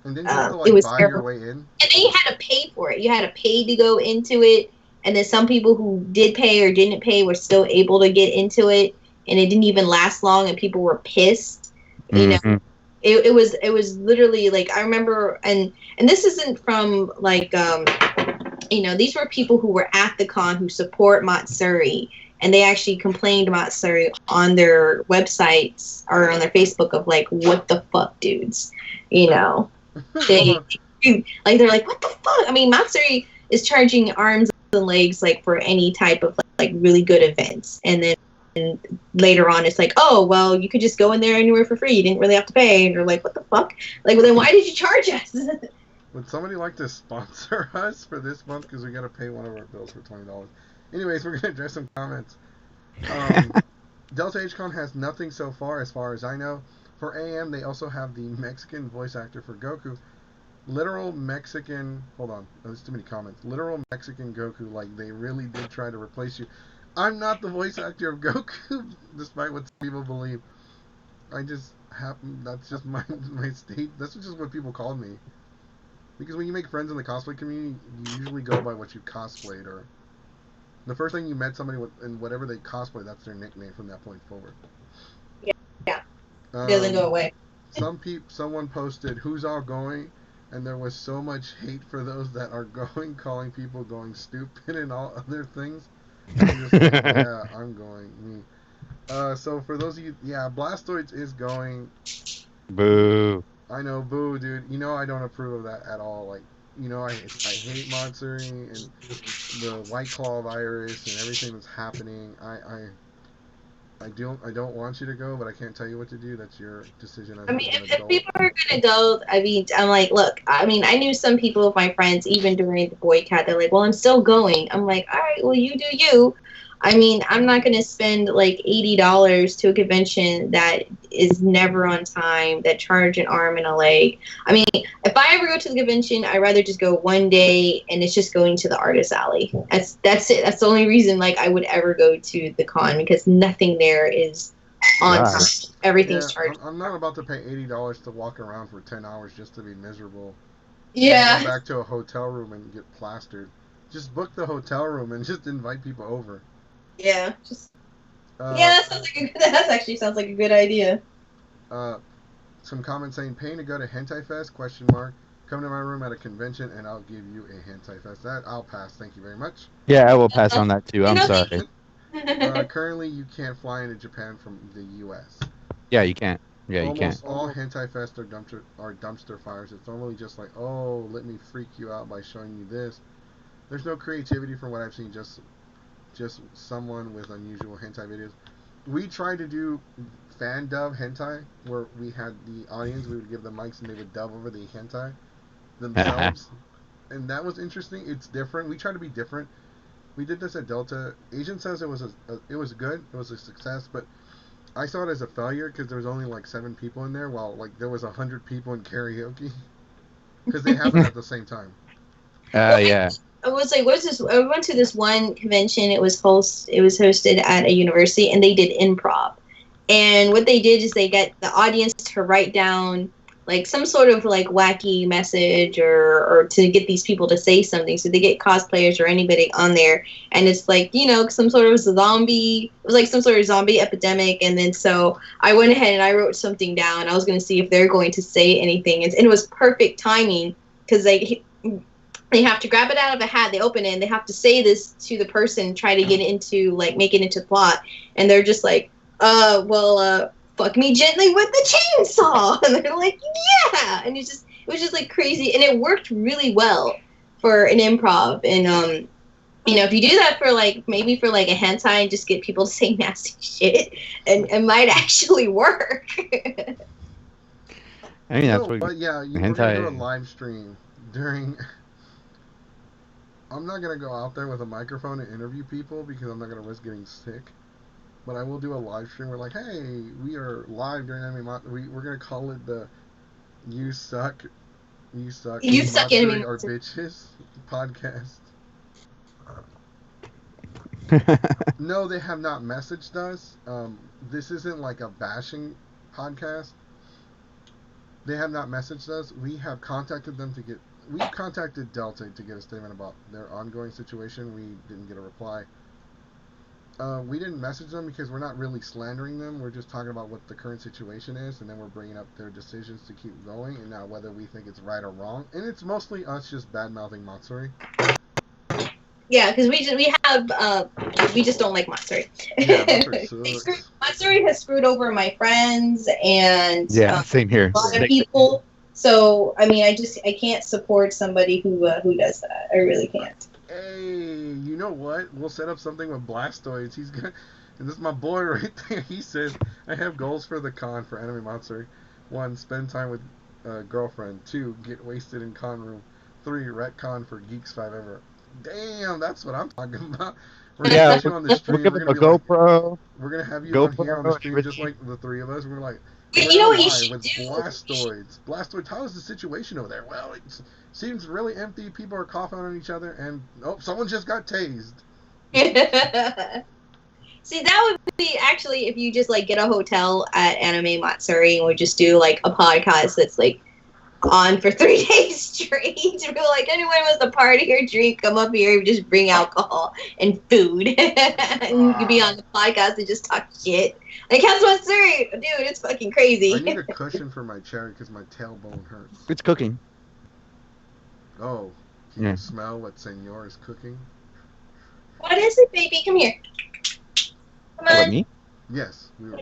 And then you have to like buy your way in. And then you had to pay for it. You had to pay to go into it. And then some people who did pay or didn't pay were still able to get into it. And it didn't even last long, and people were pissed. Mm-hmm. It was literally like, I remember, and this isn't from like these were people who were at the con who support Matsuri, and they actually complained to Matsuri on their websites or on their Facebook of like, what the fuck, dudes, they like, they're like, what the fuck? I mean, Matsuri is charging arms and legs like for any type of like really good events, and then later on it's like, oh well, you could just go in there anywhere for free, you didn't really have to pay, and you're like, what the fuck? Like, well, then why did you charge us? Would somebody like to sponsor us for this month, because we gotta pay one of our bills for $20? Anyways, we're gonna address some comments. Delta HCon has nothing so far as I know. For AM, they also have the Mexican voice actor for Goku. Literal Mexican, hold on, there's too many comments. Literal Mexican Goku, like they really did try to replace you. I'm not the voice actor of Goku, despite what people believe. I just happen, that's just my state, that's just what people called me. Because when you make friends in the cosplay community, you usually go by what you cosplayed, or the first thing you met somebody with, and whatever they cosplay, that's their nickname from that point forward. Yeah. Doesn't go away. Someone posted, who's all going? And there was so much hate for those that are going, calling people going stupid and all other things. I'm just like, yeah, I'm going. Me. So for those of you, yeah, Blastoids is going. Boo. I know, boo, dude. I don't approve of that at all. Like, I hate Matsuri and the White Claw virus and everything that's happening. I don't want you to go, but I can't tell you what to do. That's your decision. I mean, if people are gonna go, I mean, I'm like, look, I mean, I knew some people of my friends, even during the boycott, they're like, well, I'm still going. I'm like, all right, well, you do you. I mean, I'm not gonna spend like $80 to a convention that is never on time, that charge an arm and a leg. I mean, if I ever go to the convention, I'd rather just go one day and it's just going to the artist alley. That's it. That's the only reason like I would ever go to the con, because nothing there is on time. Everything's charged. I'm not about to pay $80 to walk around for 10 hours just to be miserable. Yeah. Go back to a hotel room and get plastered. Just book the hotel room and just invite people over. Yeah, that sounds like that actually sounds like a good idea. Some comments saying, paying to go to Hentai Fest? ? Come to my room at a convention and I'll give you a Hentai Fest. That I'll pass. Thank you very much. Yeah, I will pass on that too. I'm sorry. Currently, you can't fly into Japan from the U.S. Yeah, you can't. Yeah, you Almost can't. all Hentai Fest are dumpster fires. It's normally just like, oh, let me freak you out by showing you this. There's no creativity from what I've seen. Just someone with unusual hentai videos. We tried to do fan dub hentai where we had the audience, we would give them mics and they would dub over the hentai themselves, and that was interesting. It's different. We try to be different. We did this at Delta. Agent says it was it was good. It was a success, but I saw it as a failure because there was only like 7 people in there, while like there was 100 people in karaoke because they happened at the same time. Yeah. I was like, what's this? I went to this one convention. It was hosted at a university, and they did improv. And what they did is they get the audience to write down like some sort of like wacky message or to get these people to say something. So they get cosplayers or anybody on there, and it's like, you know, some sort of zombie. It was like some sort of zombie epidemic. And then so I went ahead and I wrote something down. I was going to see if they're going to say anything, and it was perfect timing because they have to grab it out of a hat, they open it, and they have to say this to the person, try to get it into, like, make it into plot. And they're just like, fuck me gently with the chainsaw. And they're like, yeah. And it was just like crazy. And it worked really well for an improv. And, you know, if you do that for like, maybe for like a hentai and just get people to say nasty shit, and it might actually work. I mean, that's what. But yeah, we're gonna do a live stream during. I'm not gonna go out there with a microphone and interview people because I'm not gonna risk getting sick. But I will do a live stream. We're like, hey, we are live during Anime Matsuri. We're gonna call it the "You Suck, Matsuri or Bitches" podcast. No, they have not messaged us. This isn't like a bashing podcast. They have not messaged us. We have contacted them to get. We contacted Delta to get a statement about their ongoing situation. We didn't get a reply. We didn't message them because we're not really slandering them. We're just talking about what the current situation is, and then we're bringing up their decisions to keep going, and now whether we think it's right or wrong. And it's mostly us just bad-mouthing Matsuri. Yeah, because we just don't like Matsuri. Yeah, Matsuri Matsuri has screwed over my friends and same here. A lot of people. So I mean, I can't support somebody who does that. I really can't. Hey, you know what? We'll set up something with Blastoids. He's gonna, and this is my boy right there. He says, I have goals for the con for Anime Matsuri. 1, spend time with girlfriend. 2, get wasted in con room. 3, retcon for Geeks 5 ever. Damn, that's what I'm talking about. We're gonna get you on the stream. We're gonna GoPro. We're gonna have you on here on the stream, just like the 3 of us. We're like, you know what you should with do? Blastoids. Blastoids, how is the situation over there? Well, it seems really empty. People are coughing on each other, and someone just got tased. See, that would be actually if you just like get a hotel at Anime Matsuri and we just do like a podcast that's like on for 3 days straight. We're like, anyone wants to party or drink, come up here and just bring alcohol and food. And you can be on the podcast and just talk shit. Like, how's Matsuri? Dude, it's fucking crazy. I need a cushion for my chair because my tailbone hurts. It's cooking. Oh, can you smell what Senor is cooking? What is it, baby? Come here. Come on. What, me? Yes. No,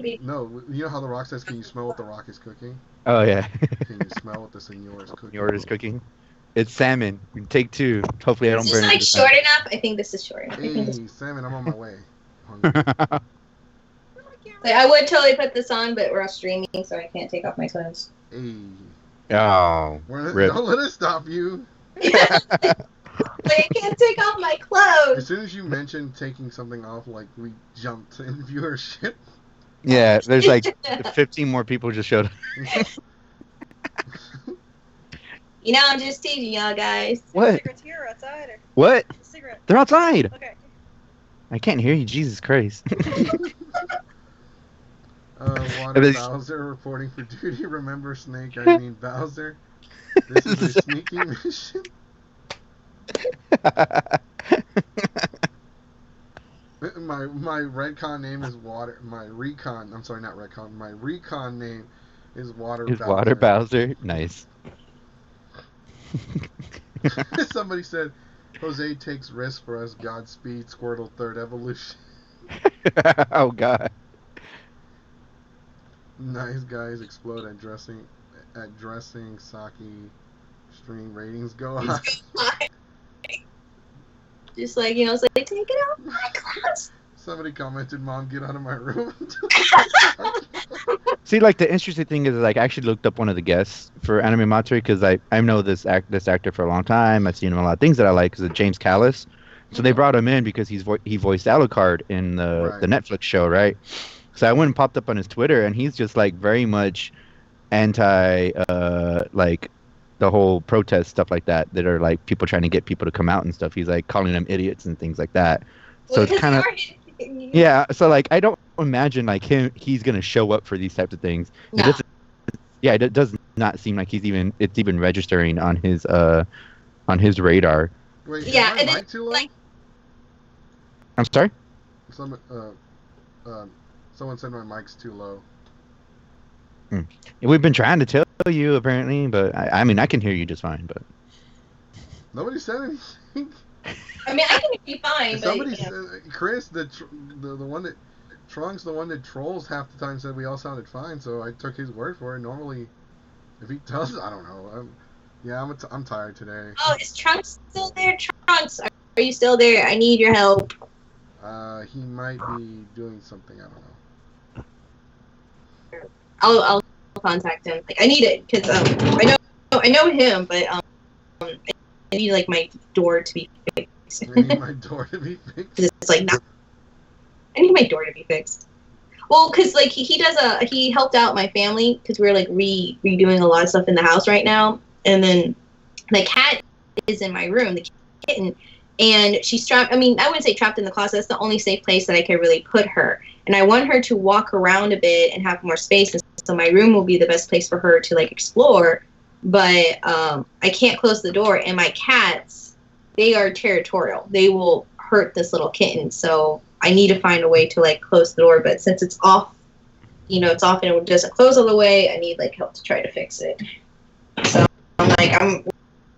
you know how The Rock says, can you smell what The Rock is cooking? Oh, yeah. Can you smell what the Senor is cooking? Senor is cooking. It's salmon. Take 2. Hopefully I don't burn it. Is this like short enough? I think this is short enough. Hey, salmon, I'm on my way. Like, I would totally put this on, but we're streaming, so I can't take off my clothes. Hey. Oh. Don't let it stop you. Like, I can't take off my clothes. As soon as you mentioned taking something off, like, we jumped in viewership. Yeah, there's like 15 more people just showed up. You know, I'm just teasing y'all guys. What? Cigarettes here or outside? Or? What? Cigarette. They're outside. Okay. I can't hear you. Jesus Christ. Water Bowser reporting for duty. Remember Snake, I mean Bowser. This is a sneaky mission. My Redcon name is Water. My Recon. I'm sorry, not Redcon. My Recon name is Water Is Water Bowser. Bowser? Nice. Somebody said, Jose takes risks for us. Godspeed, Squirtle third evolution. Oh God. Nice guys explode at dressing Saki stream ratings go high. Just like, you know, it's like, take it out of my class. Somebody commented, "Mom, get out of my room." See, like the interesting thing is, like, I actually looked up one of the guests for Anime Matsuri because I know this actor for a long time. I've seen him in a lot of things that I like. Because James Callis, so they brought him in because he voiced Alucard in the Right. the Netflix show, right? So I went and popped up on his Twitter, and he's just like very much anti, like the whole protest stuff like that are like people trying to get people to come out and stuff. He's like calling them idiots and things like that. So Well, it's kind of yeah. So like I don't imagine like he's gonna show up for these types of things. No. It doesn't. Yeah, it does not seem like it's even registering on his radar. Wait, yeah, is my mic too low? Like, I'm sorry. Someone said my mic's too low. We've been trying to tell you apparently, but I mean I can hear you just fine. But Nobody said anything. I mean, I can be fine. Somebody but, said, Chris, the one that Trunks, the one that trolls half the time, said we all sounded fine. So I took his word for it. Normally, if he tells, I don't know. I'm tired today. Oh, is Trunks still there? Trunks, are you still there? I need your help. He might be doing something. I don't know. I'll contact him. Like, I need it because I know him, but I need like my door to be fixed. I need my door to be fixed. It's like I need my door to be fixed. Well, because like he helped out my family because we're like redoing a lot of stuff in the house right now, and then the cat is in my room, the kitten, and she's trapped. I mean, I wouldn't say trapped in the closet. That's the only safe place that I could really put her. And I want her to walk around a bit and have more space, and so my room will be the best place for her to like explore. But I can't close the door, and my cats, they are territorial. They will hurt this little kitten, so I need to find a way to like close the door. But since it's off, it's off and it doesn't close all the way, I need like help to try to fix it. So I'm like, of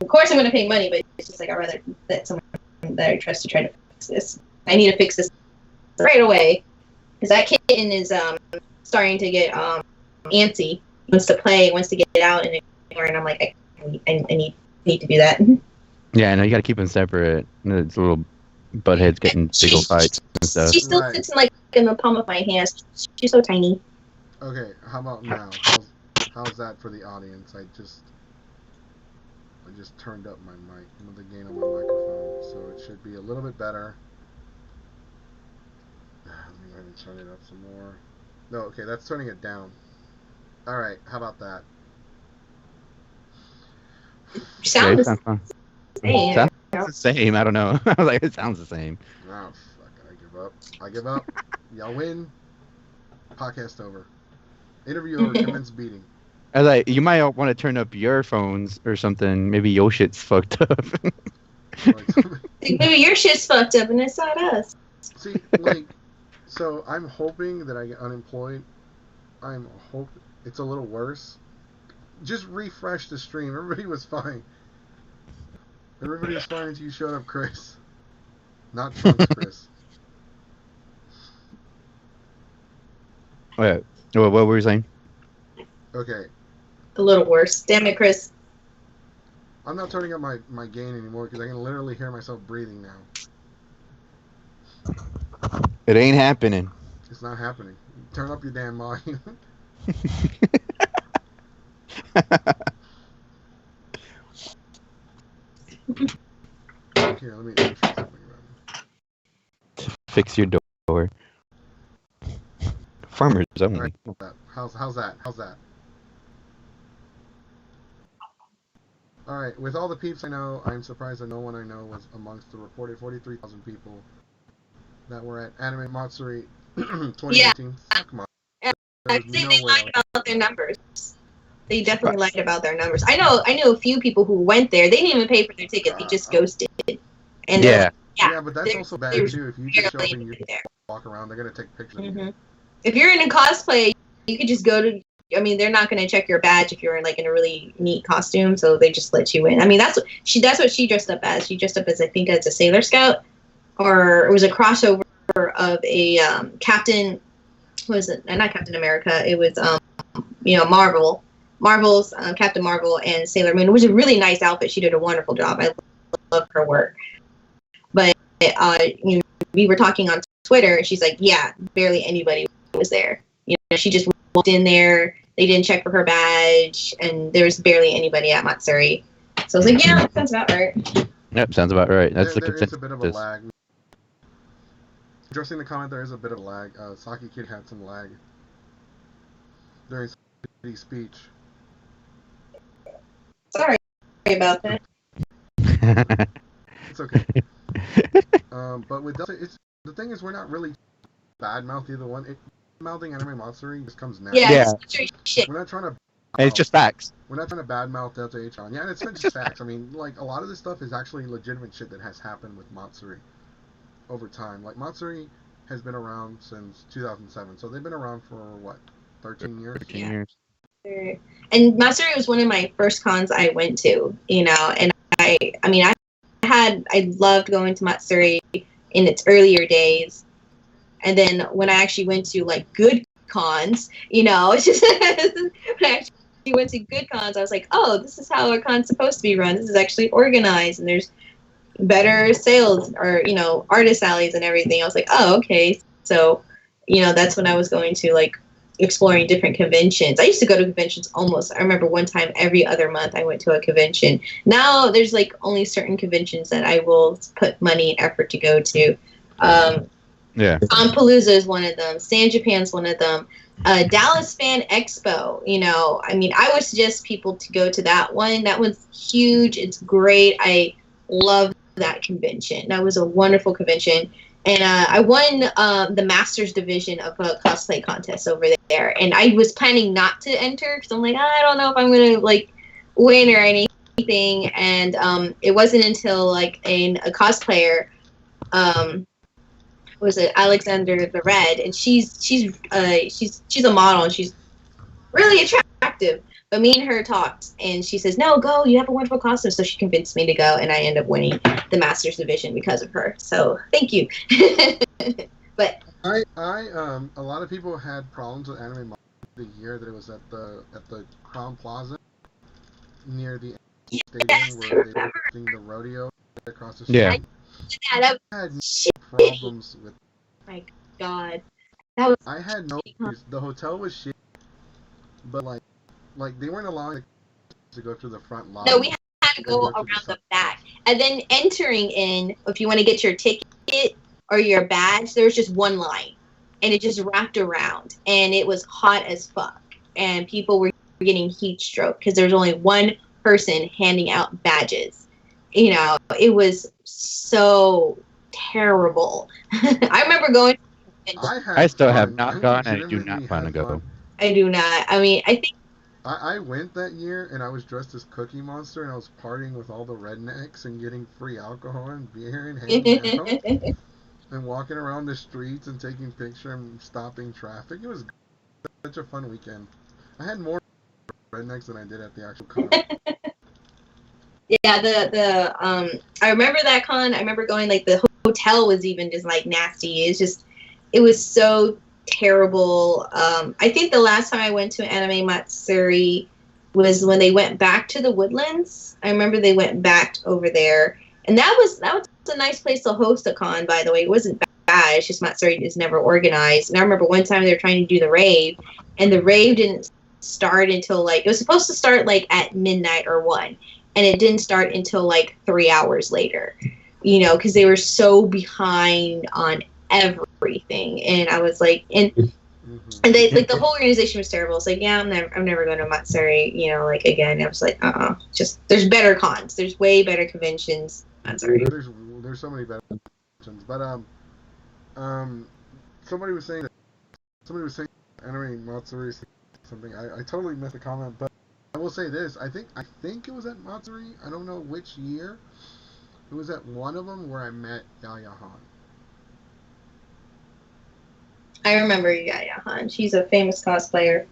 course I'm gonna pay money, but it's just like I'd rather that someone that I trust to try to fix this. I need to fix this right away because that kitten is starting to get antsy, wants to play, wants to get out, and I'm like, I need to do that. Yeah, no, you got to keep them separate. It's a little butt heads getting big old fights and stuff. She still sits in the palm of my hand. She's so tiny. Okay, how about now? How's that for the audience? I just turned up my mic, the gain on my microphone, so it should be a little bit better. Let me go ahead and turn it up some more. No, okay, that's turning it down. All right, how about that? Sounds the same. Sounds the same. I don't know. I was like, it sounds the same. Oh, fuck it. I give up. Y'all win. Podcast over. Interview over. Commence beating. I was like, you might want to turn up your phones or something. Maybe your shit's fucked up. Maybe your shit's fucked up and it's not us. See, so I'm hoping that I get unemployed. It's a little worse. Just refresh the stream. Everybody was fine. Everybody was fine until you showed up, Chris. Not Trunks, Chris. What were you saying? Okay. A little worse. Damn it, Chris. I'm not turning up my gain anymore because I can literally hear myself breathing now. It ain't happening. It's not happening. Turn up your damn volume. Here, let me say something about it. Fix your door. Farmers only. Right, how's that? Alright, with all the peeps I know, I'm surprised that no one I know was amongst the reported 43,000 people that were at Anime Matsuri 2018. Yeah. Come on. I think they lied about their numbers. They definitely lied about their numbers. I knew a few people who went there. They didn't even pay for their ticket. They just ghosted. And Yeah. Yeah, but that's also bad there's too. If you just show up barely and you anybody there. walk around, they're gonna take pictures of Mm-hmm. you. If you're in a cosplay, you could just go to. I mean, they're not going to check your badge if you're in like in a really neat costume, so they just let you in. I mean, that's what she. That's what she dressed up as. She dressed up as, I think, as a Sailor Scout, or it was a crossover of a Captain. What was it? Not Captain America. It was Marvel's Captain Marvel and Sailor Moon. It was a really nice outfit. She did a wonderful job. I love her work. But we were talking on Twitter, and she's like, "Yeah, barely anybody was there. She just walked in there. They didn't check for her badge, and there was barely anybody at Matsuri." So I was like, "Yeah, that sounds about right." Yep, sounds about right. That's the There is consensus. a bit of a lag. Addressing the comment, there is a bit of lag. Saki Kid had some lag during his speech. Sorry about that. It's okay. But with Delta, the thing is, we're not really bad mouth either one. Mouthing anime Matsuri just comes natural. Yeah. We're not trying to. And it's just facts. We're not trying to badmouth Delta H-On. Yeah, and it's not just facts. I mean, like, a lot of this stuff is actually legitimate shit that has happened with Matsuri over time. Like, Matsuri has been around since 2007, so they've been around for, what, 13 years? 13 years. And Matsuri was one of my first cons I went to, and I loved going to Matsuri in its earlier days. And then when I actually went to, like, good cons, it's just, when I actually went to good cons, I was like, oh, this is how a con's supposed to be run. This is actually organized, and there's better sales or, artist alleys and everything. I was like, oh, okay. So, that's when I was going to, like, exploring different conventions. I used to go to conventions I remember one time every other month I went to a convention. Now there's, like, only certain conventions that I will put money and effort to go to. Yeah. Palooza is one of them. San Japan's one of them. Dallas Fan Expo. I would suggest people to go to that one. That one's huge. It's great. I love that convention. That was a wonderful convention. And I won the Masters division of a cosplay contest over there. And I was planning not to enter because I'm like, I don't know if I'm going to, like, win or anything. And it wasn't until, like, a cosplayer, was it Alexander the Red, and she's a model, and she's really attractive. But me and her talked, and she says, "No, go. You have a wonderful costume." So she convinced me to go, and I end up winning the Masters division because of her. So thank you. But a lot of people had problems with anime the year that it was at the Crown Plaza near the stadium where they were doing the rodeo across the street. Yeah. that I had no shit. problems with. My God, that was. I had no issues. The hotel was shit, but like they weren't allowing to go through the front lobby. No, we had to go around the back, and then entering in. If you want to get your ticket or your badge, there was just one line, and it just wrapped around, and it was hot as fuck, and people were getting heat stroke because there was only one person handing out badges. It was so terrible. I remember going. I still have not gone, and I do not plan to go. I do not. I mean, I think I went that year, and I was dressed as Cookie Monster, and I was partying with all the rednecks and getting free alcohol and beer and hanging out and walking around the streets and taking pictures and stopping traffic. It was such a fun weekend. I had more rednecks than I did at the actual con. Yeah, I remember that con. I remember going, like, the hotel was even just, like, nasty. It was so terrible. I think the last time I went to Anime Matsuri was when they went back to the Woodlands. I remember they went back over there, and that was a nice place to host a con. By the way, it wasn't bad. It's just Matsuri is never organized. And I remember one time they were trying to do the rave, and the rave didn't start until, like, it was supposed to start, like, at midnight or 1. And it didn't start until, like, 3 hours later, because they were so behind on everything. And I was like, and they, like, the whole organization was terrible. It's like, yeah, I'm never going to Matsuri, like, again. I was like, just, there's better cons. There's way better conventions. Matsuri. There's so many better conventions. But, somebody was saying Anime Matsuri something. I totally missed the comment, but I will say this. I think it was at Matsuri. I don't know which year, It was at one of them where I met Yaya Han. I remember Yaya Han. She's a famous cosplayer.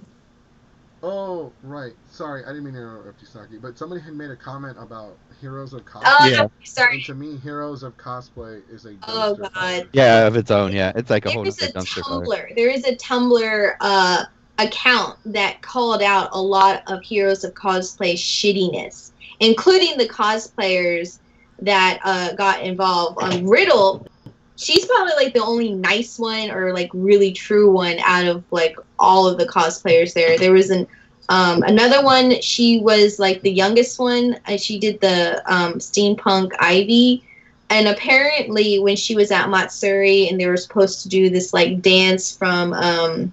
Oh, right. Sorry, I didn't mean to interrupt you, Saki. But somebody had made a comment about Heroes of Oh, Cosplay. Yeah. sorry. And to me, Heroes of Cosplay is a Oh dumpster God. fire. Yeah, of its own. Yeah, it's like a whole There's nother a dumpster fire. Tumblr. There is a Tumblr account that called out a lot of Heroes of Cosplay shittiness, including the cosplayers that got involved. Riddle, she's probably like the only nice one or like really true one out of like all of the cosplayers there. There was another one. She was like the youngest one. She did the steampunk Ivy. And apparently, when she was at Matsuri and they were supposed to do this like dance from a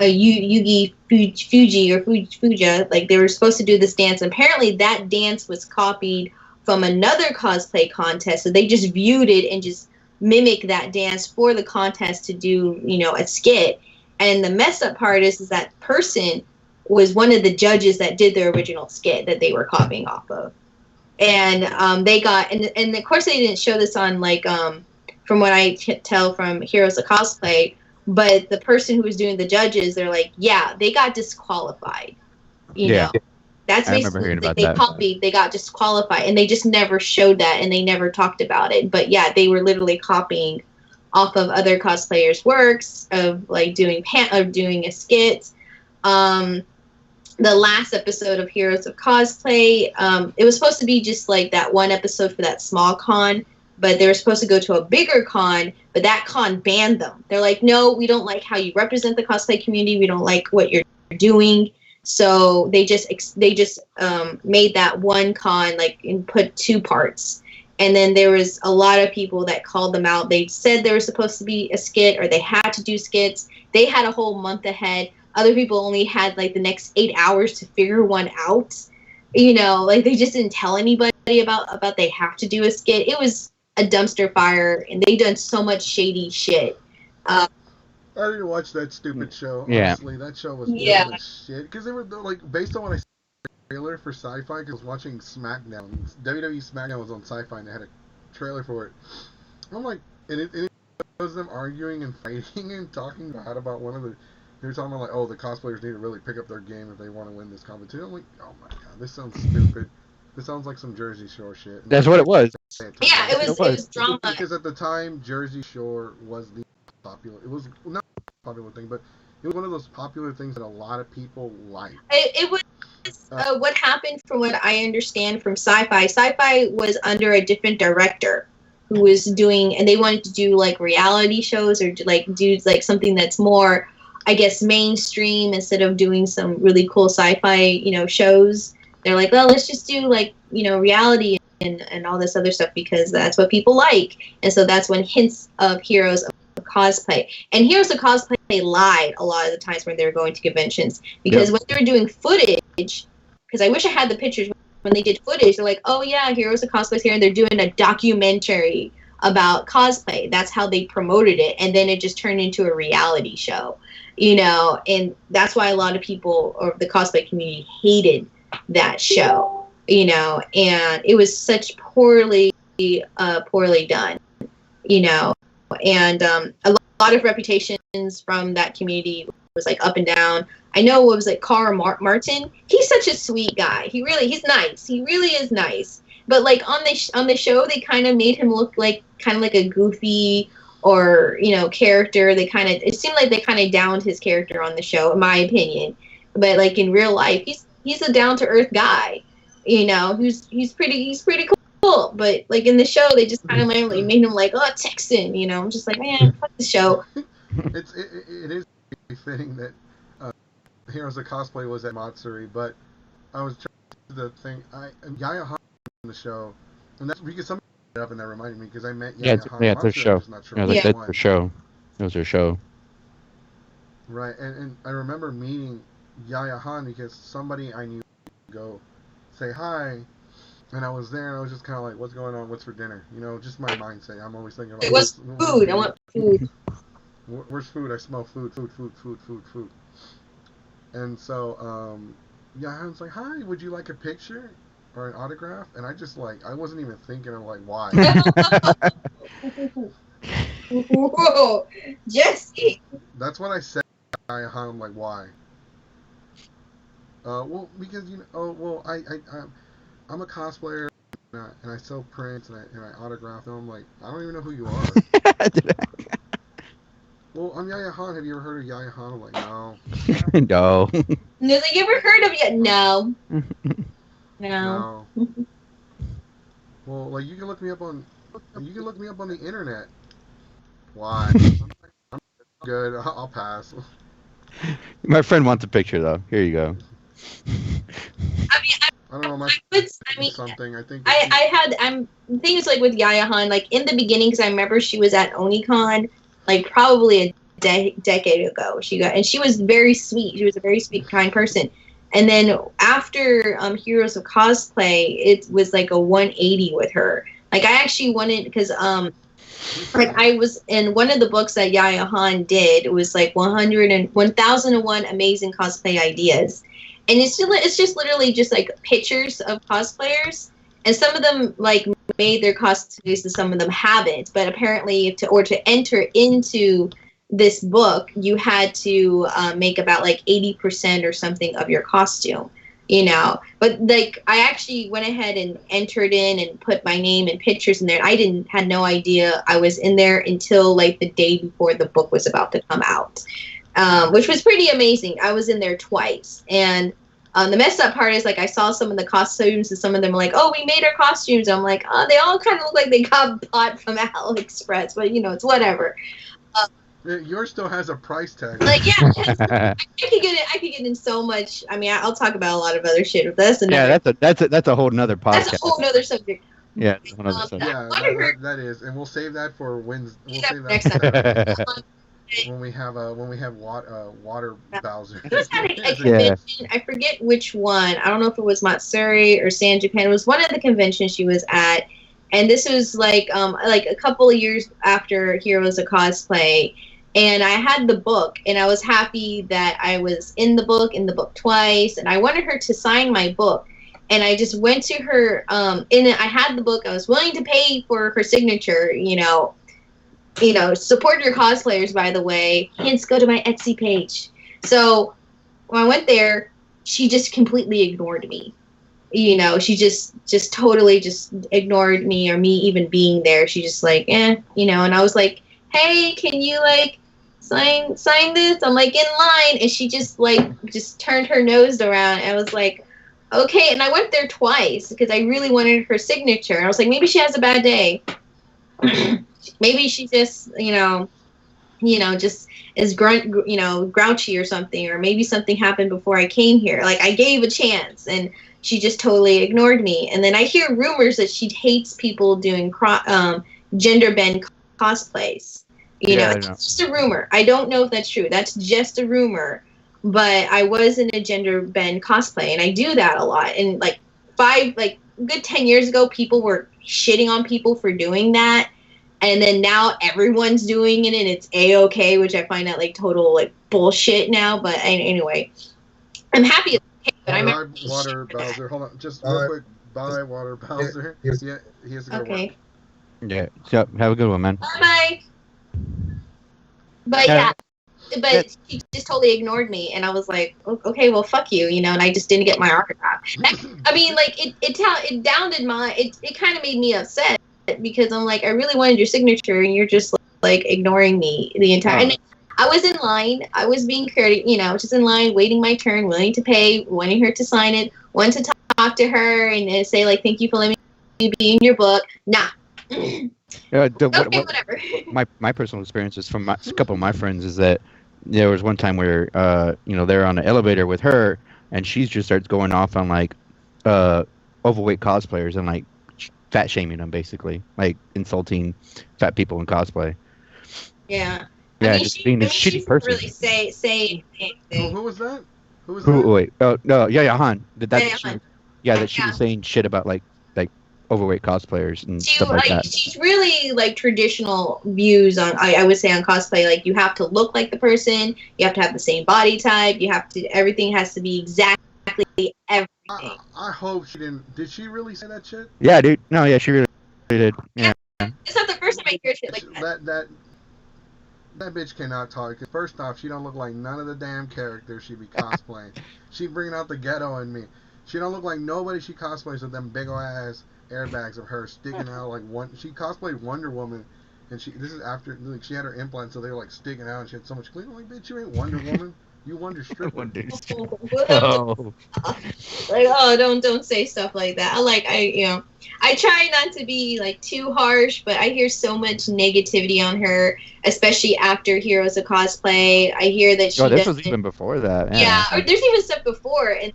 Yugi Fuji or Fuja, like they were supposed to do this dance. Apparently, that dance was copied from another cosplay contest, so they just viewed it and just mimic that dance for the contest to do, you know, a skit. And the messed up part is that person was one of the judges that did the original skit that they were copying off of. And they got, and of course they didn't show this on like from what I tell from Heroes of Cosplay, but the person who was doing the judges, they're like, yeah, they got disqualified. You Yeah, know, that's I remember basically hearing about they that. copied, they got disqualified, and they just never showed that, and they never talked about it. But yeah, they were literally copying off of other cosplayers' works of like doing a skit. Um, the last episode of Heroes of Cosplay, it was supposed to be just like that one episode for that small con, but they were supposed to go to a bigger con, but that con banned them. They're like, no, we don't like how you represent the cosplay community. We don't like what you're doing. So they just made that one con like and put two parts. And then there was a lot of people that called them out. They said there was supposed to be a skit or they had to do skits. They had a whole month ahead. Other people only had like the next 8 hours to figure one out. You know, like they just didn't tell anybody about they have to do a skit. It was a dumpster fire, and they done so much shady shit. Uh, I didn't watch that stupid show. Yeah. Honestly, that show was yeah, dumb as shit. Because they were like based on what I saw in the trailer for Sci-Fi. Because I was watching SmackDown. WWE SmackDown was on Sci-Fi, and they had a trailer for it. I'm like, and it was them arguing and fighting and talking bad about one of the. They were talking about like, oh, the cosplayers need to really pick up their game if they want to win this competition. I'm like, oh my god, this sounds stupid. This sounds like some Jersey Shore shit. And That's what it was. yeah, it It was was. drama. because at the time, Jersey Shore was the popular. It was not a popular thing, but it was one of those popular things that a lot of people liked. It was what happened from what I understand from Sci-Fi. Sci-Fi was under a different director who was doing, and they wanted to do like reality shows or like do like something that's more, I guess, mainstream instead of doing some really cool sci-fi, you know, shows. They're like, well, let's just do like, you know, reality and all this other stuff because that's what people like. And so that's when hints of Heroes of Cosplay. And Heroes of Cosplay lied a lot of the times when they were going to conventions because when they were doing footage, because I wish I had the pictures when they did footage, they're like, oh yeah, Heroes of Cosplay's here, and they're doing a documentary about cosplay. That's how they promoted it, and then it just turned into a reality show, you know, and that's why a lot of people or the cosplay community hated that show, you know, and it was such poorly done, you know, and a lot of reputations from that community was like up and down. I know what was like Carl Martin. He's such a sweet guy. He's nice. He really is nice. But like on the show, they kind of made him look like kind of like a goofy or you know character. It seemed like they kind of downed his character on the show, in my opinion. But like in real life, he's a down to earth guy. You know, he's pretty cool. But like in the show, they just kind of like made him like Texan. You know, I'm just like man, fuck the show. It is fitting that Heroes of Cosplay was at Matsuri, but I was trying to think Yaya Han on the show, and that's because somebody brought it up and that reminded me because I met Yaya Han Yeah, at it's their Matsuri. I'm show. just not sure Yeah, which that's one. their show. It was their show. Right, and I remember meeting Yaya Han because somebody I knew go say hi, and I was there and I was just kind of like, what's going on? What's for dinner? You know, just my mindset. I'm always thinking about What's food? I want food. Where's food? I smell food. And so, yeah, I was like, hi, would you like a picture? or an autograph, and I just like I wasn't even thinking of like why. Whoa, Jesse. That's what I said. I'm like why? Well, because I'm a cosplayer and I sell prints and I autograph them. I'm like I don't even know who you are. Well, I'm Yaya Han. Have you ever heard of Yaya Han? I'm like no. No. No, like, you ever heard of it? No. No. No. Well, like you can look me up on the internet. Why? I'm good. I'll pass. My friend wants a picture though. Here you go. I mean, I don't know. I mean, something. I think. I'm things like with Yaya Han, like in the beginning, because I remember she was at OniCon, like probably a decade ago. She was very sweet. She was a very sweet, kind person. And then after Heroes of Cosplay, it was like a 180 with her. Like I actually wanted because like I was in one of the books that Yaya Han did. It was like 1001 amazing cosplay ideas, and it's just literally just like pictures of cosplayers, and some of them like made their cosplays, and some of them haven't. But apparently, to enter into this book, you had to make about like 80% or something of your costume, but like I actually went ahead and entered in and put my name and pictures in there. Had no idea I was in there until like the day before the book was about to come out, which was pretty amazing. I was in there twice, and the messed up part is like I saw some of the costumes and some of them were like, oh, we made our costumes. I'm like, oh, they all kind of look like they got bought from AliExpress, but it's whatever. Yours still has a price tag. Like I could get in so much. I mean, I'll talk about a lot of other shit. But that's another. Yeah, that's a whole nother podcast. That's a whole nother subject. Yeah, another subject. Yeah, that is, and we'll save that for Wednesday. We'll save that next time. when we have water Bowser. It was at a convention. I forget which one. I don't know if it was Matsuri or San Japan. It was one of the conventions she was at, and this was like a couple of years after Heroes of Cosplay. And I had the book, and I was happy that I was in the book twice, and I wanted her to sign my book. And I just went to her, and I had the book. I was willing to pay for her signature, support your cosplayers, by the way. Hints, go to my Etsy page. So when I went there, she just completely ignored me. She just totally just ignored me or me even being there. She just like, and I was like, hey, can you like, sign this? I'm like in line, and she just turned her nose around. And I was like, okay. And I went there twice because I really wanted her signature. I was like, maybe she has a bad day. Maybe she just just is grouchy or something, or maybe something happened before I came here. Like I gave a chance, and she just totally ignored me. And then I hear rumors that she hates people doing gender bend cosplays. It's just a rumor. I don't know if that's true. That's just a rumor. But I was in a gender bend cosplay, and I do that a lot. And good 10 years ago, people were shitting on people for doing that. And then now everyone's doing it, and it's A-okay, which I find that like total like bullshit now. But anyway, I'm happy it's okay. But I'm Water Bowser. Hold on, just real quick. Bye, Water Bowser. Yeah, he has to go okay. Work. Yeah. So have a good one, man. Bye. But yeah, she just totally ignored me, and I was like, okay, well, fuck you, and I just didn't get my autograph. I mean, like it downed my it kind of made me upset because I'm like, I really wanted your signature, and you're just like ignoring me the entire. And I was in line, I was being courteous, just in line, waiting my turn, willing to pay, wanting her to sign it, wanting to talk to her and say like, thank you for letting me be in your book. Nah. Whatever. My personal experiences from a couple of my friends is that there was one time where they're on an elevator with her, and she just starts going off on like overweight cosplayers and like fat shaming them, basically like insulting fat people in cosplay. Yeah. Yeah, just being a shitty person. Really say anything. Who was that? Wait. Oh no, yeah, Han. That she Yeah. was saying shit about like overweight cosplayers and stuff like that. She's really like traditional views on I would say on cosplay. Like you have to look like the person, you have to have the same body type, everything has to be exactly everything. I hope she didn't. Did she really say that shit? Yeah, dude. No, yeah, she really did. Yeah. It's not the first time I hear shit like That bitch cannot talk. Cause first off, she don't look like none of the damn characters she be cosplaying. She bringing out the ghetto in me. She don't look like nobody she cosplays with them big ol' ass airbags of her sticking out like one. She cosplayed Wonder Woman, and this is after like she had her implants, so they were like sticking out, and she had so much clean. I'm like, bitch, you ain't Wonder Woman. You Wonder Stripper. Oh. Like, oh, don't say stuff like that. I try not to be like too harsh, but I hear so much negativity on her, especially after Heroes of Cosplay. I hear that she this was even before that. Yeah, or there's even stuff before, and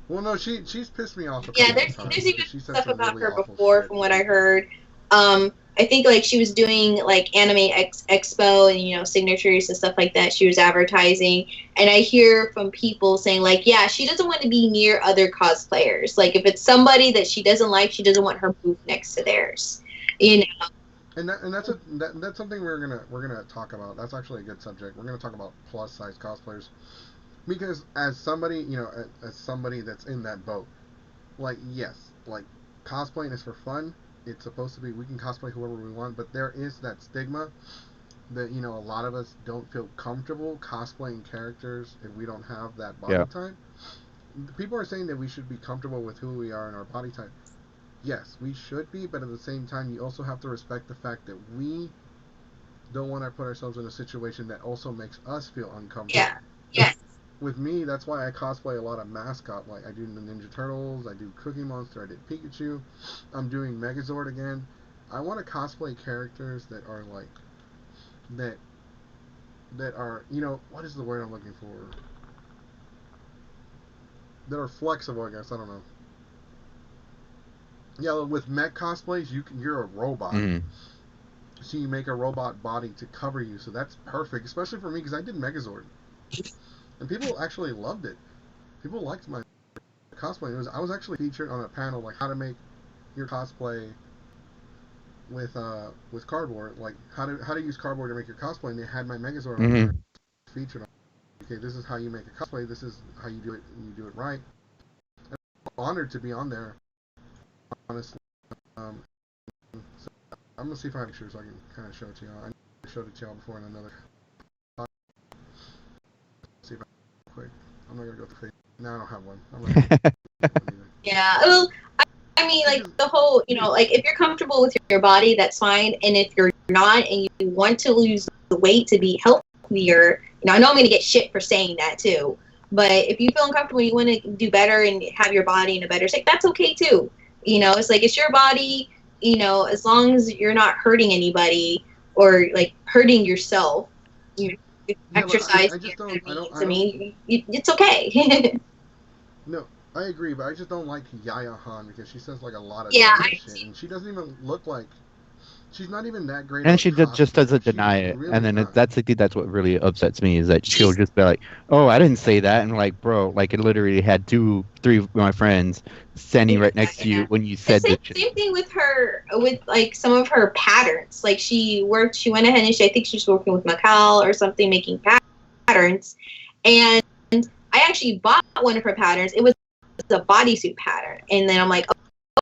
well, no, she's pissed me off. There's even stuff about really her before, from what I heard. I think like she was doing like Anime Expo and signatures and stuff like that. She was advertising, and I hear from people saying like, yeah, she doesn't want to be near other cosplayers. Like if it's somebody that she doesn't like, she doesn't want her booth next to theirs. And that's something we're gonna talk about. That's actually a good subject. We're gonna talk about plus size cosplayers because as somebody as somebody that's in that boat, like yes, like cosplaying is for fun. It's supposed to be we can cosplay whoever we want, but there is that stigma that a lot of us don't feel comfortable cosplaying characters if we don't have that body type. People are saying that we should be comfortable with who we are in our body type. Yes, we should be, but at the same time, you also have to respect the fact that we don't want to put ourselves in a situation that also makes us feel uncomfortable. Yeah. Yes. With me, that's why I cosplay a lot of mascot. Like I do the Ninja Turtles, I do Cookie Monster, I did Pikachu. I'm doing Megazord again. I want to cosplay characters that are like that are what is the word I'm looking for? That are flexible, I guess. I don't know. Yeah, with mech cosplays, you're a robot. Mm. So you make a robot body to cover you, so that's perfect, especially for me because I did Megazord, and people actually loved it. People liked my cosplay. I was actually featured on a panel like how to make your cosplay with cardboard, like how to use cardboard to make your cosplay, and they had my Megazord on there featured. Okay, this is how you make a cosplay. This is how you do it. And you do it right. I'm honored to be on there. Honestly, so I'm gonna see if I have pictures so I can kind of show it to y'all. I showed it to y'all before in another. See if I quick. I'm not gonna go through. No, I don't have one. I'm not Yeah. Well, I mean, like the whole, like if you're comfortable with your body, that's fine. And if you're not, and you want to lose the weight to be healthier, I know I'm gonna get shit for saying that too. But if you feel uncomfortable, you want to do better and have your body in a better state, that's okay too. It's like it's your body. As long as you're not hurting anybody or like hurting yourself, exercise. I mean, it's okay. No, I agree, but I just don't like Yaya Han because she says like a lot of shit, and she doesn't even look like she's not even that great. And she just doesn't deny it, really and then that's what really upsets me is that she'll just be like, "Oh, I didn't say that," and like, bro, like it literally had 3 of my friends standing right next to you when you said that. Same thing with her, with like some of her patterns. Like she went ahead and I think she's working with Macau or something, making patterns, and I actually bought one of her patterns. It was a bodysuit pattern, and then I'm like,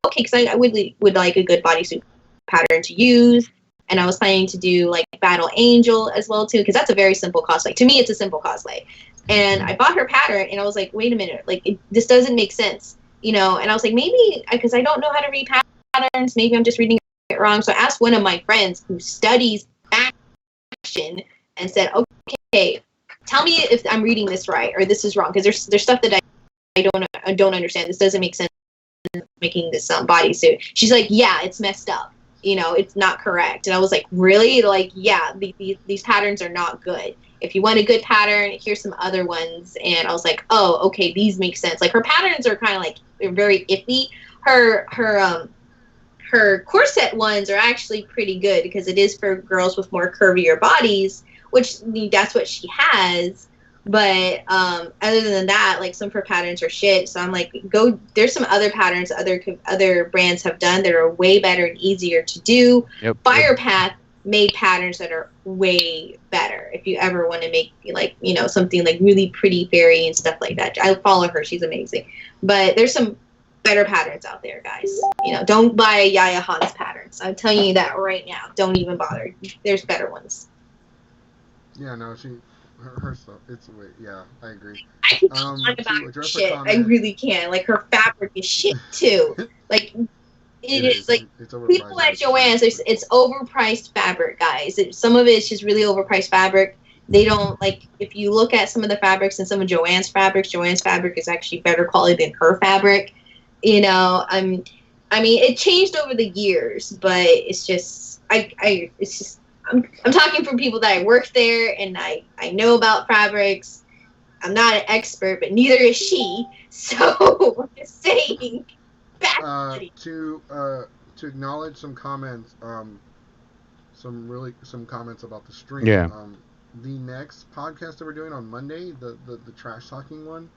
okay, because I would like a good bodysuit pattern to use, and I was planning to do like Battle Angel as well too, because that's a very simple cosplay. To me, it's a simple cosplay, and I bought her pattern, and I was like, wait a minute, like this doesn't make sense, and I was like, maybe because I don't know how to read patterns, maybe I'm just reading it wrong. So I asked one of my friends who studies fashion and said, okay, tell me if I'm reading this right or this is wrong, because there's stuff that I don't understand. This doesn't make sense. Making this bodysuit. She's like, yeah, it's messed up. It's not correct. And I was like, really? Like, yeah, these patterns are not good. If you want a good pattern, here's some other ones. And I was like, oh, okay, these make sense. Like her patterns are kind of like they're very iffy. Her corset ones are actually pretty good because it is for girls with more curvier bodies, which that's what she has. But other than that, like some of her patterns are shit. So I'm like, there's some other patterns other brands have done that are way better and easier to do. Yep. Firepath made patterns that are way better. If you ever want to make like, you know, something like really pretty fairy and stuff like that, I follow her. She's amazing. But there's some better patterns out there, guys. You know, don't buy Yaya Han's patterns. I'm telling you that right now. Don't even bother. There's better ones. Yeah, no, her stuff. It's way. Yeah, I agree. I can go on about her shit. I really can. Like her fabric is shit too. Like it is like people at Joann's. It's overpriced fabric, guys. Some of it's just really overpriced fabric. They don't like. If you look at some of the fabrics and some of Joann's fabric is actually better quality than her fabric. You know, I mean, it changed over the years, but it's just, it's just, I'm talking from people that I work there and I know about fabrics. I'm not an expert, but neither is she. So I'm just saying. To acknowledge some comments, some comments about the stream. Yeah. The next podcast that we're doing on Monday, the trash talking one.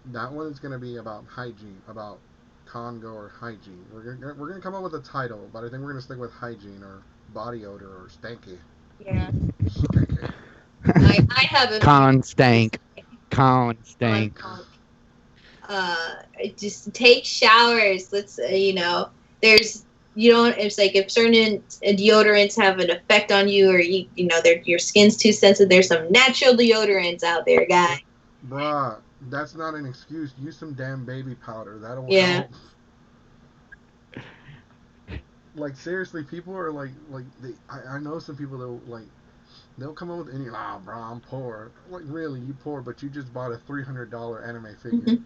That one is going to be about hygiene, about Congo or hygiene. We're gonna come up with a title, but I think we're gonna stick with hygiene or body odor or stanky. Yeah. Stanky. I have a Con stank. Just take showers. Let's you know, there's it's like if certain deodorants have an effect on you, or you know, your skin's too sensitive. There's some natural deodorants out there, guys. Bruh. That's not an excuse. Use some damn baby powder. That'll help. Like seriously, people are like I know some people that they'll come up with any bro, I'm poor. Like really, you poor, but you just bought a $300 anime figure.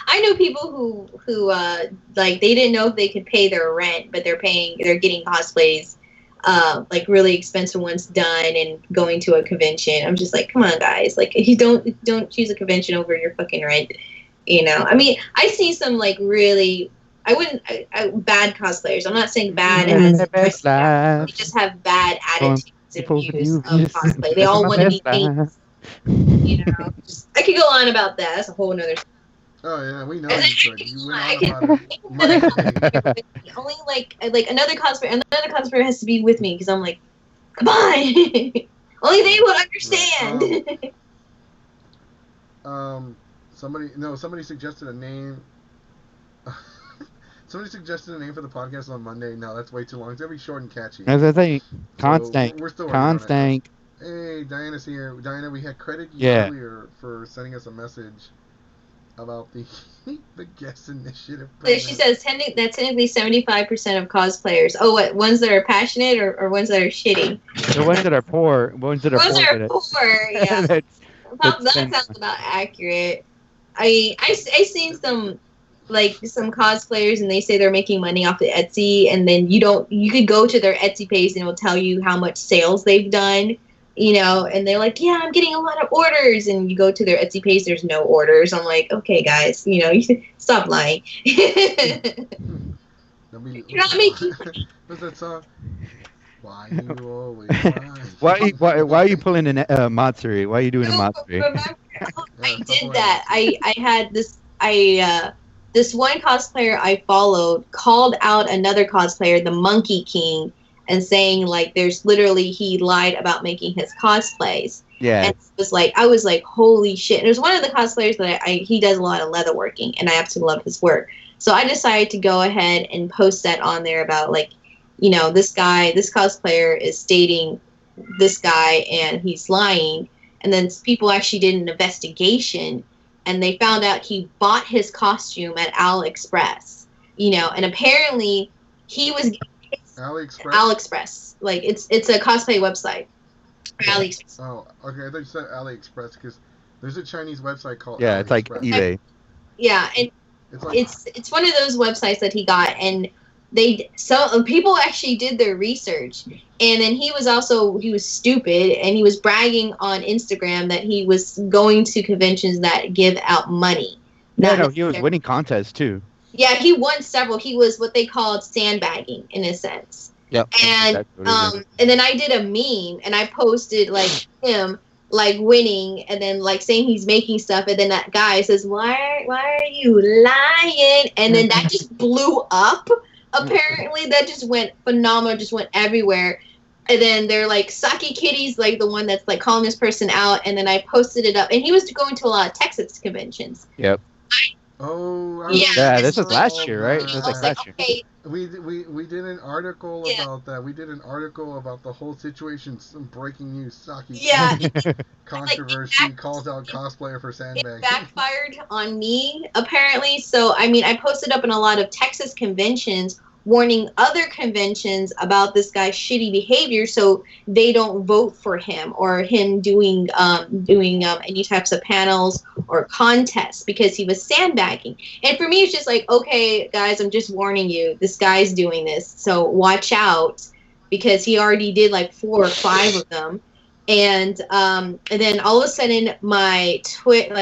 I know people who like they didn't know if they could pay their rent, but they're getting cosplays, like really expensive ones done and going to a convention. I'm just like, come on, guys. Like, you don't choose a convention over your fucking rent. You know, I mean, I see some like really, bad cosplayers. I'm not saying bad as they just have bad attitudes and views of cosplay. They all want to be mates. You know, I could go on about that. That's a whole nother. Oh yeah, we know you could. You went on about it. Only like another cosplayer has to be with me because I'm like, come on. Only they would understand. Somebody suggested a name. Somebody suggested a name for the podcast on Monday. No, that's way too long. It's gonna be short and catchy. That's the thing. Constank. We're still Constank. Hey, Diana's here. Diana, we had credited you earlier for sending us a message about the guest initiative program. She says that technically 75% of cosplayers. Oh, what, ones that are passionate or ones that are shitty? The ones that are poor. Ones that are poor, yeah. that sounds about accurate. I seen some cosplayers and they say they're making money off the Etsy, and then you could go to their Etsy page and it'll tell you how much sales they've done. You know, and they're like, yeah, I'm getting a lot of orders. And you go to their Etsy page, there's no orders. I'm like, okay, guys, you know, you should stop lying. You're not making money. What's that song? Why you always lie? Why are you pulling a Matsuri? Why are you doing a Matsuri? Remember, I did that. I had this. This one cosplayer I followed called out another cosplayer, the Monkey King, and saying like there's literally he lied about making his cosplays. Yeah. And I was like, holy shit. And there's one of the cosplayers that he does a lot of leather working and I absolutely love his work. So I decided to go ahead and post that on there about like, you know, this cosplayer is stating this guy and he's lying. And then people actually did an investigation and they found out he bought his costume at AliExpress, you know, and apparently he was AliExpress. Like it's a cosplay website. AliExpress. Oh, okay. I thought you said AliExpress because there's a Chinese website called AliExpress. It's like eBay. Yeah, and it's one of those websites that he got, and people actually did their research, and then he was stupid, and he was bragging on Instagram that he was going to conventions that give out money. He was winning contests too. Yeah, he won several. He was what they called sandbagging in a sense. Yep. And and then I did a meme and I posted like him like winning and then like saying he's making stuff and then that guy says, Why are you lying? And then that just blew up. Apparently that just went phenomenal, just went everywhere. And then they're like, Saki Kitty's like the one that's like calling this person out. And then I posted it up. And he was going to a lot of Texas conventions. Yep. Oh, I Yeah, this was was last year, right? It was like last year. Okay. We did an article about that. We did an article about the whole situation. Some breaking news. Saki controversy calls out cosplayer for sandbagging. It backfired on me, apparently. So, I mean, I posted up in a lot of Texas conventions warning other conventions about this guy's shitty behavior so they don't vote for him or him doing any types of panels or contests because he was sandbagging. And for me, it's just like, okay, guys, I'm just warning you. This guy's doing this, so watch out, because he already did like 4 or 5 of them. And then all of a sudden, my Twitter,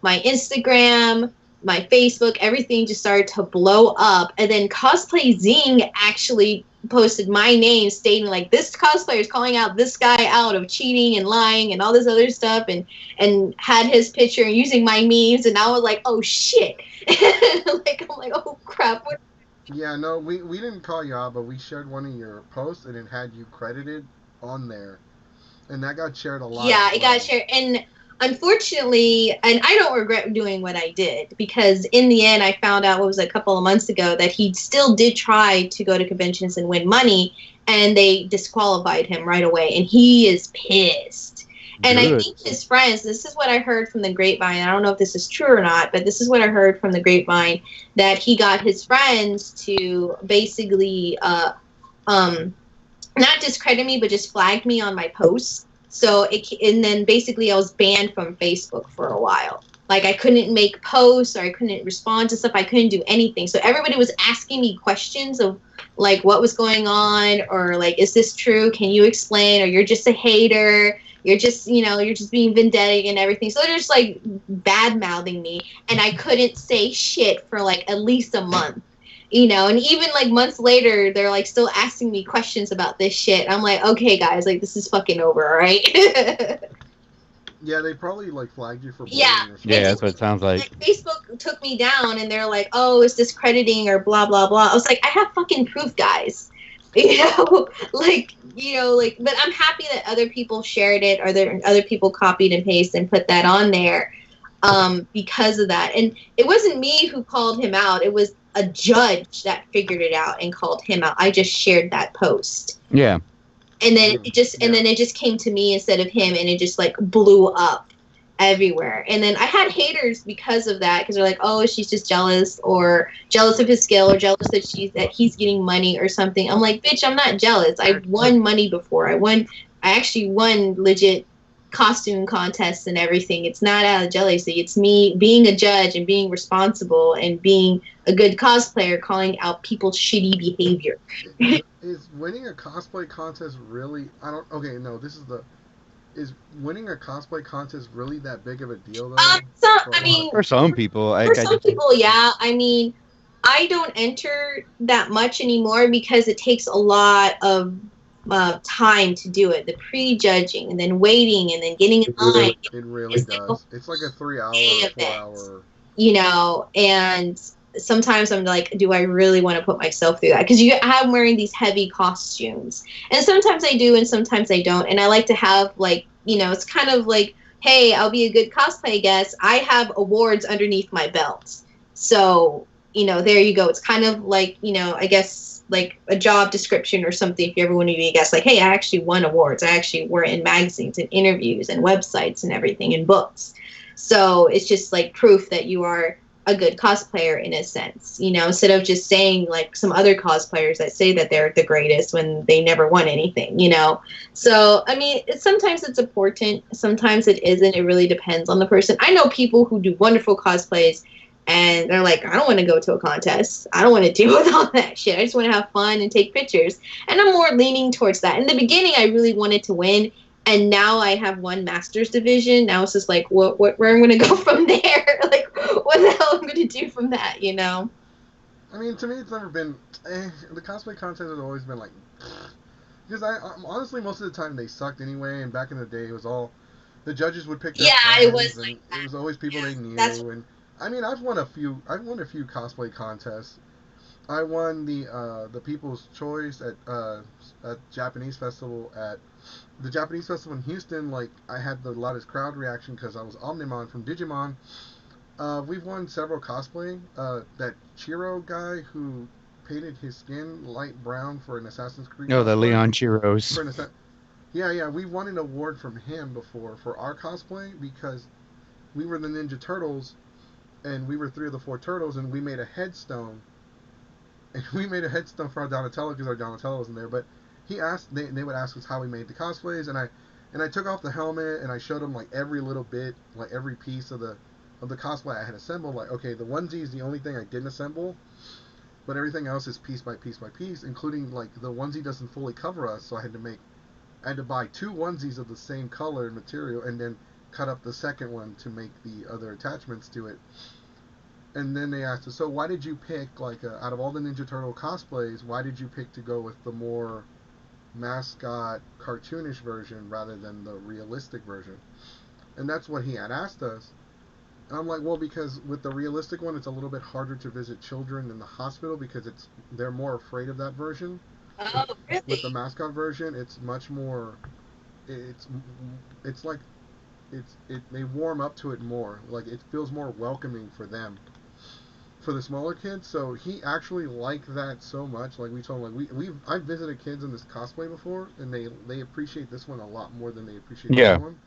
my Instagram, my Facebook, everything just started to blow up. And then Cosplay Zing actually posted my name stating like, this cosplayer is calling out this guy out of cheating and lying and all this other stuff, and had his picture using my memes. And I was like, oh shit. I'm like, oh crap. What? Yeah, no, we didn't call you out, but we shared one of your posts and it had you credited on there. And that got shared a lot. Yeah, it got shared. And unfortunately, and I don't regret doing what I did, because in the end, I found out, what was it, a couple of months ago, that he still did try to go to conventions and win money, and they disqualified him right away, and he is pissed. And I think his friends, this is what I heard from the grapevine, I don't know if this is true or not, but this is what I heard from the grapevine, that he got his friends to basically, not discredit me, but just flagged me on my posts. So and then basically I was banned from Facebook for a while. Like, I couldn't make posts, or I couldn't respond to stuff. I couldn't do anything. So everybody was asking me questions of like what was going on, or like, is this true? Can you explain? Or you're just a hater. You're just, you're just being vendettic and everything. So they're just like bad mouthing me, and I couldn't say shit for like at least a month. And even like months later, they're like still asking me questions about this shit. I'm like, okay, guys, like, this is fucking over, all right? Yeah, they probably like flagged you for bullying yeah, or something. Yeah, that's what it sounds like. Facebook took me down, and they're like, oh, it's discrediting or blah blah blah. I was like, I have fucking proof, guys. But I'm happy that other people shared it, or other people copied and pasted and put that on there, because of that. And it wasn't me who called him out. It was a judge that figured it out and called him out. I just shared that post. Yeah. And then it just came to me instead of him, and it just like blew up everywhere. And then I had haters because of that, because they're like, oh, she's just jealous, or jealous of his skill, or jealous that he's getting money or something. I'm like, bitch, I'm not jealous. I won money before. I actually won legit costume contests and everything. It's not out of jealousy. It's me being a judge and being responsible and being a good cosplayer, calling out people's shitty behavior. Is winning a cosplay contest really? Is winning a cosplay contest really that big of a deal though? For some people, yeah. I mean, I don't enter that much anymore because it takes a lot of time to do it. The pre-judging, and then waiting, and then getting in line. It really does. It's like a 3-hour, 4-hour. And sometimes I'm like, do I really want to put myself through that? Because I'm wearing these heavy costumes, and sometimes I do, and sometimes I don't. And I like to have like, it's kind of like, hey, I'll be a good cosplay guest. I have awards underneath my belt, so there you go. It's kind of like, I guess, like a job description or something. If you ever want to be a guest, like, hey, I actually won awards. I actually were in magazines and interviews and websites and everything, and books. So it's just like proof that you are a good cosplayer in a sense, instead of just saying like some other cosplayers that say that they're the greatest when they never won anything, So, I mean, sometimes it's important, sometimes it isn't. It really depends on the person. I know people who do wonderful cosplays, and they're like, I don't want to go to a contest. I don't want to deal with all that shit. I just want to have fun and take pictures. And I'm more leaning towards that. In the beginning, I really wanted to win. And now I have won Masters Division. Now it's just like, where I'm going to go from there? Like, what the hell I'm going to do from that, I mean, to me, it's never been... the cosplay contest has always been like... Because honestly, most of the time, they sucked anyway. And back in the day, it was all... The judges would pick their friends, it was like that. It was always people they knew. And I mean, I've won a few cosplay contests, I won the People's Choice at Japanese festival at the Japanese festival in Houston. Like I had the loudest crowd reaction because I was Omnimon from Digimon. We've won several cosplay. That Chiro guy who painted his skin light brown for an Assassin's Creed No, the cosplay. Leon Chiros. For an yeah, we won an award from him before for our cosplay because we were the Ninja Turtles and we were three of the four turtles and we made a headstone. And we made a headstone for our Donatello because our Donatello was in there. But they would ask us how we made the cosplays, and I took off the helmet and I showed them like every little bit, like every piece of the cosplay I had assembled. Like, okay, the onesie is the only thing I didn't assemble, but everything else is piece by piece by piece, including like the onesie doesn't fully cover us, so I had to buy two onesies of the same color and material, and then cut up the second one to make the other attachments to it. And then they asked us, so why did you pick like out of all the Ninja Turtle cosplays, why did you pick to go with the more mascot cartoonish version rather than the realistic version? And that's what he had asked us. And I'm like, well, because with the realistic one, it's a little bit harder to visit children in the hospital because they're more afraid of that version. Oh, With the really? mascot version, it's much more. It's it's like they warm up to it more. Like it feels more welcoming for them, for the smaller kids. So he actually liked that so much. Like we told him, like I've visited kids in this cosplay before, and they appreciate this one a lot more than they appreciate the other Yeah. one.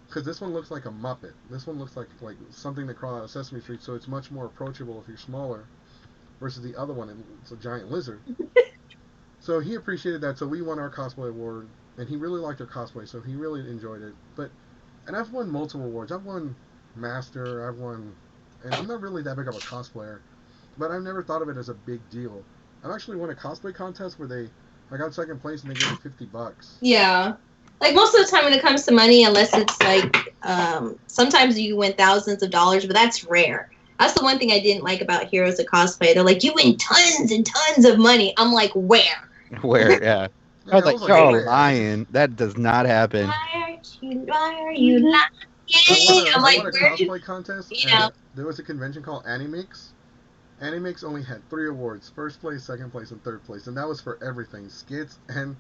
Because this one looks like a Muppet. This one looks like something that crawled out of Sesame Street. So it's much more approachable if you're smaller, versus the other one. It's a giant lizard. So he appreciated that. So we won our cosplay award, and he really liked our cosplay. So he really enjoyed it. And I've won multiple awards. I've won Master. I've won, and I'm not really that big of a cosplayer, but I've never thought of it as a big deal. I've actually won a cosplay contest where I got second place and they gave me $50. Yeah. Like most of the time when it comes to money, unless it's like sometimes you win thousands of dollars, but that's rare. That's the one thing I didn't like about Heroes of Cosplay. They're like, you win tons and tons of money. I'm like, where? Where? Yeah. I was Yeah, I was like, like, y'all where? lying. That does not happen. Why are you lying? I'm I like, won a where did cosplay contest you know? at there was a convention called Animix. Animix only had three awards: first place, second place, and third place, and that was for everything, skits and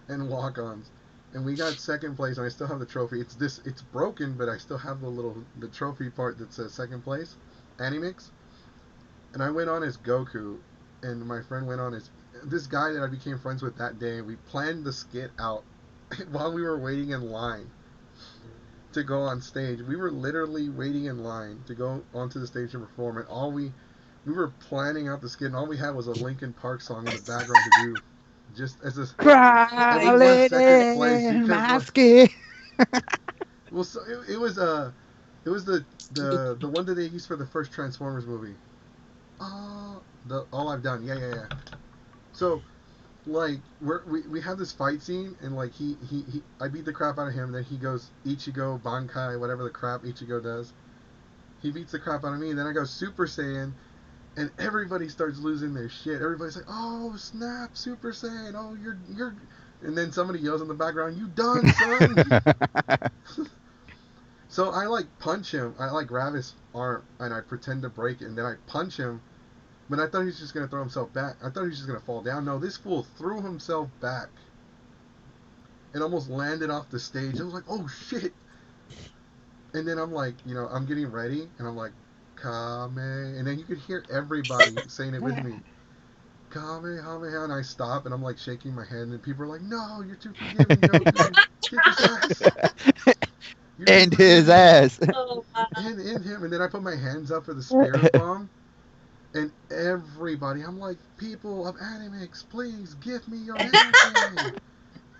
walk-ons. And we got second place, and I still have the trophy. It's broken, but I still have the trophy part that says second place, Animix. And I went on as Goku, and my friend went on as this guy that I became friends with that day. We planned the skit out while we were waiting in line to go on stage. We were literally waiting in line to go onto the stage and perform, and all we were planning out the skit, and all we had was a Linkin Park song in the background to do, just as this. And we Cry, won second place lady, because my like, skin. well, so it was the one that they used for the first Transformers movie. The All I've Done. Yeah, yeah, yeah. So like we have this fight scene and like he I beat the crap out of him. Then he goes Ichigo Bankai, whatever the crap Ichigo does. He beats the crap out of me. And then I go Super Saiyan, and everybody starts losing their shit. Everybody's like, "Oh snap, Super Saiyan! Oh you're," and then somebody yells in the background, "You done, son!" So I like punch him. I like grab his arm and I pretend to break it, and then I punch him. But I thought he was just gonna throw himself back. I thought he was just gonna fall down. No, this fool threw himself back and almost landed off the stage. I was like, "Oh shit!" And then I'm like, I'm getting ready, and I'm like, "Kame," and then you could hear everybody saying it with me. Kamehameha, and I stop and I'm like shaking my hand, and people are like, "No, you're too forgiving, Goku. Kick his ass. You're too And his forgiving." ass. Oh, And in him, and then I put my hands up for the spirit bomb, and everybody, I'm like, "People of Animix, please give me your energy."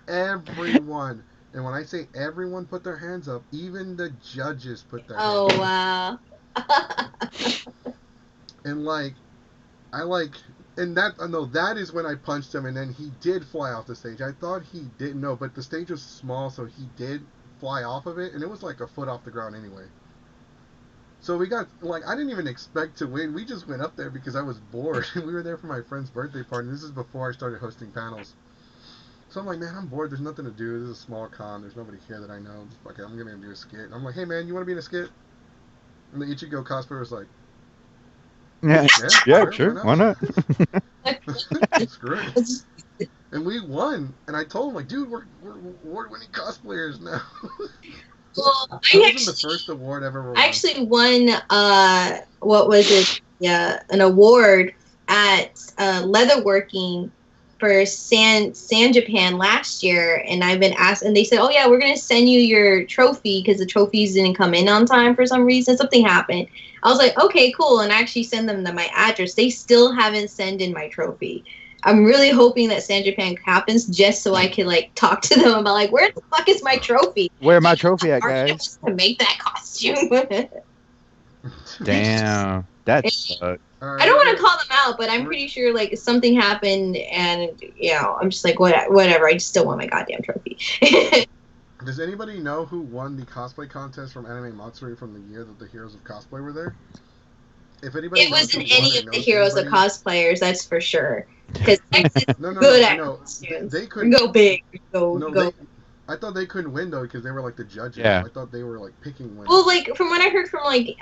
Everyone, and when I say everyone put their hands up, even the judges put their oh hands up, wow. and like I like, and that no, that is when I punched him, and then he did fly off the stage. I thought he didn't know, but the stage was small, so he did fly off of it, and it was like a foot off the ground anyway. So we got like I didn't even expect to win. We just went up there because I was bored, and we were there for my friend's birthday party. And this is before I started hosting panels. So I'm like, man, I'm bored. There's nothing to do. This is a small con. There's nobody here that I know. Okay, I'm gonna do a skit. And I'm like, hey man, you want to be in a skit? And the Ichigo cosplayer was like, Yeah, yeah, sure. Why not? Screw it. And we won. And I told him, like, dude, we're award-winning cosplayers now. Well, that wasn't the first award ever won. I actually won, what was it? Yeah, an award at leatherworking for San Japan last year, and I've been asked, and they said, "Oh yeah, we're gonna send you your trophy because the trophies didn't come in on time for some reason. Something happened." I was like, "Okay, cool," and I actually send them my address. They still haven't sent in my trophy. I'm really hoping that San Japan happens just so I can like talk to them about like, where the fuck is my trophy? Where my trophy at, guys? To make that costume. Damn, that sucks. I don't want to call them out, but I'm pretty sure like something happened, and I'm just like whatever. I just still want my goddamn trophy. Does anybody know who won the cosplay contest from Anime Matsuri from the year that the Heroes of Cosplay were there? If anybody, it wasn't any of the Heroes of Cosplayers, that's for sure. Because no, good at costumes. They couldn't go big. Go. I thought they couldn't win though because they were like the judges. Yeah. I thought they were like picking winners. Well, like from what I heard from like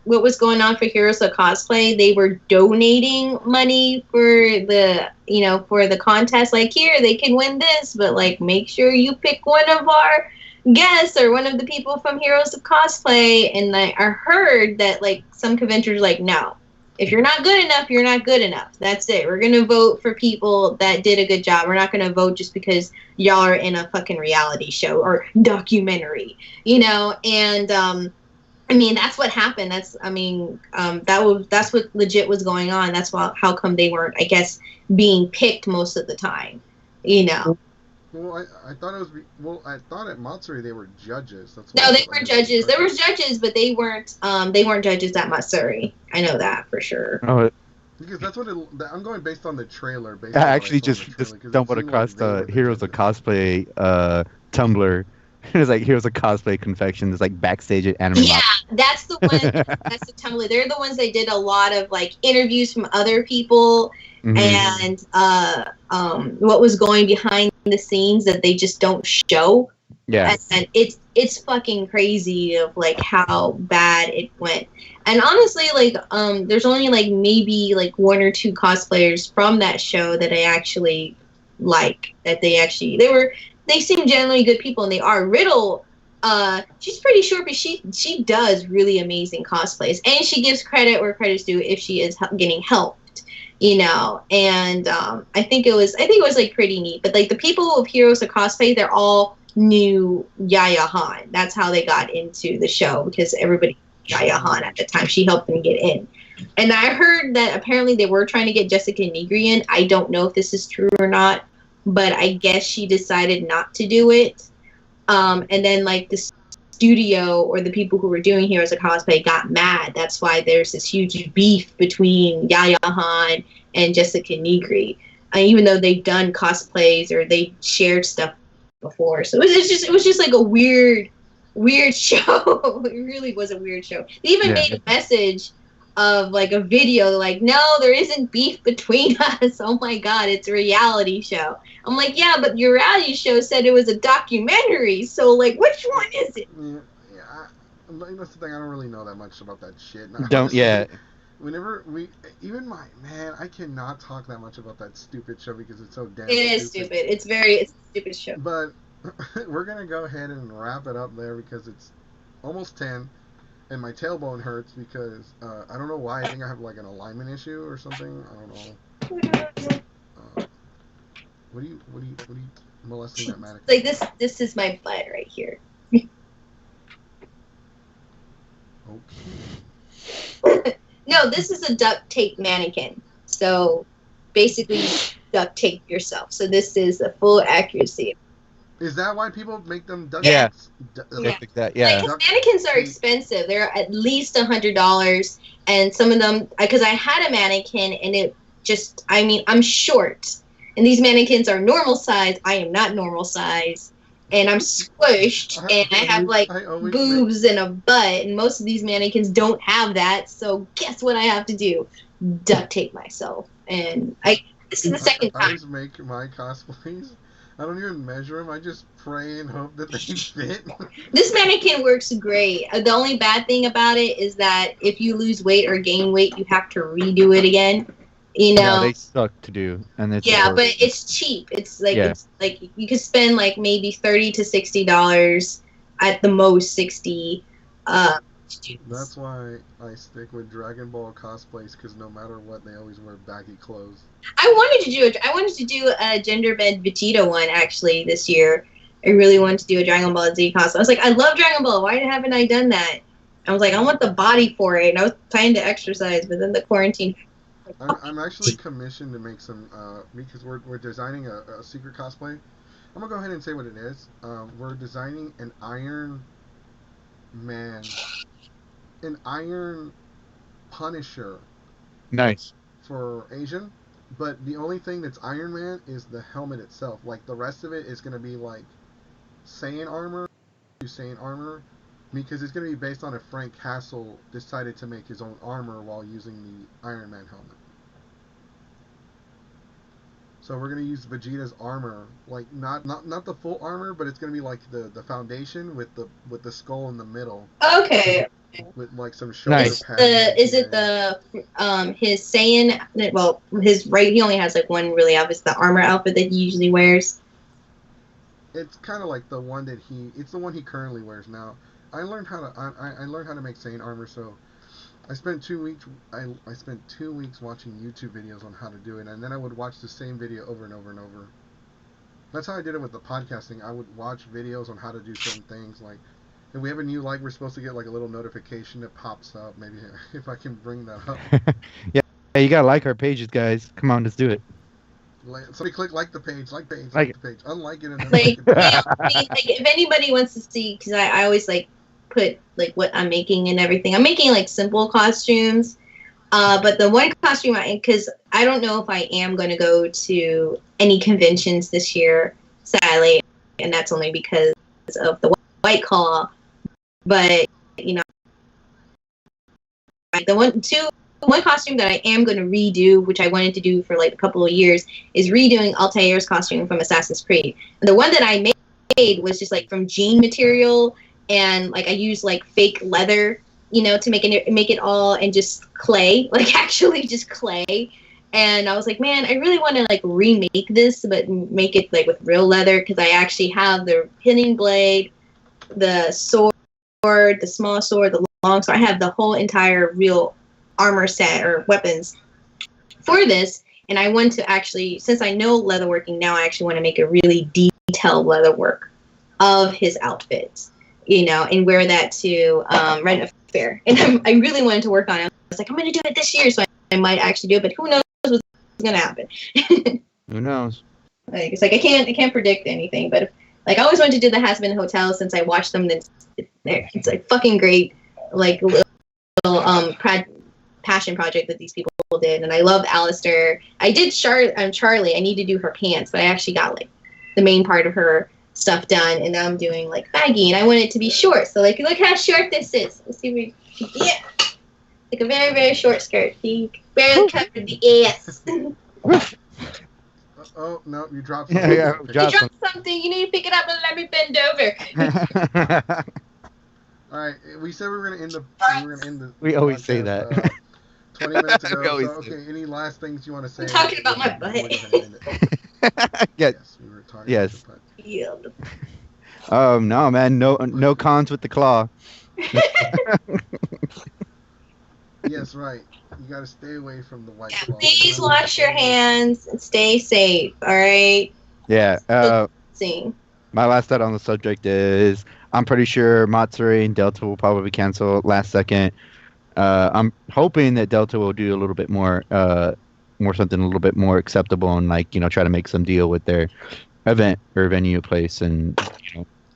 what was going on for Heroes of Cosplay, they were donating money for the for the contest. Like here, they can win this, but like make sure you pick one of our guests or one of the people from Heroes of Cosplay. And I heard that like some conventions like no. If you're not good enough, you're not good enough. That's it. We're going to vote for people that did a good job. We're not going to vote just because y'all are in a fucking reality show or documentary, And, I mean, that's what happened. That's what legit was going on. That's how come they weren't, I guess, being picked most of the time, Well, I thought it was. Well, I thought at Matsuri they were judges. No, they were judges. There were judges, but they weren't. They weren't judges at Matsuri. I know that for sure. Oh, because that's what I'm going based on the trailer. I actually just stumbled across the Heroes of Cosplay Tumblr. It was like Heroes of Cosplay confection. It's like backstage at Anime. Yeah, that's the one. That's the Tumblr. They're the ones that did a lot of like interviews from other people. And what was going behind the scenes that they just don't show. Yeah. And it's fucking crazy of like how bad it went. And honestly, like there's only like maybe like one or two cosplayers from that show that I actually like. That they seem generally good people, and they are. Riddle, she's pretty short, but she does really amazing cosplays, and she gives credit where credit's due if she is getting help. And I think it was like pretty neat. But like the people of Heroes of Cosplay, they're all knew Yaya Han. That's how they got into the show because everybody knew Yaya Han at the time. She helped them get in. And I heard that apparently they were trying to get Jessica Nigri in. I don't know if this is true or not, but I guess she decided not to do it. And then like the studio or the people who were doing Heroes of Cosplay got mad. That's why there's this huge beef between Yaya Han and Jessica Nigri, even though they've done cosplays or they shared stuff before. So it was just like a weird show. It really was a weird show. They even made a message of like a video like, no, there isn't beef between us. Oh my god, it's a reality show. I'm like, yeah, but your reality show said it was a documentary, so like which one is it? That's the thing, I don't really know that much about that shit. Whenever I cannot talk that much about that stupid show because it's so damn stupid. It is stupid. It's a stupid show. But we're gonna go ahead and wrap it up there because it's almost 10. And my tailbone hurts because I don't know why. I think I have like an alignment issue or something. I don't know. What do you molesting that mannequin? Like this is my butt right here. Okay. No, this is a duct tape mannequin. So basically, duct tape yourself. So this is a full accuracy. Is that why people make them duct tapes? Yeah. Like, mannequins are expensive. They're at least $100, and some of them, because I had a mannequin, and it just, I mean, I'm short, and these mannequins are normal size. I am not normal size, and I'm squished, and I have like boobs and a butt, and most of these mannequins don't have that. So guess what I have to do? Duct tape myself, and this is the second time. I always make my cosplays. I don't even measure them. I just pray and hope that they fit. This mannequin works great. The only bad thing about it is that if you lose weight or gain weight, you have to redo it again. You know? Yeah, they suck to do, and it's yeah, but it's cheap. It's like you could spend like maybe $30 to $60 at the most 60. That's why I stick with Dragon Ball cosplays because no matter what, they always wear baggy clothes. I wanted to do a gender bend Vegeta one actually this year. I really wanted to do a Dragon Ball Z cosplay. I was like, I love Dragon Ball. Why haven't I done that? I was like, I want the body for it, and I was trying to exercise, but then the quarantine. I'm actually commissioned to make some because we're designing a secret cosplay. I'm gonna go ahead and say what it is. We're designing an Iron Man, an Iron Punisher. Nice. For Asian, but the only thing that's Iron Man is the helmet itself. Like the rest of it is gonna be like Saiyan armor, because it's gonna be based on if Frank Castle decided to make his own armor while using the Iron Man helmet. So we're gonna use Vegeta's armor, like not the full armor, but it's gonna be like the foundation with the skull in the middle. Okay. With like some shoulder pads. Is it the his Saiyan? Well, his right. He only has like one really obvious the armor outfit that he usually wears. It's kind of like the one that it's the one he currently wears now. I learned how to make Saiyan armor, so I spent 2 weeks. I spent 2 weeks watching YouTube videos on how to do it, and then I would watch the same video over and over and over. That's how I did it with the podcasting. I would watch videos on how to do certain things. Like, if we have a new like, we're supposed to get like a little notification that pops up. Maybe if I can bring that up. Yeah, you gotta like our pages, guys. Come on, let's do it. Somebody click like the page, like the page, unlike it, and then like if anybody wants to see, because I always like put like what I'm making and everything. I'm making like simple costumes, but the one costume because I don't know if I am going to go to any conventions this year, sadly, and that's only because of the White Claw. But you know, the one costume that I am going to redo, which I wanted to do for like a couple of years, is redoing Altair's costume from Assassin's Creed. And the one that I made was just like from jean material, and like I used like fake leather, to make it all, and just clay, like actually just clay. And I was like, man, I really want to like remake this, but make it like with real leather, because I actually have the pinning blade, the sword, the small sword, the long sword. I have the whole entire real armor set or weapons for this, and I want to actually, since I know leatherworking now, I actually want to make a really detailed leatherwork of his outfits, and wear that to rent a fair. And I really wanted to work on it. I was like, I'm going to do it this year, so I might actually do it, but who knows what's going to happen. Who knows? Like, it's like I can't predict anything, but like I always wanted to do the Has-Been Hotel since I watched them. It's like fucking great, like little passion project that these people did, and I love Alistair. I did Charlie. I need to do her pants, but I actually got like the main part of her stuff done, and now I'm doing like baggy, and I want it to be short. So like, look how short this is. Let's see, like a very very short skirt. You barely covered the ass. Oh no, you dropped something. You dropped something. You need to pick it up and let me bend over. All right, we said we were gonna end the. We always say that. 20 minutes ago. So, okay, any last things you want to say? I'm talking about my butt. Yes, we were talking about your butt. Yeah. No, man, no cons with the claw. Yes, right. You gotta stay away from the White Claw. Please wash your hands and stay safe. All right. Yeah. My last thought on the subject is I'm pretty sure Matsuri and Delta will probably cancel last second. I'm hoping that Delta will do a little bit more something a little bit more acceptable, and like try to make some deal with their event or venue place, and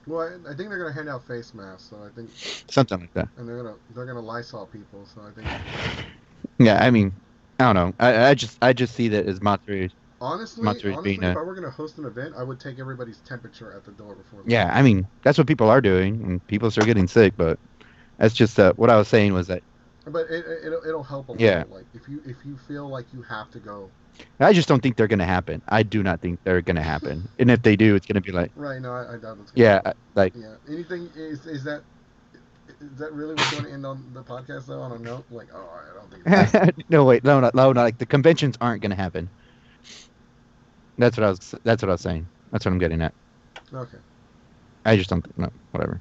Well, I think they're gonna hand out face masks, so I think something like that. And they're gonna Lysol people, so I think. Yeah, I mean, I don't know. I just see that as Matsuri. Honestly, being if I were gonna host an event, I would take everybody's temperature at the door before. Yeah, I mean that's what people are doing, and people are getting sick. But that's just what I was saying was that But it'll help a lot. Yeah. Like if you feel like you have to go. I just don't think they're going to happen. I do not think they're going to happen. And if they do, it's going to be like, Right. No, I doubt it's gonna yeah, happen. like Yeah. Anything is that really what's going to end on the podcast though? On a note like, oh, I don't think it's gonna happen. no, wait, no, no, no, no, like the conventions aren't going to happen. That's what I was saying. That's what I'm getting at. Okay. I just don't no, whatever.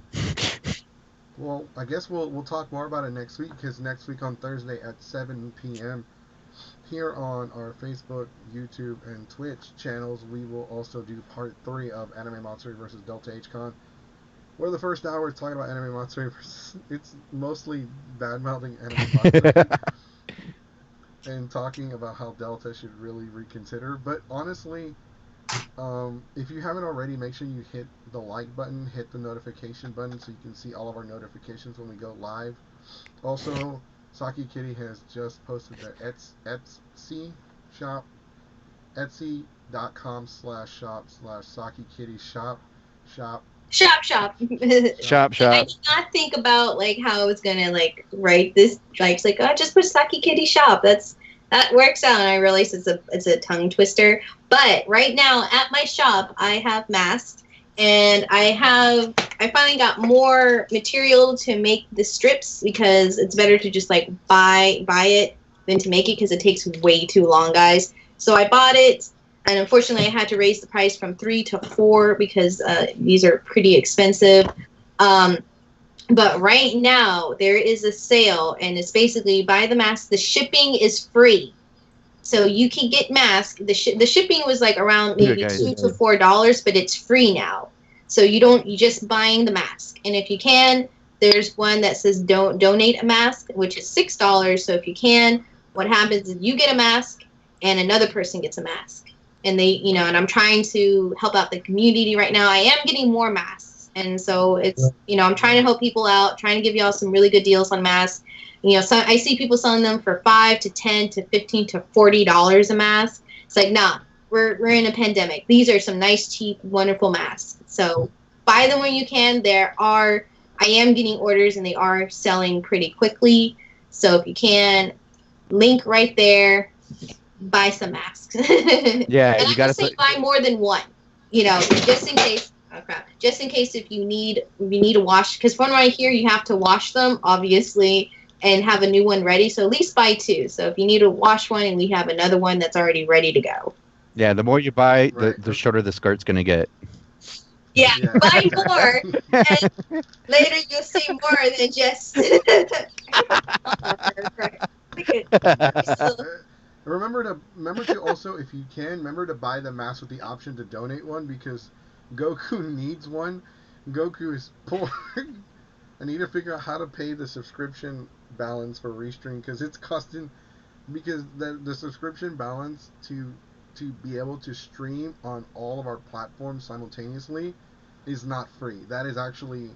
Well, I guess we'll talk more about it next week because next week on Thursday at 7 p.m. here on our Facebook, YouTube, and Twitch channels, we will also do part 3 of Anime Matsuri versus Delta HCon. Where the first hour is talking about Anime Matsuri versus, it's mostly bad mouthing Anime Matsuri and talking about how Delta should really reconsider. But honestly, if you haven't already, make sure you hit the like button, hit the notification button so you can see all of our notifications when we go live. Also, Saki Kitty has just posted their Etsy shop, etsy.com/shop/Saki Kitty shop. Shop. Shop. I did not think about like how I was gonna like write this. Like it's like, oh, just put Saki Kitty shop. That works out, and I realize it's a tongue twister. But right now at my shop, I have masks, and I finally got more material to make the strips because it's better to just like buy it than to make it because it takes way too long, guys. So I bought it. And unfortunately, I had to raise the price from 3 to 4 because these are pretty expensive. But right now, there is a sale, and it's basically buy the mask. The shipping is free. So you can get masks. The shipping was like around maybe $2 to $4, but it's free now. So you just buying the mask. And if you can, there's one that says donate a mask, which is $6. So if you can, what happens is you get a mask and another person gets a mask. And and I'm trying to help out the community right now. I am getting more masks. And so it's, I'm trying to help people out, trying to give y'all some really good deals on masks. So I see people selling them for $5 to $10 to $15 to $40 a mask. It's like, nah, we're in a pandemic. These are some nice, cheap, wonderful masks. So buy them when you can. I am getting orders and they are selling pretty quickly. So if you can, link right there. Buy some masks. Yeah, and you gotta say buy more than one. Just in case. Oh crap! Just in case if you need to wash, because from what I hear, you have to wash them obviously and have a new one ready. So at least buy 2. So if you need to wash one and we have another one that's already ready to go. Yeah, the more you buy, the shorter the skirt's gonna get. Yeah. Buy more, and later you'll see more than just. Remember to also, if you can, remember to buy the mask with the option to donate one because Goku needs one. Goku is poor. I need to figure out how to pay the subscription balance for Restream because it's costing. Because the subscription balance to be able to stream on all of our platforms simultaneously is not free. That is actually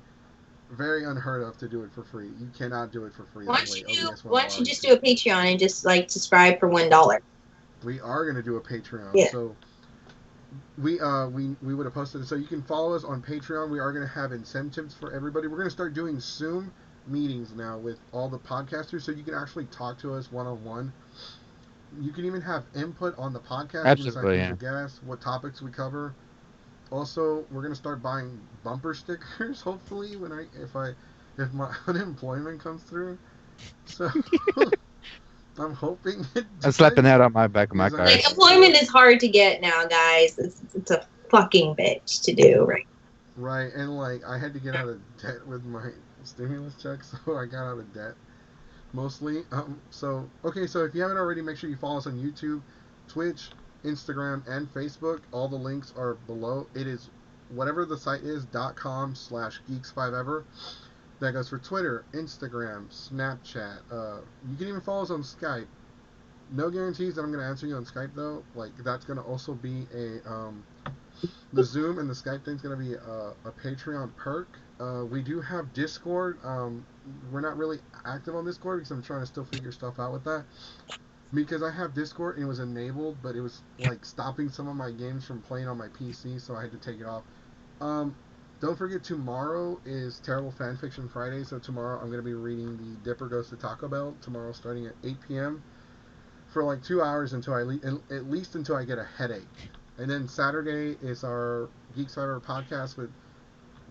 very unheard of to do it for free. You cannot do it for free. Why don't you just do a Patreon and just like subscribe for $1? We are gonna do a Patreon. Yeah. So we would have posted it. So you can follow us on Patreon. We are gonna have incentives for everybody. We're gonna start doing Zoom meetings now with all the podcasters, so you can actually talk to us one-on-one. You can even have input on the podcast. Absolutely, yeah. Guests, what topics we cover. Also, we're gonna start buying bumper stickers. Hopefully, if my unemployment comes through. So I'm hoping. I'm slapping that on my back of my car. Like employment is hard to get now, guys. It's a fucking bitch to do, right? Right, and like I had to get out of debt with my stimulus check, so I got out of debt mostly. So if you haven't already, make sure you follow us on YouTube, Twitch, Instagram, and Facebook. All the links are below. It is whatever the site is .com/geeks5ever. That goes for Twitter, Instagram, Snapchat. You can even follow us on Skype. No guarantees that I'm going to answer you on Skype though. Like that's going to also be the Zoom and the Skype thing's going to be a Patreon perk. We do have Discord. We're not really active on Discord because I'm trying to still figure stuff out with that. Because I have Discord and it was enabled, but it was like stopping some of my games from playing on my PC, so I had to take it off. Don't forget, tomorrow is Terrible Fanfiction Friday, so tomorrow I'm going to be reading the Dipper Goes to Taco Bell, tomorrow starting at 8 p.m. for like 2 hours until at least until I get a headache. And then Saturday is our Geeks Cyber podcast with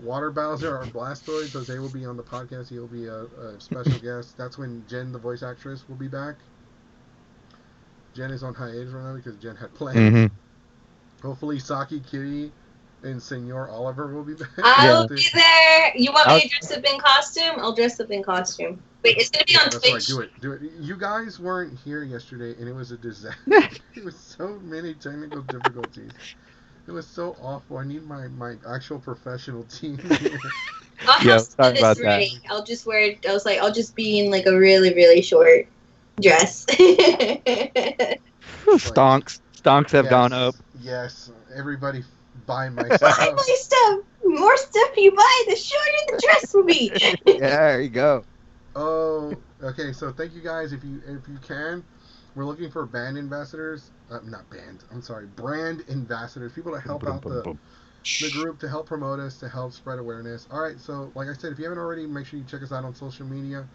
Water Bowser, our Blastoid. Jose will be on the podcast. He'll be a special guest. That's when Jen, the voice actress, will be back. Jen is on hiatus right now because Jen had plans. Mm-hmm. Hopefully Saki, Kitty, and Senor Oliver will be back. I'll be there. You want me to dress up in costume? I'll dress up in costume. Wait, it's going to be on Twitch. That's right. Do it. You guys weren't here yesterday, and it was a disaster. It was so many technical difficulties. It was so awful. I need my actual professional team here. I'll have sorry about ready. That. I'll just wear. I'll just be in like a really, really short dress. Stonks have gone up. Yes, everybody buy my stuff. Buy my stuff. More stuff you buy, the shorter the dress will be. Yeah, there you go. Oh, okay. So thank you guys. If you can, we're looking for brand ambassadors. Brand ambassadors. People to help out the group, to help promote us, to help spread awareness. All right. So like I said, if you haven't already, make sure you check us out on social media.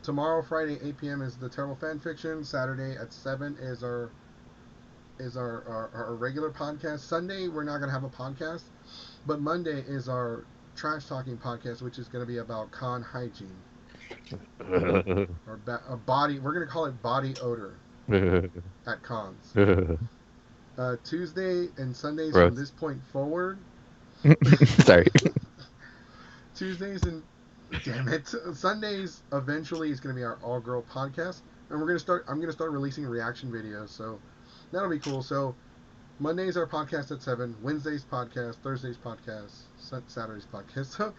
Tomorrow, Friday, 8 p.m. is the Terrible Fanfiction. Saturday at 7 is our regular podcast. Sunday we're not gonna have a podcast, but Monday is our trash talking podcast, which is gonna be about con hygiene. Or body. We're gonna call it body odor at cons. Tuesday and Sundays from this point forward. Sorry. Tuesdays and Sundays eventually is gonna be our all girl podcast, and I'm gonna start releasing reaction videos. So that'll be cool. So Mondays our podcast at 7, Wednesdays podcast, Thursdays podcast, Saturdays podcast. So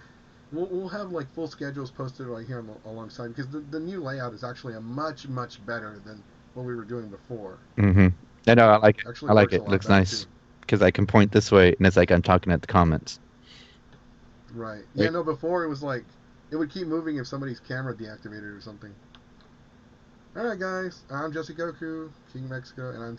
we'll have like full schedules posted right here alongside, because the new layout is actually a much better than what we were doing before. Mm-hmm. I know, I like it. I like it. It looks nice because I can point this way and it's like I'm talking at the comments. Right. Yeah. No. Before it was like it would keep moving if somebody's camera deactivated or something. All right, guys. I'm Jesse Goku, King Mexico, and I'm